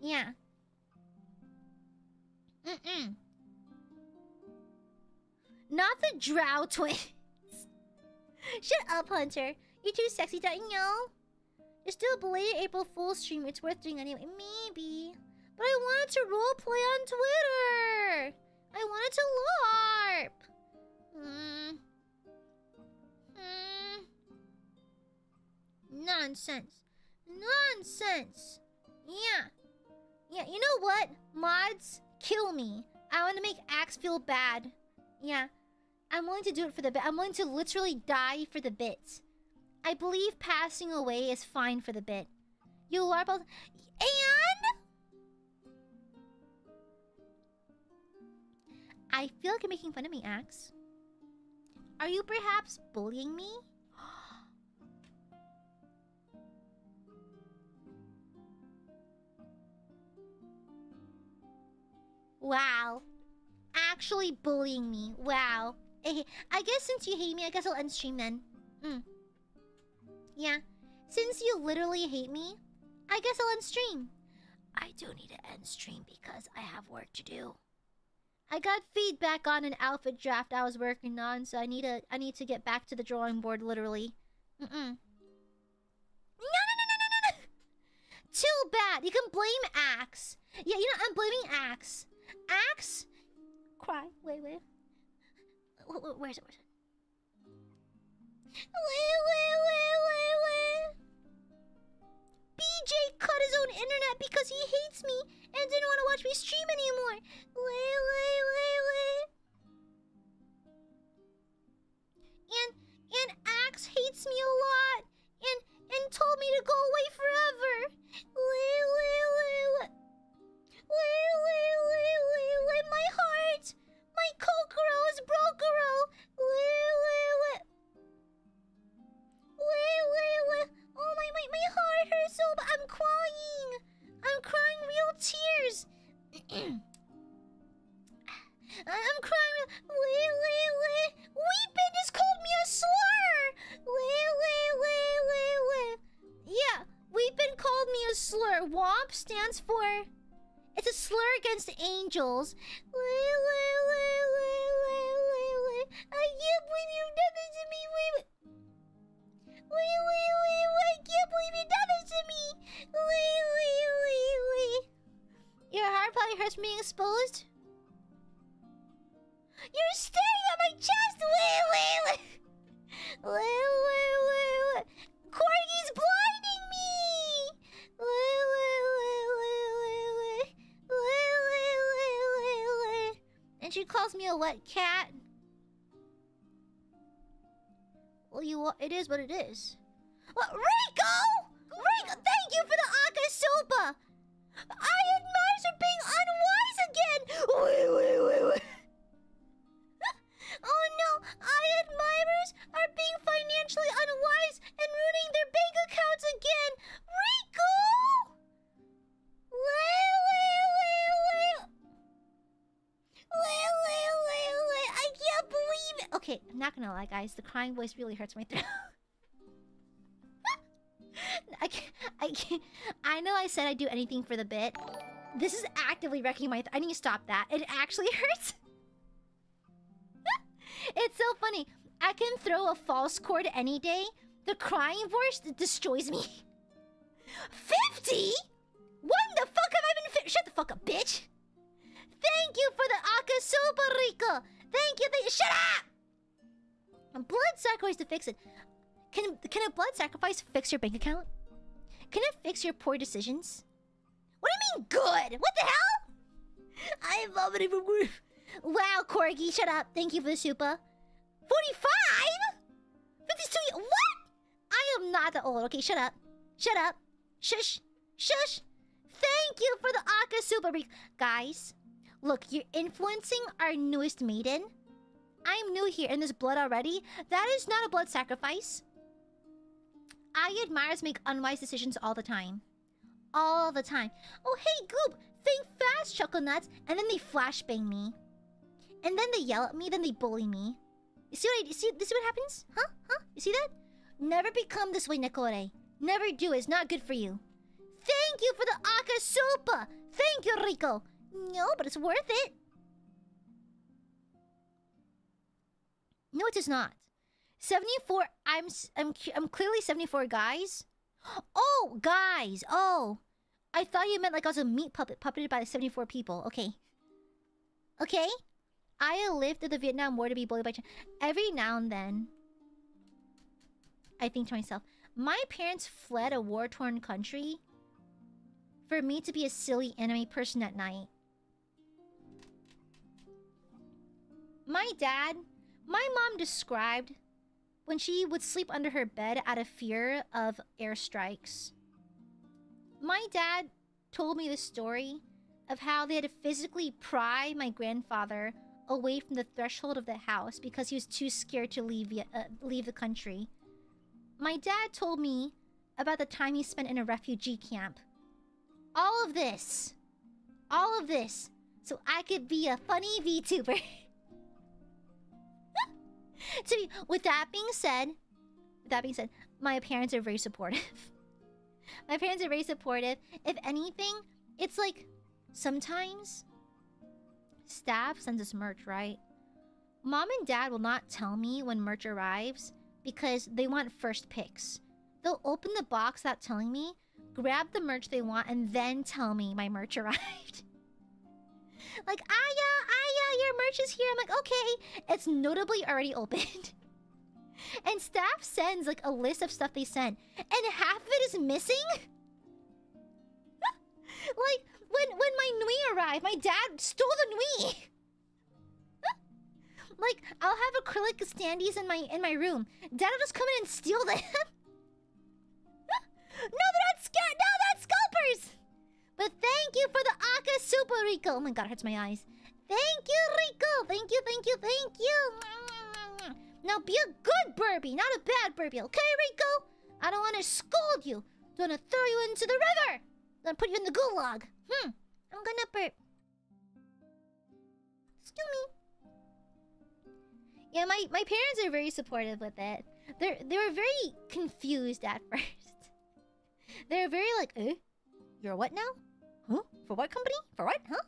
Speaker 2: Yeah. Not the Drow twins. Shut up, Hunter. You're too sexy, don't you know? You're still a belated April Fool's stream. It's worth doing anyway. Maybe. But I wanted to roleplay on Twitter. I wanted to LARP. Nonsense. Nonsense. Yeah, you know what? Mods, kill me. I want to make Axe feel bad. Yeah. I'm willing to do it for the bit. I'm willing to literally die for the bits. I believe passing away is fine for the bit. You LARP all... And... I feel like you're making fun of me, Axe. Are you perhaps bullying me? Wow. Actually bullying me. Wow. I guess since you hate me, I guess I'll end stream then. Yeah. Since you literally hate me, I guess I'll end stream. I do need to end stream because I have work to do. I got feedback on an outfit draft I was working on, so I need to get back to the drawing board, literally. No. Too bad. You can blame Axe. Yeah, you know, I'm blaming Axe. Axe? Cry. Wait. Where's it? Wait. BJ cut his own internet because he hates me and didn't want to watch me stream anymore. And Axe hates me a lot and told me to go away forever. My heart, my kokoro is brokero. Oh my heart hurts so bad. I'm crying real tears. I'm crying. Weepin just called me a slur. Yeah, Weepin called me a slur. WOMP stands for, it's a slur against angels. I can't believe you've done this to me. I can't believe you done this to me. Your heart probably hurts from being exposed. You're staring at my chest. Corgi's blinding me. And she calls me a wet cat. Well, it is what it is. What, Rico, thank you for the Akasopa. Aiadmirers are being unwise again. Wait. Oh no, Aiadmirers are being financially unwise and ruining their bank accounts again. Rico! I can't believe it. Okay, I'm not gonna lie, guys. The crying voice really hurts my throat. I can't. I know I said I'd do anything for the bit. This is actively wrecking my I need to stop that. It actually hurts. It's so funny. I can throw a false chord any day. The crying voice destroys me. 50? When the fuck have I been Shut the fuck up, bitch. Thank you for the Akasopa, Rico. Thank you. Shut up! A blood sacrifice to fix it. Can a blood sacrifice fix your bank account? Can it fix your poor decisions? What do you mean good? What the hell? I am vomiting from grief. Wow, Corgi, shut up. Thank you for the super. 45? 52? What? I am not that old. Okay, shut up. Shut up. Shush. Shush. Thank you for the Aka super. Guys, look, you're influencing our newest maiden. I'm new here and there's blood already. That is not a blood sacrifice. Aiadmirers make unwise decisions all the time. All the time. Oh, hey, Goop. Think fast, Chuckle Nuts. And then they flashbang me. And then they yell at me, then they bully me. You see this is what happens? Huh? You see that? Never become this way, Nicolore. Never do. It's not good for you. Thank you for the Aka Sopa. Thank you, Rico. No, but it's worth it. No, it is not. 74. I'm clearly 74, guys. Oh, guys. Oh, I thought you meant like I was a meat puppet puppeted by 74 people. Okay. Okay. I lived through the Vietnam War to be bullied by China. Every now and then, I think to myself, my parents fled a war-torn country for me to be a silly anime person at night. My mom described when she would sleep under her bed out of fear of airstrikes. My dad told me the story of how they had to physically pry my grandfather away from the threshold of the house because he was too scared to leave the country. My dad told me about the time he spent in a refugee camp. All of this, so I could be a funny VTuber. With that being said, my parents are very supportive. My parents are very supportive. If anything, it's like sometimes staff sends us merch, right? Mom and dad will not tell me when merch arrives because they want first picks. They'll open the box without telling me, grab the merch they want, and then tell me my merch arrived. Like, Aya, your merch is here. I'm like, okay. It's notably already opened. And staff sends like a list of stuff they sent, and half of it is missing. Like, when my Nui arrived, my dad stole the Nui. Like, I'll have acrylic standees in my room. Dad will just come in and steal them. No, they're not scared. No, they're not scalpers. But thank you for the Aka Super Rico. Oh my god, it hurts my eyes. Thank you, Rico. Thank you, thank you, thank you. Now be a good Burby, not a bad Burby, okay, Rico? I don't want to scold you. Don't want to throw you into the river. Gonna put you in the gulag. I'm gonna burp. Excuse me. Yeah, my parents are very supportive with it. They were very confused at first. They were very like, you're what now? Huh? For what company? For what? Huh?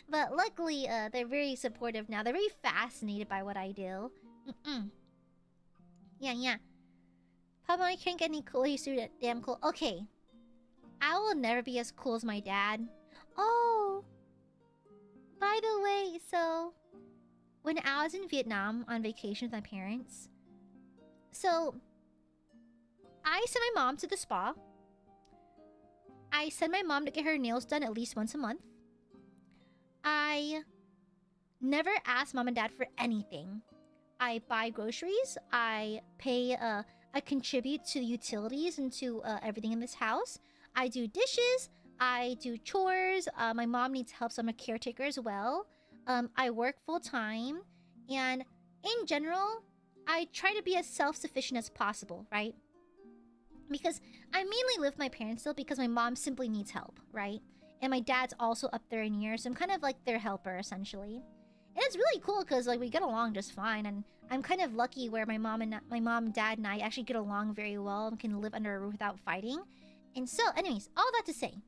Speaker 2: But luckily, they're very supportive now. They're very fascinated by what I do. Yeah. Papa, I can't get any cool. He's super damn cool. Okay. I will never be as cool as my dad. Oh. By the way, so... when I was in Vietnam on vacation with my parents... So... I sent my mom to the spa. I send my mom to get her nails done at least once a month. I never ask mom and dad for anything. I buy groceries. I pay, I contribute to the utilities and to everything in this house. I do dishes. I do chores. My mom needs help, so I'm a caretaker as well. I work full time. And in general, I try to be as self-sufficient as possible, right? Because I mainly live with my parents still because my mom simply needs help, right? And my dad's also up there in years, so I'm kind of like their helper, essentially. And it's really cool because like we get along just fine, and I'm kind of lucky where my mom, dad, and I actually get along very well and can live under a roof without fighting. And so, anyways, all that to say,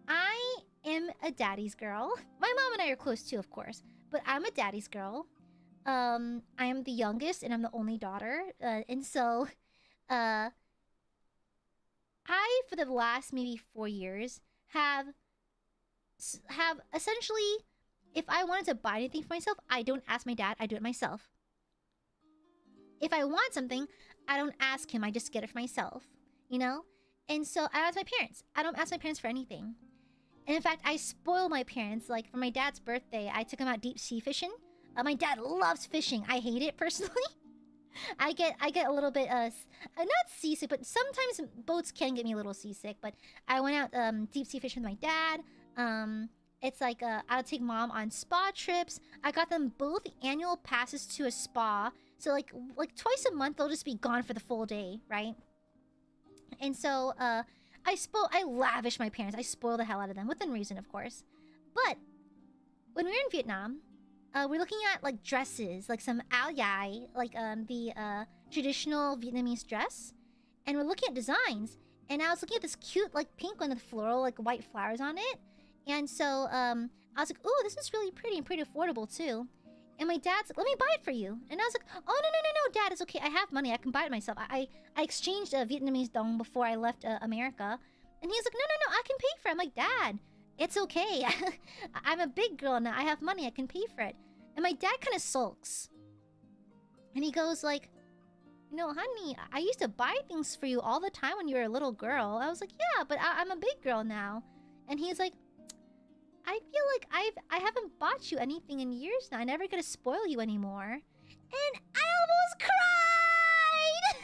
Speaker 2: I am a daddy's girl. My mom and I are close too, of course, but I'm a daddy's girl. I am the youngest, and I'm the only daughter, and so... I, for the last maybe 4 years, have essentially, if I wanted to buy anything for myself, I don't ask my dad, I do it myself. If I want something, I don't ask him, I just get it for myself, you know? And so I ask my parents. I don't ask my parents for anything. And in fact, I spoil my parents. Like, for my dad's birthday, I took him out deep sea fishing. My dad loves fishing. I hate it, personally. I get a little bit not seasick, but sometimes boats can get me a little seasick. But I went out deep sea fishing with my dad. It's like I'll take mom on spa trips. I got them both annual passes to a spa, so like twice a month they'll just be gone for the full day, right? And so I lavish my parents. I spoil the hell out of them within reason, of course. But when we were in Vietnam, we're looking at like dresses, like some AiaAmareLIVE, like the traditional Vietnamese dress, and we're looking at designs. And I was looking at this cute like pink one with floral like white flowers on it, and so I was like, "Ooh, this is really pretty and pretty affordable too." And my dad's like, "Let me buy it for you." And I was like, "Oh no, Dad, it's okay. I have money. I can buy it myself. I exchanged a Vietnamese dong before I left America." And he's like, "No, I can pay for it." I'm like, "Dad, it's okay. I'm a big girl now. I have money. I can pay for it." And my dad kind of sulks. And he goes like, "You know, honey, I used to buy things for you all the time when you were a little girl." I was like, "Yeah, but I'm a big girl now." And he's like, "I feel like I haven't bought you anything in years now. I never get to spoil you anymore." And I almost cried!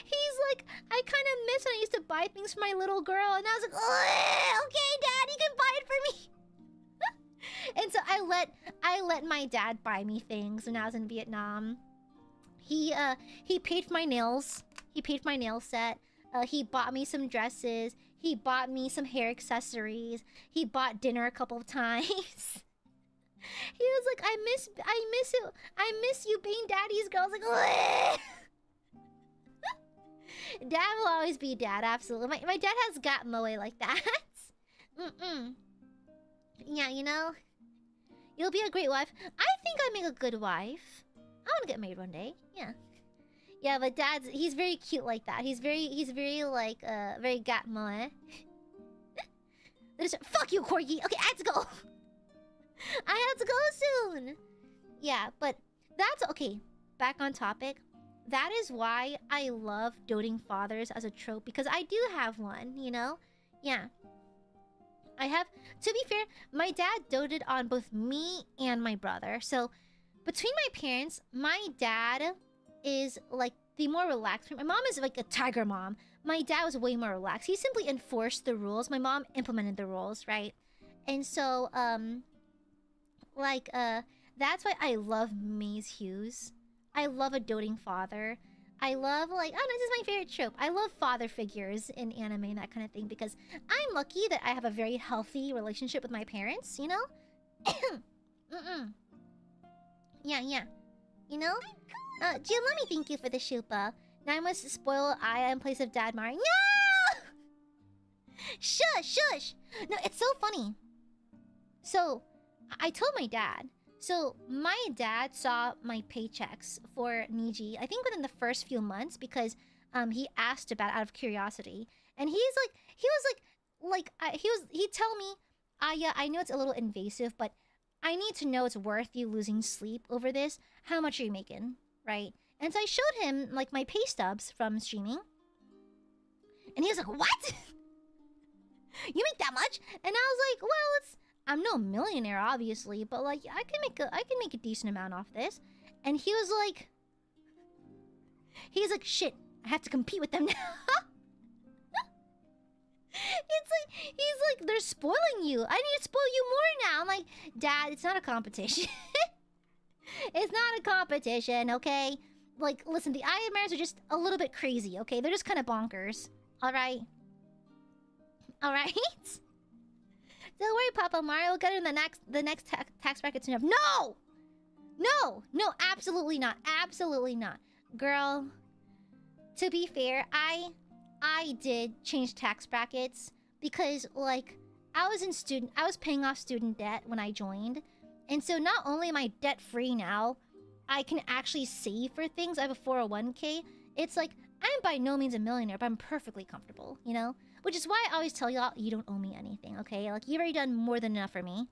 Speaker 2: He's like, "I kind of miss when I used to buy things for my little girl." And I was like, "Oh, okay, Dad, you can buy it for me." And so I let my dad buy me things when I was in Vietnam. He paid for my nails. He paid for my nail set. He bought me some dresses. He bought me some hair accessories. He bought dinner a couple of times. He was like, I miss you being daddy's girl." I was like, Dad will always be dad, absolutely. My dad has got moe like that. Yeah, you know? You'll be a great wife. I think I make a good wife. I want to get married one day. Yeah. Yeah, but he's very cute like that. He's very like, very gatmo, eh? Fuck you, Corgi! Okay, I have to go! I have to go soon! Yeah, but that's... Okay, back on topic. That is why I love doting fathers as a trope, because I do have one, you know? Yeah. I have... To be fair, my dad doted on both me and my brother. So, between my parents, my dad is, like, the more relaxed... My mom is, like, a tiger mom. My dad was way more relaxed. He simply enforced the rules. My mom implemented the rules, right? And so, that's why I love Maze Hughes. I love a doting father. I love, like, oh, this is my favorite trope. I love father figures in anime and that kind of thing because I'm lucky that I have a very healthy relationship with my parents, you know? Yeah. You know? Jill, let me thank you for the shupa. Now I must spoil Aya in place of Dadmar. No! Shush! No, it's so funny. So, I told my dad. So, my dad saw my paychecks for Niji, I think within the first few months, because he asked about it out of curiosity. And he'd tell me, Aya, I know it's a little invasive, but I need to know it's worth you losing sleep over this. How much are you making? Right? And so I showed him, like, my pay stubs from streaming. And he was like, what? You make that much? And I was like, well, I'm no millionaire, obviously, but, like, I can make a decent amount off this. And he was like... He's like, shit, I have to compete with them now. He's like, they're spoiling you. I need to spoil you more now. I'm like, Dad, it's not a competition. It's not a competition, okay? Like, listen, the Aiadmirers are just a little bit crazy, okay? They're just kind of bonkers. Alright? Alright? Don't worry, Papa Mario. We'll get it in the next tax bracket soon enough. No! No, absolutely not. Absolutely not. Girl, to be fair, I did change tax brackets because, like, I was paying off student debt when I joined. And so not only am I debt-free now, I can actually save for things. I have a 401k. It's like, I'm by no means a millionaire, but I'm perfectly comfortable, you know? Which is why I always tell y'all, you don't owe me anything, okay? Like, you've already done more than enough for me.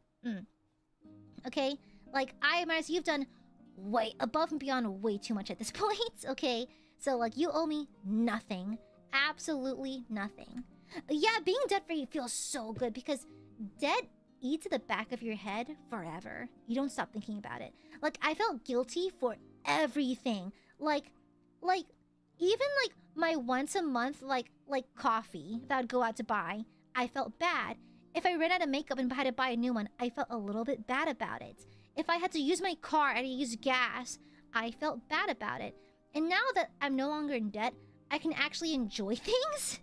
Speaker 2: Okay? Like, Aiadmirers, you've done way above and beyond way too much at this point, okay? So, like, you owe me nothing. Absolutely nothing. Yeah, being debt-free feels so good because debt eats at the back of your head forever. You don't stop thinking about it. Like, I felt guilty for everything. Like, even, like, my once a month, like coffee that I'd go out to buy, I felt bad. If I ran out of makeup and had to buy a new one, I felt a little bit bad about it. If I had to use my car and use gas, I felt bad about it. And now that I'm no longer in debt, I can actually enjoy things,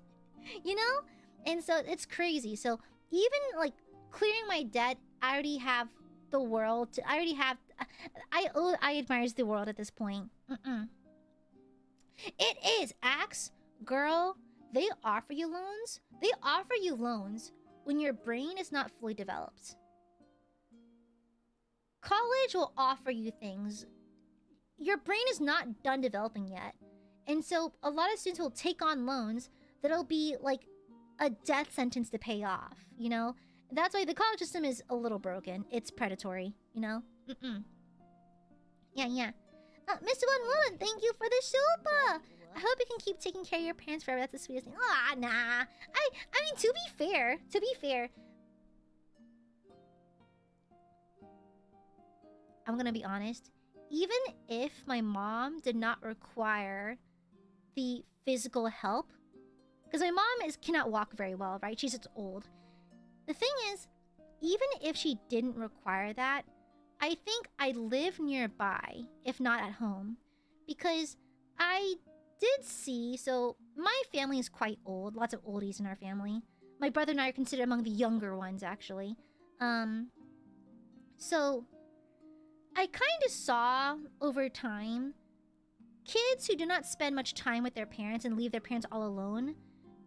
Speaker 2: you know? And so it's crazy. So even, like, clearing my debt, I already have the world. I owe Aiadmirers the world at this point. It is, Axe. Girl, they offer you loans. They offer you loans when your brain is not fully developed. College will offer you things. Your brain is not done developing yet. And so a lot of students will take on loans that'll be like a death sentence to pay off, you know? That's why the college system is a little broken. It's predatory, you know? Yeah. Mr. One Woman, thank you for the super! I hope you can keep taking care of your parents forever. That's the sweetest thing. Ah, nah. I mean, to be fair, I'm gonna be honest. Even if my mom did not require the physical help, because my mom cannot walk very well, right? She's just old. The thing is, even if she didn't require that, I think I live nearby, if not at home, because I did see, so my family is quite old, lots of oldies in our family. My brother and I are considered among the younger ones, actually. So I kind of saw over time kids who do not spend much time with their parents and leave their parents all alone.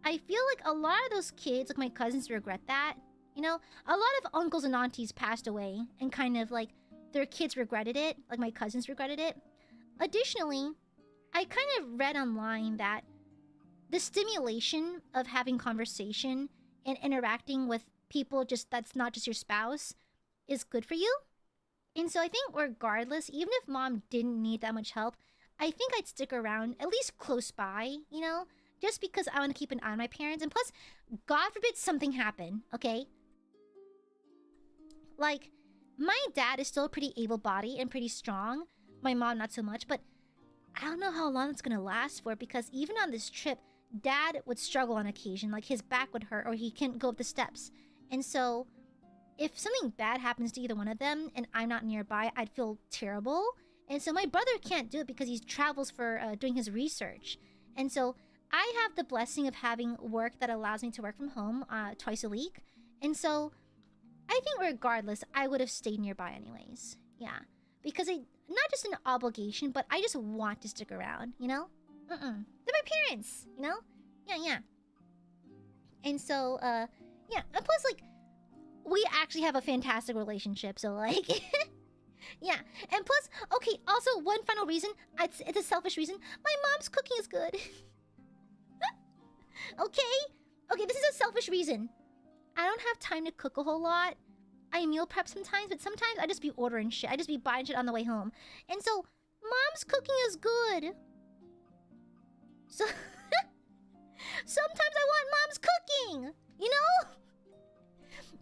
Speaker 2: I feel like a lot of those kids, like my cousins, regret that, You know, a lot of uncles and aunties passed away and kind of like their kids regretted it, like my cousins regretted it. Additionally, I kind of read online that the stimulation of having conversation and interacting with people just that's not just your spouse is good for you. And so I think regardless, even if mom didn't need that much help, I think I'd stick around, at least close by, you know? Just because I want to keep an eye on my parents. And plus, God forbid something happen, okay? Like, my dad is still pretty able-bodied and pretty strong. My mom, not so much. But I don't know how long it's going to last for, because even on this trip, Dad would struggle on occasion. Like, his back would hurt or he can't go up the steps. And so, if something bad happens to either one of them and I'm not nearby, I'd feel terrible. And so my brother can't do it because he travels for doing his research. And so I have the blessing of having work that allows me to work from home twice a week. And so I think regardless, I would have stayed nearby anyways. Yeah. Because not just an obligation, but I just want to stick around, you know? They're my parents, you know? Yeah. And so, yeah. And plus, like, we actually have a fantastic relationship, so, like... yeah. And plus, okay, also, one final reason. It's a selfish reason. My mom's cooking is good. Okay, this is a selfish reason. I don't have time to cook a whole lot. I meal prep sometimes, but sometimes I just be ordering shit. I just be buying shit on the way home. And so, mom's cooking is good. So, sometimes I want mom's cooking, you know?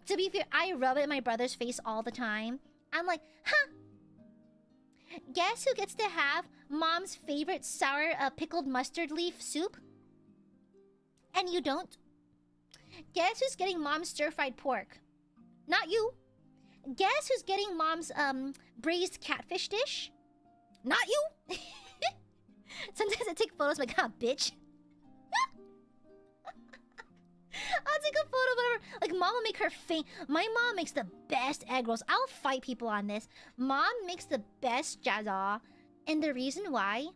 Speaker 2: To be fair, I rub it in my brother's face all the time. I'm like, huh? Guess who gets to have mom's favorite sour pickled mustard leaf soup? And you don't? Guess who's getting mom's stir-fried pork? Not you. Guess who's getting mom's braised catfish dish? Not you. Sometimes I take photos like, ah, bitch. I'll take a photo, whatever. Like, mom will make her faint. My mom makes the best egg rolls. I'll fight people on this. Mom makes the best jazza. And the reason why...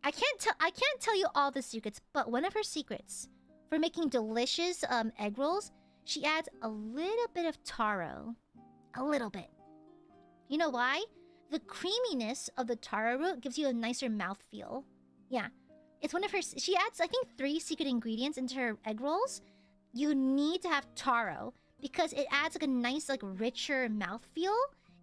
Speaker 2: I can't tell you all the secrets, but one of her secrets for making delicious egg rolls, she adds a little bit of taro. A little bit. You know why? The creaminess of the taro root gives you a nicer mouthfeel. Yeah. It's one of her... She adds, I think, 3 secret ingredients into her egg rolls. You need to have taro because it adds like a nice, like, richer mouthfeel,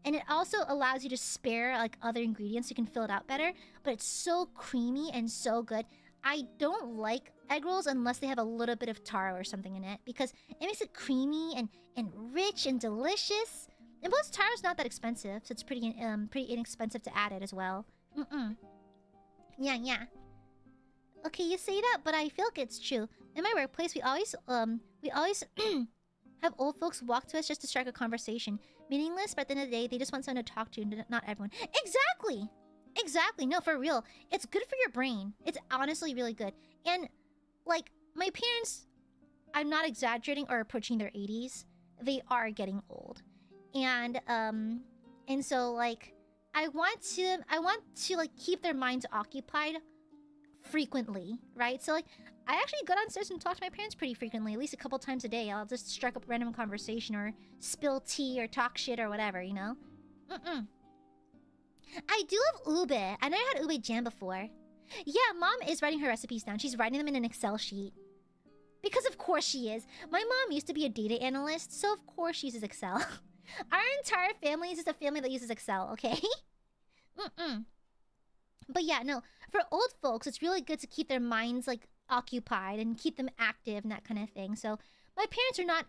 Speaker 2: and it also allows you to spare like other ingredients so you can fill it out better. But it's so creamy and so good. I don't like egg rolls unless they have a little bit of taro or something in it because it makes it creamy and rich and delicious. And plus, taro's not that expensive, so it's pretty inexpensive to add it as well. Yeah. Okay, you say that, but I feel like it's true. In my workplace, we always have old folks walk to us just to strike a conversation. Meaningless, but at the end of the day, they just want someone to talk to, not everyone. Exactly. No, for real. It's good for your brain. It's honestly really good. And, like, my parents, I'm not exaggerating, are approaching their 80s. They are getting old. And so, like, I want to, like, keep their minds occupied frequently, right? So, like, I actually go downstairs and talk to my parents pretty frequently, at least a couple times a day. I'll just strike up random conversation or spill tea or talk shit or whatever, you know? I do have ube. I never had ube jam before. Yeah, mom is writing her recipes down. She's writing them in an Excel sheet. Because of course she is. My mom used to be a data analyst, so of course she uses Excel. Our entire family is just a family that uses Excel, okay? But yeah, no. For old folks, it's really good to keep their minds, like, occupied and keep them active and that kind of thing. So my parents are not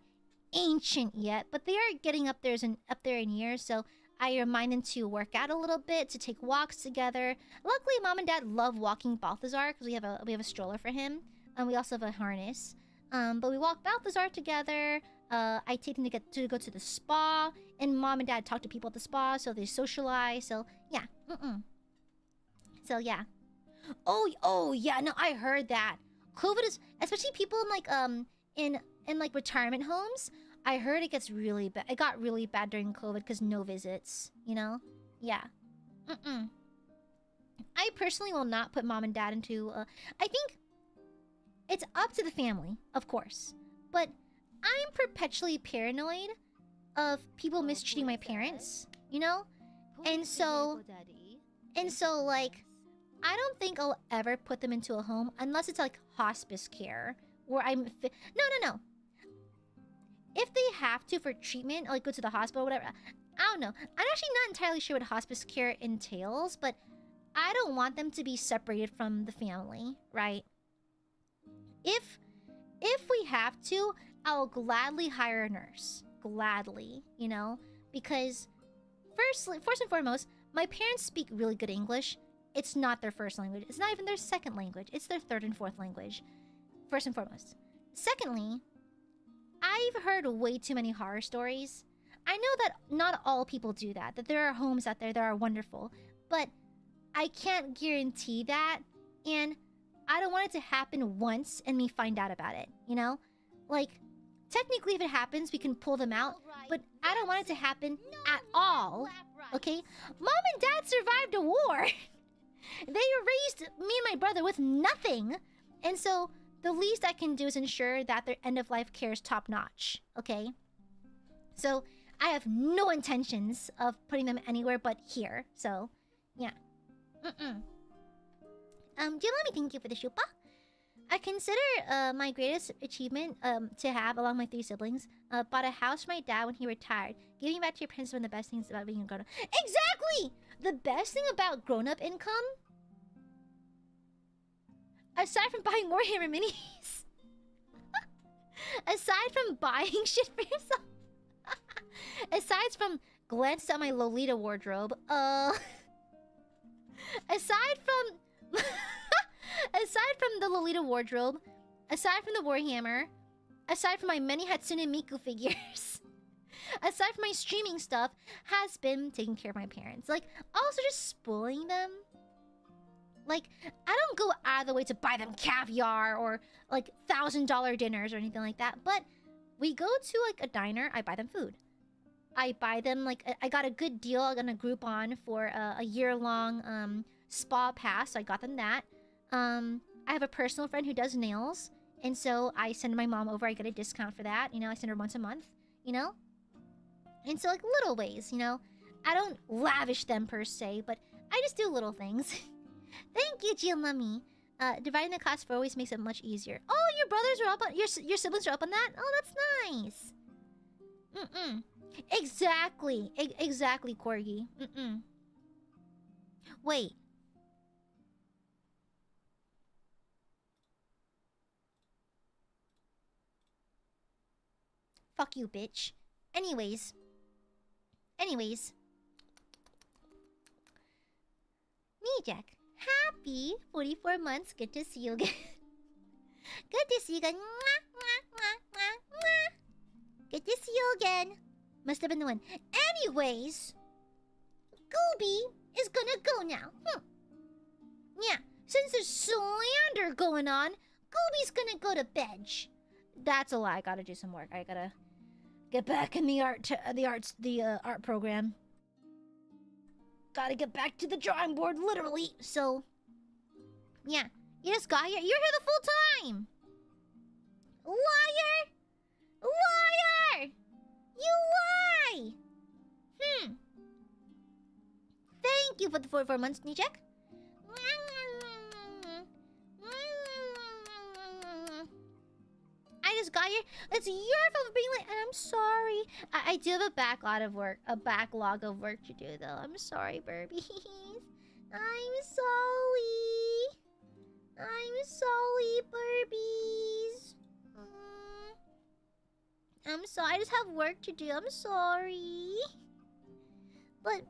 Speaker 2: ancient yet, but they are getting up there in years. So I remind them to work out a little bit, to take walks together. Luckily, mom and dad love walking Balthazar because we have a stroller for him, and we also have a harness. But we walk Balthazar together. I take them to go to the spa, and mom and dad talk to people at the spa, so they socialize. So yeah, So yeah. Oh yeah. No, I heard that. COVID is, especially people in like in like retirement homes. I heard it gets really bad. It got really bad during COVID because no visits. You know? Yeah. I personally will not put mom and dad into. I think it's up to the family, of course, but I'm perpetually paranoid of people mistreating my parents, you know? And so like, I don't think I'll ever put them into a home unless it's like hospice care where no. If they have to for treatment, like go to the hospital or whatever, I don't know. I'm actually not entirely sure what hospice care entails, but I don't want them to be separated from the family, right? If we have to, I'll gladly hire a nurse. Gladly, you know? Because first and foremost, my parents speak really good English. It's not their first language. It's not even their second language. It's their third and fourth language. First and foremost. Secondly, I've heard way too many horror stories. I know that not all people do that there are homes out there that are wonderful, but I can't guarantee that, and I don't want it to happen once and me find out about it, you know? Like, technically if it happens, we can pull them out, but I don't want it to happen at all, okay? Mom and Dad survived a war. They raised me and my brother with nothing, and so the least I can do is ensure that their end-of-life care is top-notch, okay? So I have no intentions of putting them anywhere but here, so yeah. Let me thank you for the shupa. I consider my greatest achievement to have along my 3 siblings. Bought a house for my dad when he retired. Giving back to your parents is one of the best things about being a grown-up. Exactly! The best thing about grown-up income, aside from buying Warhammer minis, aside from buying shit for yourself, aside from glancing at my Lolita wardrobe, aside from the Lolita wardrobe, aside from the Warhammer, aside from my many Hatsune Miku figures, aside from my streaming stuff, has been taking care of my parents. Like, also just spoiling them. Like, I don't go out of the way to buy them caviar or, like, $1,000 dinners or anything like that. But we go to, like, a diner, I buy them food. I buy them, like, I got a good deal on a Groupon for a year-long spa pass, so I got them that. I have a personal friend who does nails, and so I send my mom over, I get a discount for that. You know, I send her once a month, you know? And so, like, little ways, you know? I don't lavish them, per se, but I just do little things. Thank you, Giamami. Dividing the cost for always makes it much easier. Oh, your brothers are up on... Your siblings are up on that? Oh, that's nice. Exactly. Exactly, Corgi. Wait. Fuck you, bitch. Anyways. Nijak, happy 44 months. Good to see you again. Good to see you again. Good to see you again. Must have been the one. Anyways, Gooby is gonna go now. Yeah, since there's slander going on, Gooby's gonna go to bed. That's a lie. I gotta do some work. I gotta get back in the art program. Gotta get back to the drawing board, literally. So, yeah, you just got here. You're here the full time. Liar! Liar! You lie! Thank you for the 44 months, Nijek. I just got here. It's your fault for being late, and I'm sorry. I do have a backlog of work to do, though. I'm sorry, Burbies. I'm sorry, Burbies. I'm sorry. I just have work to do. I'm sorry. But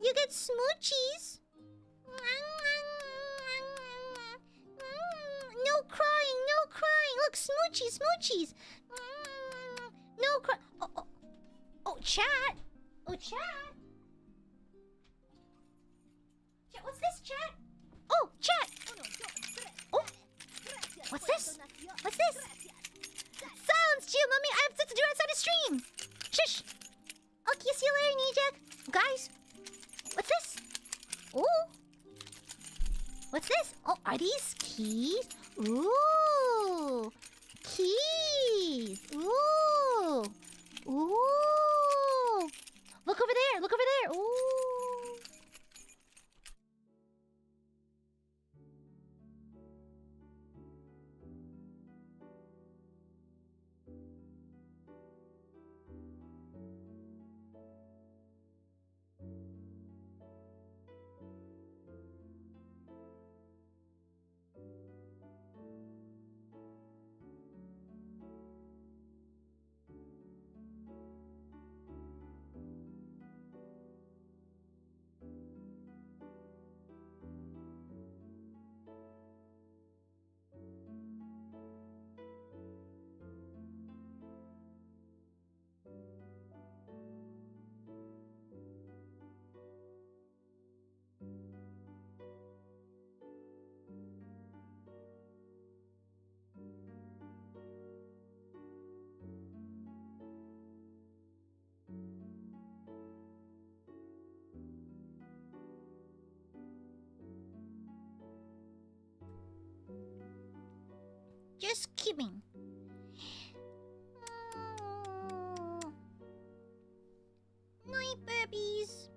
Speaker 2: you get smoochies. No crying, no crying. Look, smoochies. No cry. Oh, chat. Oh, chat. What's this, chat? Oh, chat. Oh, what's this? What's this? Silence, Gio, mommy. I have stuff to do outside the stream. Shush. Okay, see you later, Nijak. Guys, what's this? Oh. What's this? Oh, are these keys? Ooh. Keys. Ooh. Ooh! Look over there! Look over there! Ooh! Just kidding. Night, babies.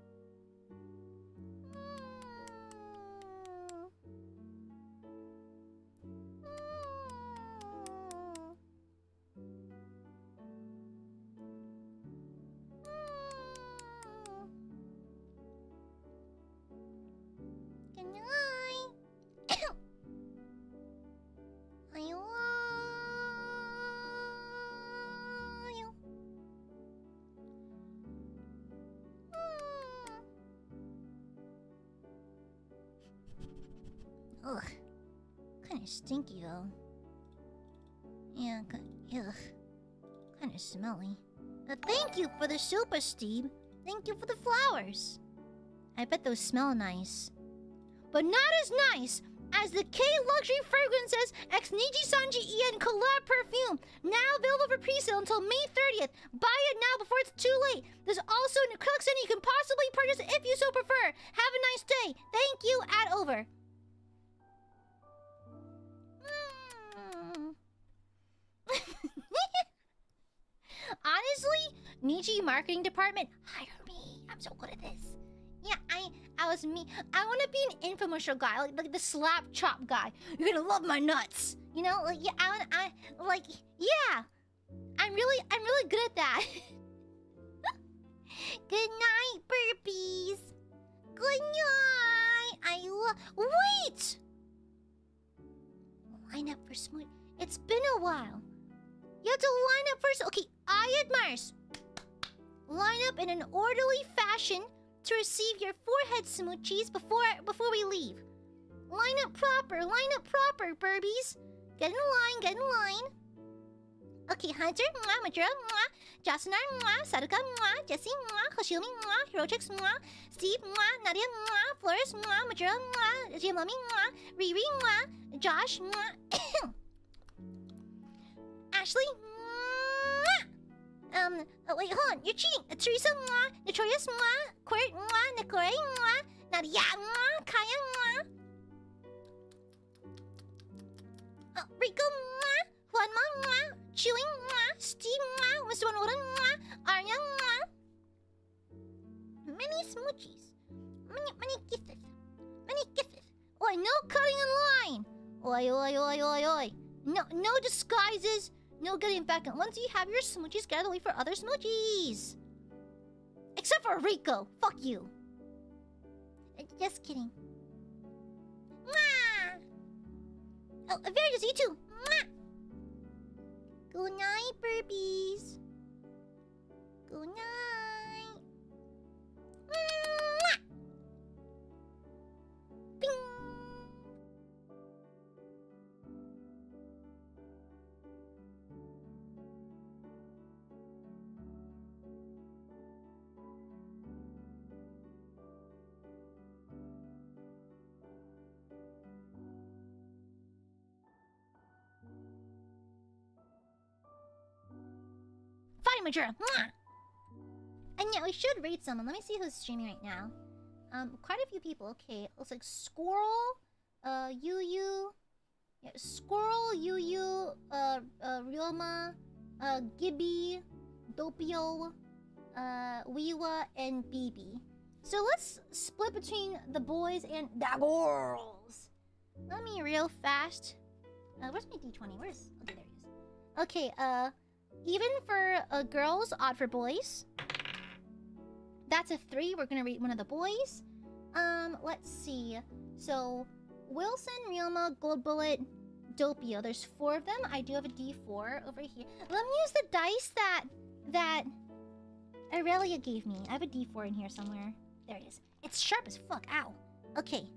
Speaker 2: Good night. I love you. Ugh. Kind of stinky though. Yeah, ugh. Kind of smelly. Thank you for the super, Steve. Thank you for the flowers. I bet those smell nice. But not as nice as the K Luxury Fragrances X Nijisanji Ian collab perfume. Now available for pre-sale until May 30th. Buy it now before it's too late. There's also an collection you can possibly purchase if you so prefer. Have a nice day. Thank you. Ad over. Honestly, Niji marketing department, hire me. I'm so good at this. Yeah, I was me. I want to be an infomercial guy, like the slap chop guy. You're gonna love my nuts. You know, like yeah, I like yeah. I'm really good at that. Good night, burpees. Good night. Wait. Line up for smooth. It's been a while. You have to line up first. Okay, Aiadmirers. Line up in an orderly fashion to receive your forehead smoochies before we leave. Line up proper, Burbies. Get in line. Okay, Hunter, Madra, Jasinar, Sadaka, Jesse, Hoshimi, Hirotrix, Steve, Nadia, Flores, Madra, Jimami, Riri, Josh, Ashley, wait, hold on, you're cheating. Teresa, Notorious, Court, Nicolay, Nadia, Kaya, Rico, Juanma, Chewing, Steve, Mr. One, Arya, many smoochies, many kisses, Oi, no cutting in line. Oi. No disguises. No getting back in. Once you have your smoochies, get out of the way for other smoochies. Except for Rico. Fuck you. Just kidding. Mwah! Oh, Veritas, you too. Mwah! Good night, burpees. Good night. Mwah! Bing! Fine, Majora. Mwah! And yeah, we should rate someone. Let me see who's streaming right now. Quite a few people. Okay, looks like Squirrel, Yu, yeah, Squirrel, Yu, Ryoma, Gibby, Doppio, Wiwa, and BB. So let's split between the boys and the girls. Let me real fast. Where's my D20? Where's... Okay, there he is. Okay, even for girls, odd for boys. That's a 3. We're gonna rate one of the boys. Let's see. So, Wilson, Ryoma, Gold Bullet, Doppio. There's 4 of them. I do have a D4 over here. Let me use the dice that Aurelia gave me. I have a D4 in here somewhere. There it is. It's sharp as fuck. Ow. Okay.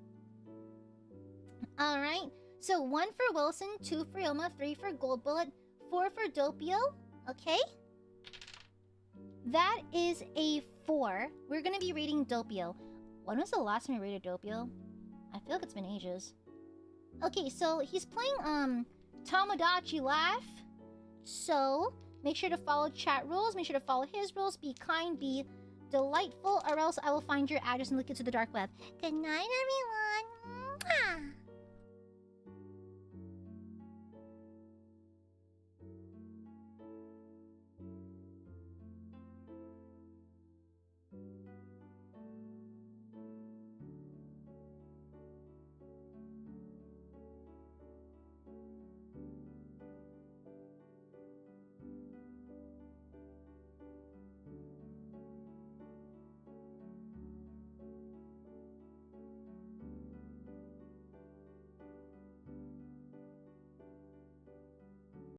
Speaker 2: Alright. So 1 for Wilson, 2 for Ryoma, 3 for Gold Bullet, 4 for Doppio. Okay. That is a 4. We're gonna be rating Doppio. When was the last time I rated Doppio? I feel like it's been ages. Okay, so he's playing Tomodachi Laugh. So make sure to follow chat rules. Make sure to follow his rules. Be kind, be delightful, or else I will find your address and leak it to the dark web. Good night, everyone. Mwah.